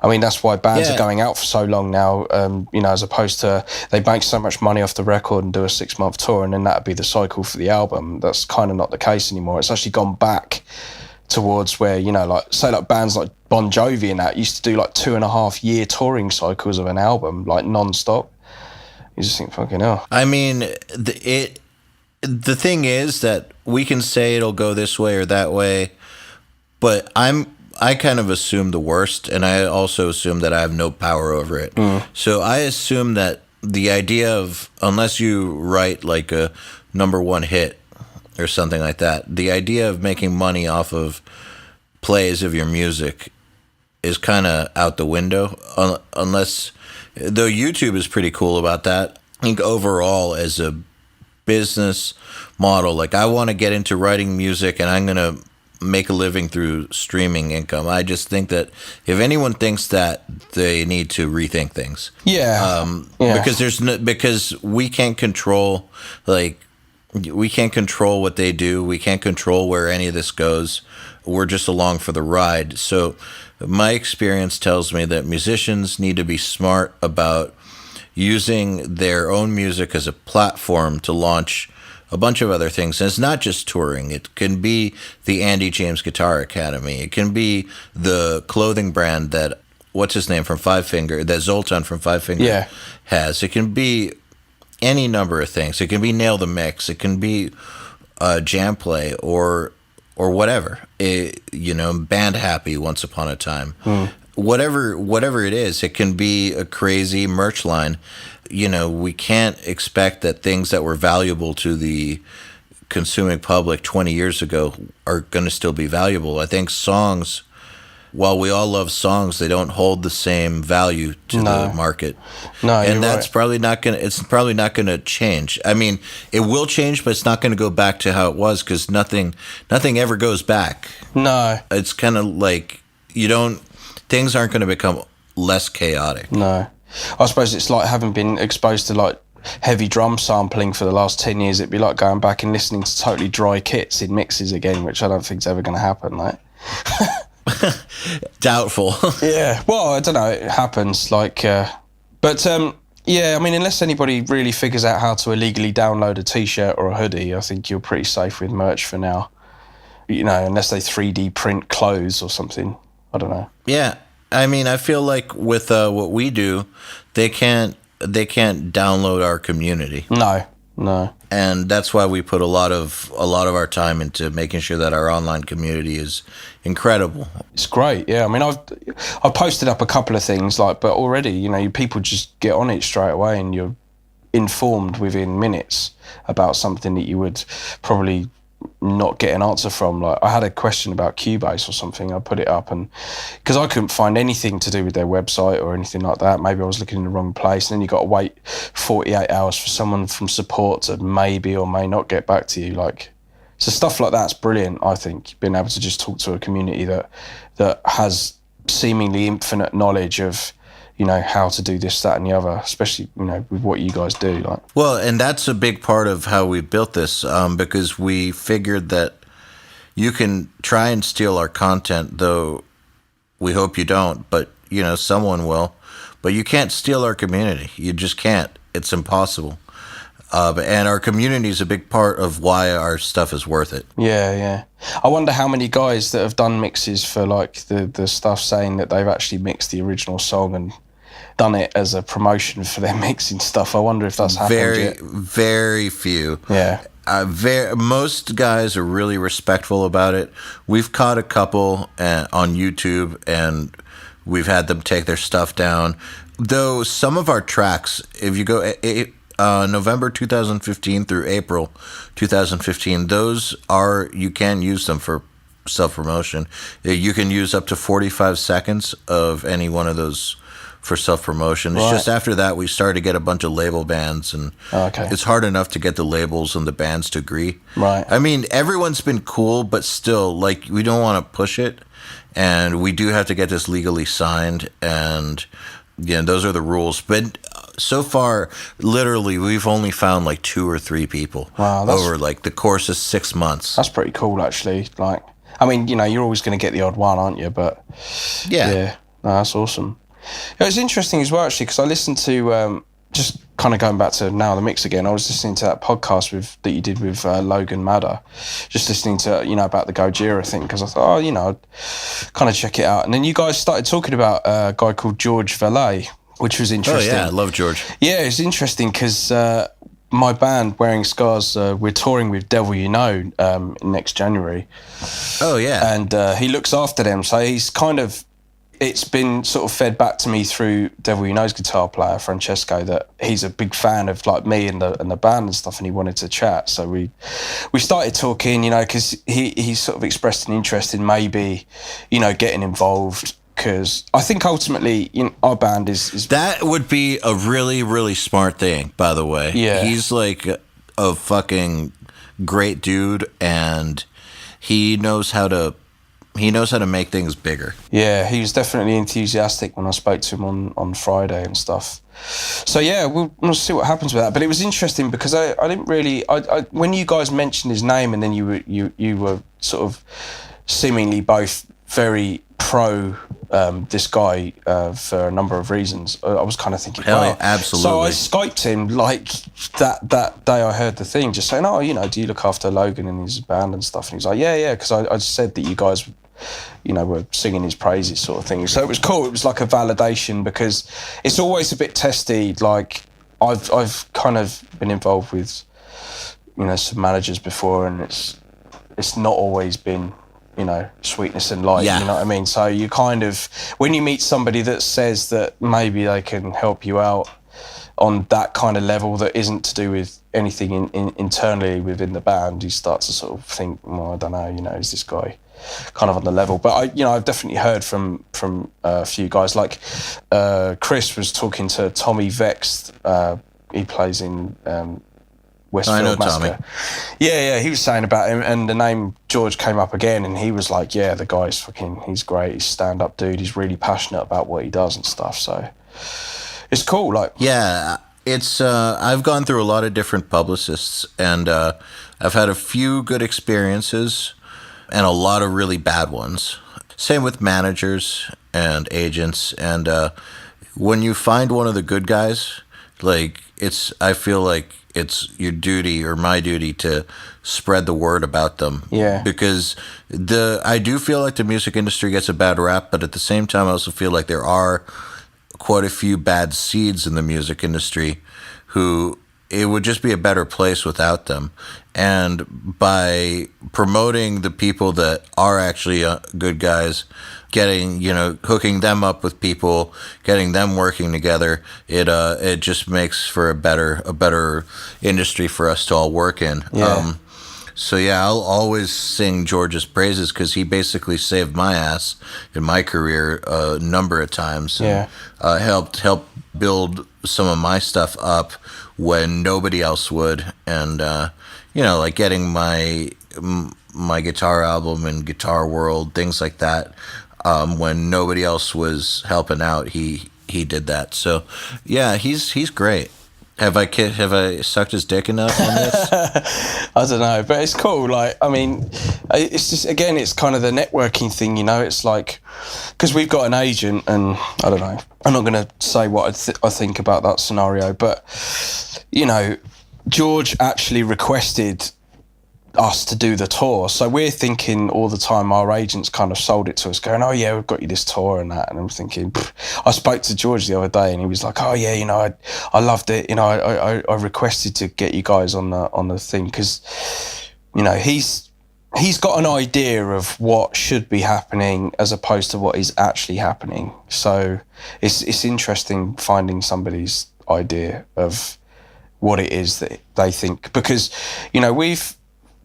I mean, that's why bands are going out for so long now, you know, as opposed to they bank so much money off the record and do a 6-month tour, and then that'd be the cycle for the album. That's kind of not the case anymore. It's actually gone back towards where, you know, like, say, like bands like Bon Jovi and that used to do like 2.5-year touring cycles of an album, like non-stop. You just think, fucking hell. I mean, the thing is that we can say it'll go this way or that way, but I kind of assume the worst, and I also assume that I have no power over it. So I assume that the idea of, unless you write like a #1 hit or something like that, the idea of making money off of plays of your music is kind of out the window, unless, though YouTube is pretty cool about that. I think overall as a business model, like, I want to get into writing music and I'm going to make a living through streaming income. I just think that if anyone thinks that, they need to rethink things. Yeah. Because we can't control, like, we can't control what they do. We can't control where any of this goes. We're just along for the ride. So my experience tells me that musicians need to be smart about using their own music as a platform to launch a bunch of other things. And it's not just touring. It can be the Andy James Guitar Academy. It can be the clothing brand that, what's his name from Five Finger, that Zoltan from Five Finger has. It can be any number of things. It can be Nail the Mix. It can be jam play or whatever. Band Happy once upon a time. Whatever it is, it can be a crazy merch line. We can't expect that things that were valuable to the consuming public 20 years ago are going to still be valuable. I think songs, while we all love songs, they don't hold the same value to the market. No, and that's probably not going to, it's probably not going to change. I mean, it will change, but it's not going to go back to how it was, because nothing ever goes back. No. It's kind of like things aren't going to become less chaotic. No. I suppose it's like having been exposed to like heavy drum sampling for the last 10 years. It'd be like going back and listening to totally dry kits in mixes again, which I don't think's ever going to happen. Like, doubtful. Yeah. Well, I don't know. It happens. Like, yeah. I mean, unless anybody really figures out how to illegally download a T-shirt or a hoodie, I think you're pretty safe with merch for now. Unless they 3D print clothes or something. I don't know. Yeah. I mean, I feel like with what we do, they can't download our community. No. And that's why we put a lot of our time into making sure that our online community is incredible. It's great. Yeah. I mean, I've posted up a couple of things, but already, people just get on it straight away, and you're informed within minutes about something that you would probably not get an answer from. Like, I had a question about Cubase or something. I put it up, and because I couldn't find anything to do with their website or anything like that, maybe I was looking in the wrong place, and then you got to wait 48 hours for someone from support to maybe or may not get back to you. So stuff like that's brilliant. I think being able to just talk to a community that has seemingly infinite knowledge of how to do this, that, and the other, especially, with what you guys do. Well, and that's a big part of how we built this, because we figured that you can try and steal our content, though we hope you don't, but, someone will. But you can't steal our community. You just can't. It's impossible. And our community is a big part of why our stuff is worth it. Yeah. I wonder how many guys that have done mixes for the stuff saying that they've actually mixed the original song and done it as a promotion for their mixing stuff. I wonder if that's happened yet. Very few. Yeah. Most guys are really respectful about it. We've caught a couple on YouTube, and we've had them take their stuff down. Though some of our tracks, if you go November 2015 through April 2015, you can use them for self-promotion. You can use up to 45 seconds of any one of those for self-promotion. It's just after that we started to get a bunch of label bans, and it's hard enough to get the labels and the bands to agree. Right. I mean, everyone's been cool, but still, we don't want to push it, and we do have to get this legally signed, and those are the rules. But so far, literally, we've only found 2 or 3 people over the course of 6 months. That's pretty cool, actually. I mean, you're always going to get the odd one, aren't you? But yeah, no, that's awesome. It was interesting as well, actually, because I listened to just kind of going back to Now the Mix again. I was listening to that podcast that you did with Logan Madder, just listening to about the Gojira thing, because I thought, I'd kind of check it out. And then you guys started talking about a guy called George Valet, which was interesting. Oh yeah, I love George. Yeah, it's interesting because my band, Wearing Scars, we're touring with Devil You Know next January. Oh yeah. And he looks after them, so he's kind of, it's been sort of fed back to me through Devil You Know's guitar player, Francesco, that he's a big fan of me and the band and stuff, and he wanted to chat. So we started talking, because he sort of expressed an interest in maybe, getting involved, because I think ultimately our band is... That would be a really, really smart thing, by the way. Yeah. He's a fucking great dude, and he knows how to make things bigger. Yeah, he was definitely enthusiastic when I spoke to him on Friday and stuff. So yeah, we'll see what happens with that. But it was interesting because I didn't really when you guys mentioned his name and then you were sort of seemingly both very pro this guy for a number of reasons. I was kind of thinking, yeah, absolutely. So I Skyped him like that day I heard the thing, just saying, do you look after Logan and his band and stuff? And he's like, yeah, because I said that you guys, were singing his praises sort of thing. So it was cool. It was like a validation because it's always a bit testy. Like I've kind of been involved with, some managers before, and it's not always been, sweetness and light, yeah. You know what I mean? So you kind of, when you meet somebody that says that maybe they can help you out on that kind of level that isn't to do with anything internally within the band, you start to sort of think, well, I don't know, is this guy kind of on the level? But I've definitely heard from a few guys, like Chris was talking to Tommy Vext, he plays in Westfield Massacre. Tommy. Yeah, he was saying about him, and the name George came up again, and he was like, yeah, the guy's he's great, he's a stand-up dude, he's really passionate about what he does and stuff, so it's cool. Like, yeah, it's I've gone through a lot of different publicists, and I've had a few good experiences and a lot of really bad ones. Same with managers and agents, and when you find one of the good guys, like, I feel like it's your duty or my duty to spread the word about them. Yeah. Because I do feel like the music industry gets a bad rap, but at the same time I also feel like there are quite a few bad seeds in the music industry who it would just be a better place without them. And by promoting the people that are actually good guys, getting, hooking them up with people, getting them working together, it just makes for a better industry for us to all work in. Yeah. So yeah, I'll always sing George's praises because he basically saved my ass in my career a number of times. Yeah. And, helped build some of my stuff up when nobody else would, and like getting my guitar album and Guitar World, things like that. When nobody else was helping out, he did that. So yeah, he's great. Have I sucked his dick enough on this? I don't know, but it's cool. Like, I mean, it's just, again, it's kind of the networking thing, It's like, because we've got an agent, and I don't know, I'm not going to say what I think about that scenario, but, George actually requested us to do the tour, so we're thinking all the time our agents kind of sold it to us, going, oh yeah, we've got you this tour and that, and I'm thinking, I spoke to George the other day and he was like, oh yeah, I loved it, I requested to get you guys on the thing because he's got an idea of what should be happening as opposed to what is actually happening, so it's interesting finding somebody's idea of what it is that they think, because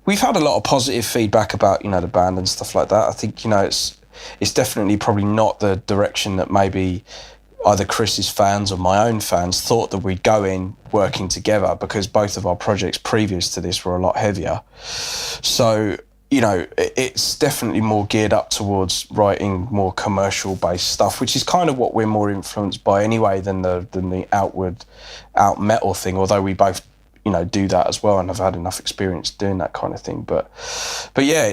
we've had a lot of positive feedback about, the band and stuff like that. I think, it's definitely probably not the direction that maybe either Chris's fans or my own fans thought that we'd go in working together, because both of our projects previous to this were a lot heavier. So, it's definitely more geared up towards writing more commercial-based stuff, which is kind of what we're more influenced by anyway than the out metal thing, although we both do that as well, and I've had enough experience doing that kind of thing. But yeah,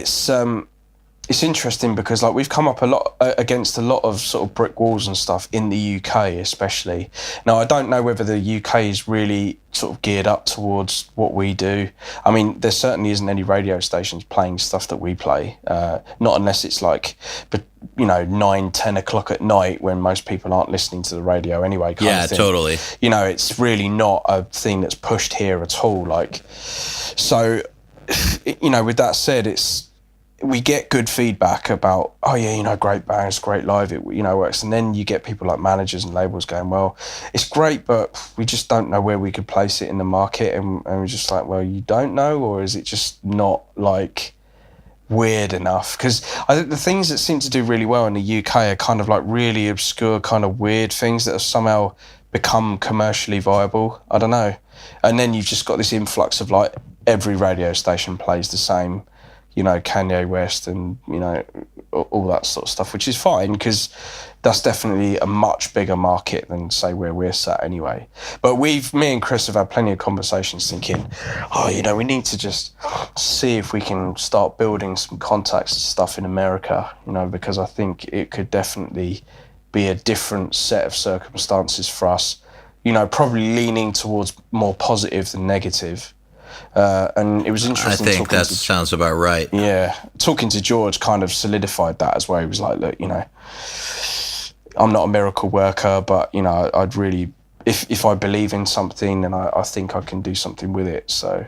it's interesting because like we've come up against a lot of sort of brick walls and stuff in the UK, especially. Now, I don't know whether the UK is really sort of geared up towards what we do. I mean, there certainly isn't any radio stations playing stuff that we play, not unless it's like, 9-10 o'clock at night when most people aren't listening to the radio anyway. Kind of thing. Totally. It's really not a thing that's pushed here at all. Like, so, with that said, we get good feedback about, oh yeah, great bands, great live, it works. And then you get people like managers and labels going, well, it's great, but we just don't know where we could place it in the market. And we're just like, well, you don't know, or is it just not like weird enough? Because I think the things that seem to do really well in the UK are kind of like really obscure, kind of weird things that have somehow become commercially viable. I don't know. And then you've just got this influx of like every radio station plays the same, you know, Kanye West and, you know, all that sort of stuff, which is fine because that's definitely a much bigger market than, say, where we're sat anyway. But me and Chris have had plenty of conversations thinking, oh, you know, we need to just see if we can start building some contacts and stuff in America, you know, because I think it could definitely be a different set of circumstances for us, you know, probably leaning towards more positive than negative. And it was interesting. I think that sounds about right. Yeah. Talking to George kind of solidified that as well. He was like, look, you know, I'm not a miracle worker, but, you know, I'd really, if I believe in something, then I think I can do something with it. So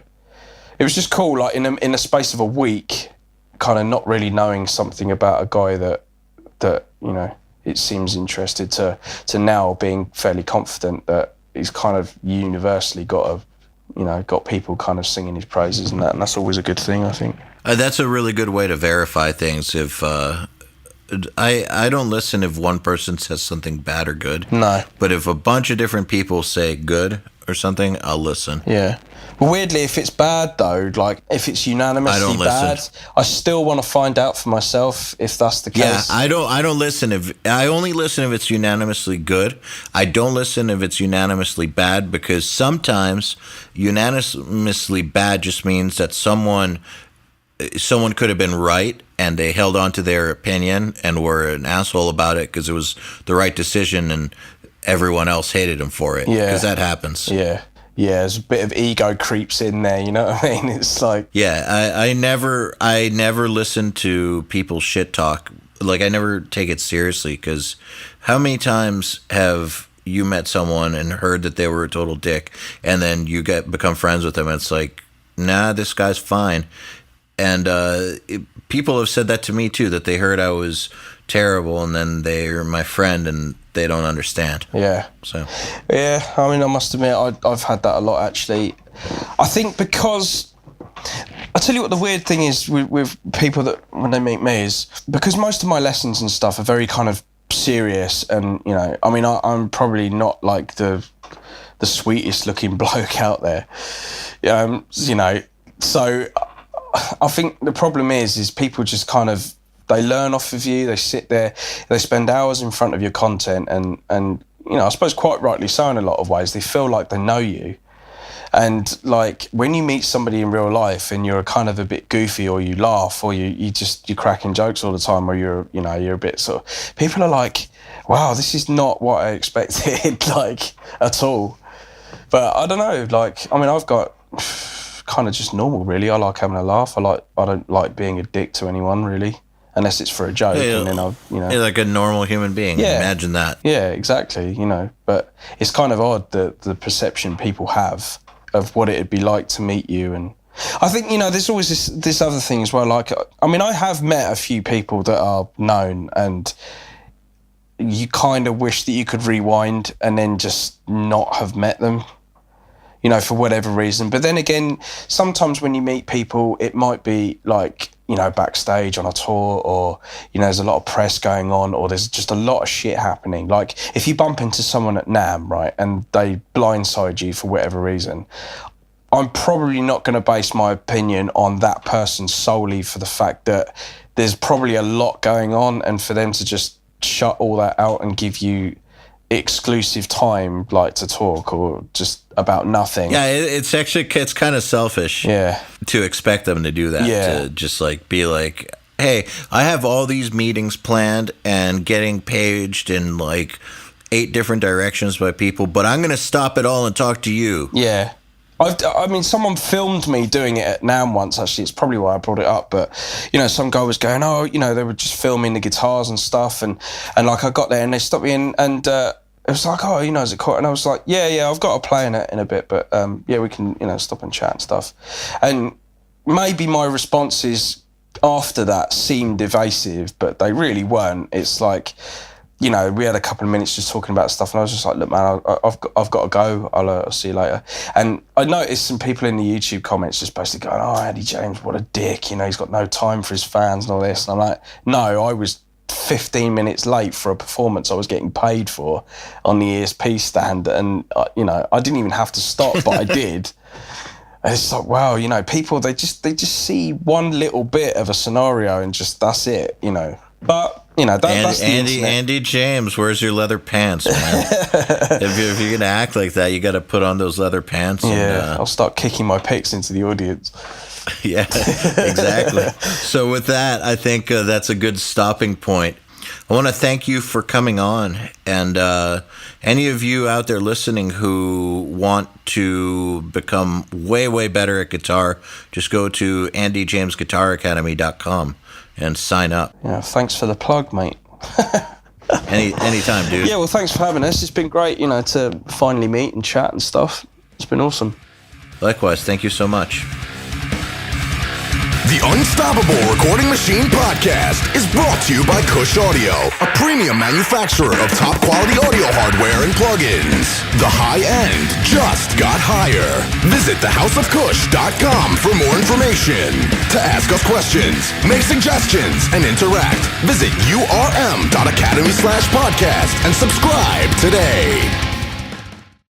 it was just cool, like in a space of a week, kind of not really knowing something about a guy that you know, it seems interested to now being fairly confident that he's kind of universally got people kind of singing his praises and that's always a good thing, I think. That's a really good way to verify things. If I don't listen if one person says something bad or good. No. But if a bunch of different people say good or something, I'll listen. Yeah. But weirdly, if it's bad though, like if it's unanimously bad, I still want to find out for myself if that's the case. Yeah, I don't listen I only listen if it's unanimously good. I don't listen if it's unanimously bad, because sometimes unanimously bad just means that someone could have been right and they held on to their opinion and were an asshole about it because it was the right decision and everyone else hated them for it. Yeah. Because that happens. Yeah. Yeah, there's a bit of ego creeps in there, you know what I mean? It's like... Yeah, I never listen to people shit talk. Like, I never take it seriously, because how many times have you met someone and heard that they were a total dick, and then you become friends with them, and it's like, nah, this guy's fine. And people have said that to me, too, that they heard I was terrible, and then they're my friend, and they don't understand. Yeah. So. Yeah, I mean, I must admit, I've had that a lot, actually. I think because... I tell you what the weird thing is with people that, when they meet me, is because most of my lessons and stuff are very kind of serious, and, you know, I mean, I'm probably not like the sweetest looking bloke out there. You know, so I think the problem is people just kind of, they learn off of you, they sit there, they spend hours in front of your content, and you know, I suppose quite rightly so in a lot of ways, they feel like they know you. And like when you meet somebody in real life and you're kind of a bit goofy, or you laugh, or you're cracking jokes all the time, or you're a bit sort of, people are like, wow, this is not what I expected, like, at all. But I don't know, like, I mean, I've got kind of just normal, really. I like having a laugh. I don't like being a dick to anyone, really. Unless it's for a joke, and then you're like a normal human being. Yeah. Imagine that. Yeah, exactly. You know, but it's kind of odd that the perception people have of what it'd be like to meet you, and I think, you know, there's always this other thing as well. Like, I mean, I have met a few people that are known, and you kind of wish that you could rewind and then just not have met them, you know, for whatever reason. But then again, sometimes when you meet people, it might be like, you know, backstage on a tour, or, you know, there's a lot of press going on, or there's just a lot of shit happening. Like, if you bump into someone at NAMM, right, and they blindside you for whatever reason, I'm probably not going to base my opinion on that person solely for the fact that there's probably a lot going on, and for them to just shut all that out and give you exclusive time, like, to talk or just about nothing. Yeah, it's kind of selfish. Yeah, to expect them to do that. Yeah, to just like be like, hey, I have all these meetings planned and getting paged in like 8 different directions by people, but I'm gonna stop it all and talk to you. Yeah. I mean, someone filmed me doing it at NAMM once, actually. It's probably why I brought it up. But, you know, some guy was going, oh, you know, they were just filming the guitars and stuff. And like, I got there and they stopped me and it was like, oh, you know, is it cool? And I was like, yeah, I've got to play in it in a bit. But, yeah, we can, you know, stop and chat and stuff. And maybe my responses after that seemed evasive, but they really weren't. It's like, you know, we had a couple of minutes just talking about stuff, and I was just like, look, man, I've got to go. I'll see you later. And I noticed some people in the YouTube comments just basically going, oh, Eddie James, what a dick. You know, he's got no time for his fans and all this. And I'm like, no, I was 15 minutes late for a performance I was getting paid for on the ESP stand. And, you know, I didn't even have to stop, but I did. And it's like, wow, you know, people, they just see one little bit of a scenario and just, that's it, you know. But, you know, that's the internet. Andy James, where's your leather pants, man? if you're going to act like that, you got to put on those leather pants. Yeah, I'll start kicking my pics into the audience. Yeah, exactly. So with that, I think that's a good stopping point. I want to thank you for coming on, and any of you out there listening who want to become way, way better at guitar, just go to andyjamesguitaracademy.com and sign up. Yeah, thanks for the plug, mate. Anytime, dude. Yeah, well, thanks for having us. It's been great, you know, to finally meet and chat and stuff. It's been awesome. Likewise, thank you so much. The Unstoppable Recording Machine Podcast is brought to you by Kush Audio, a premium manufacturer of top quality audio hardware and plugins. The high end just got higher. Visit thehouseofkush.com for more information. To ask us questions, make suggestions, and interact, visit urm.academy/podcast and subscribe today.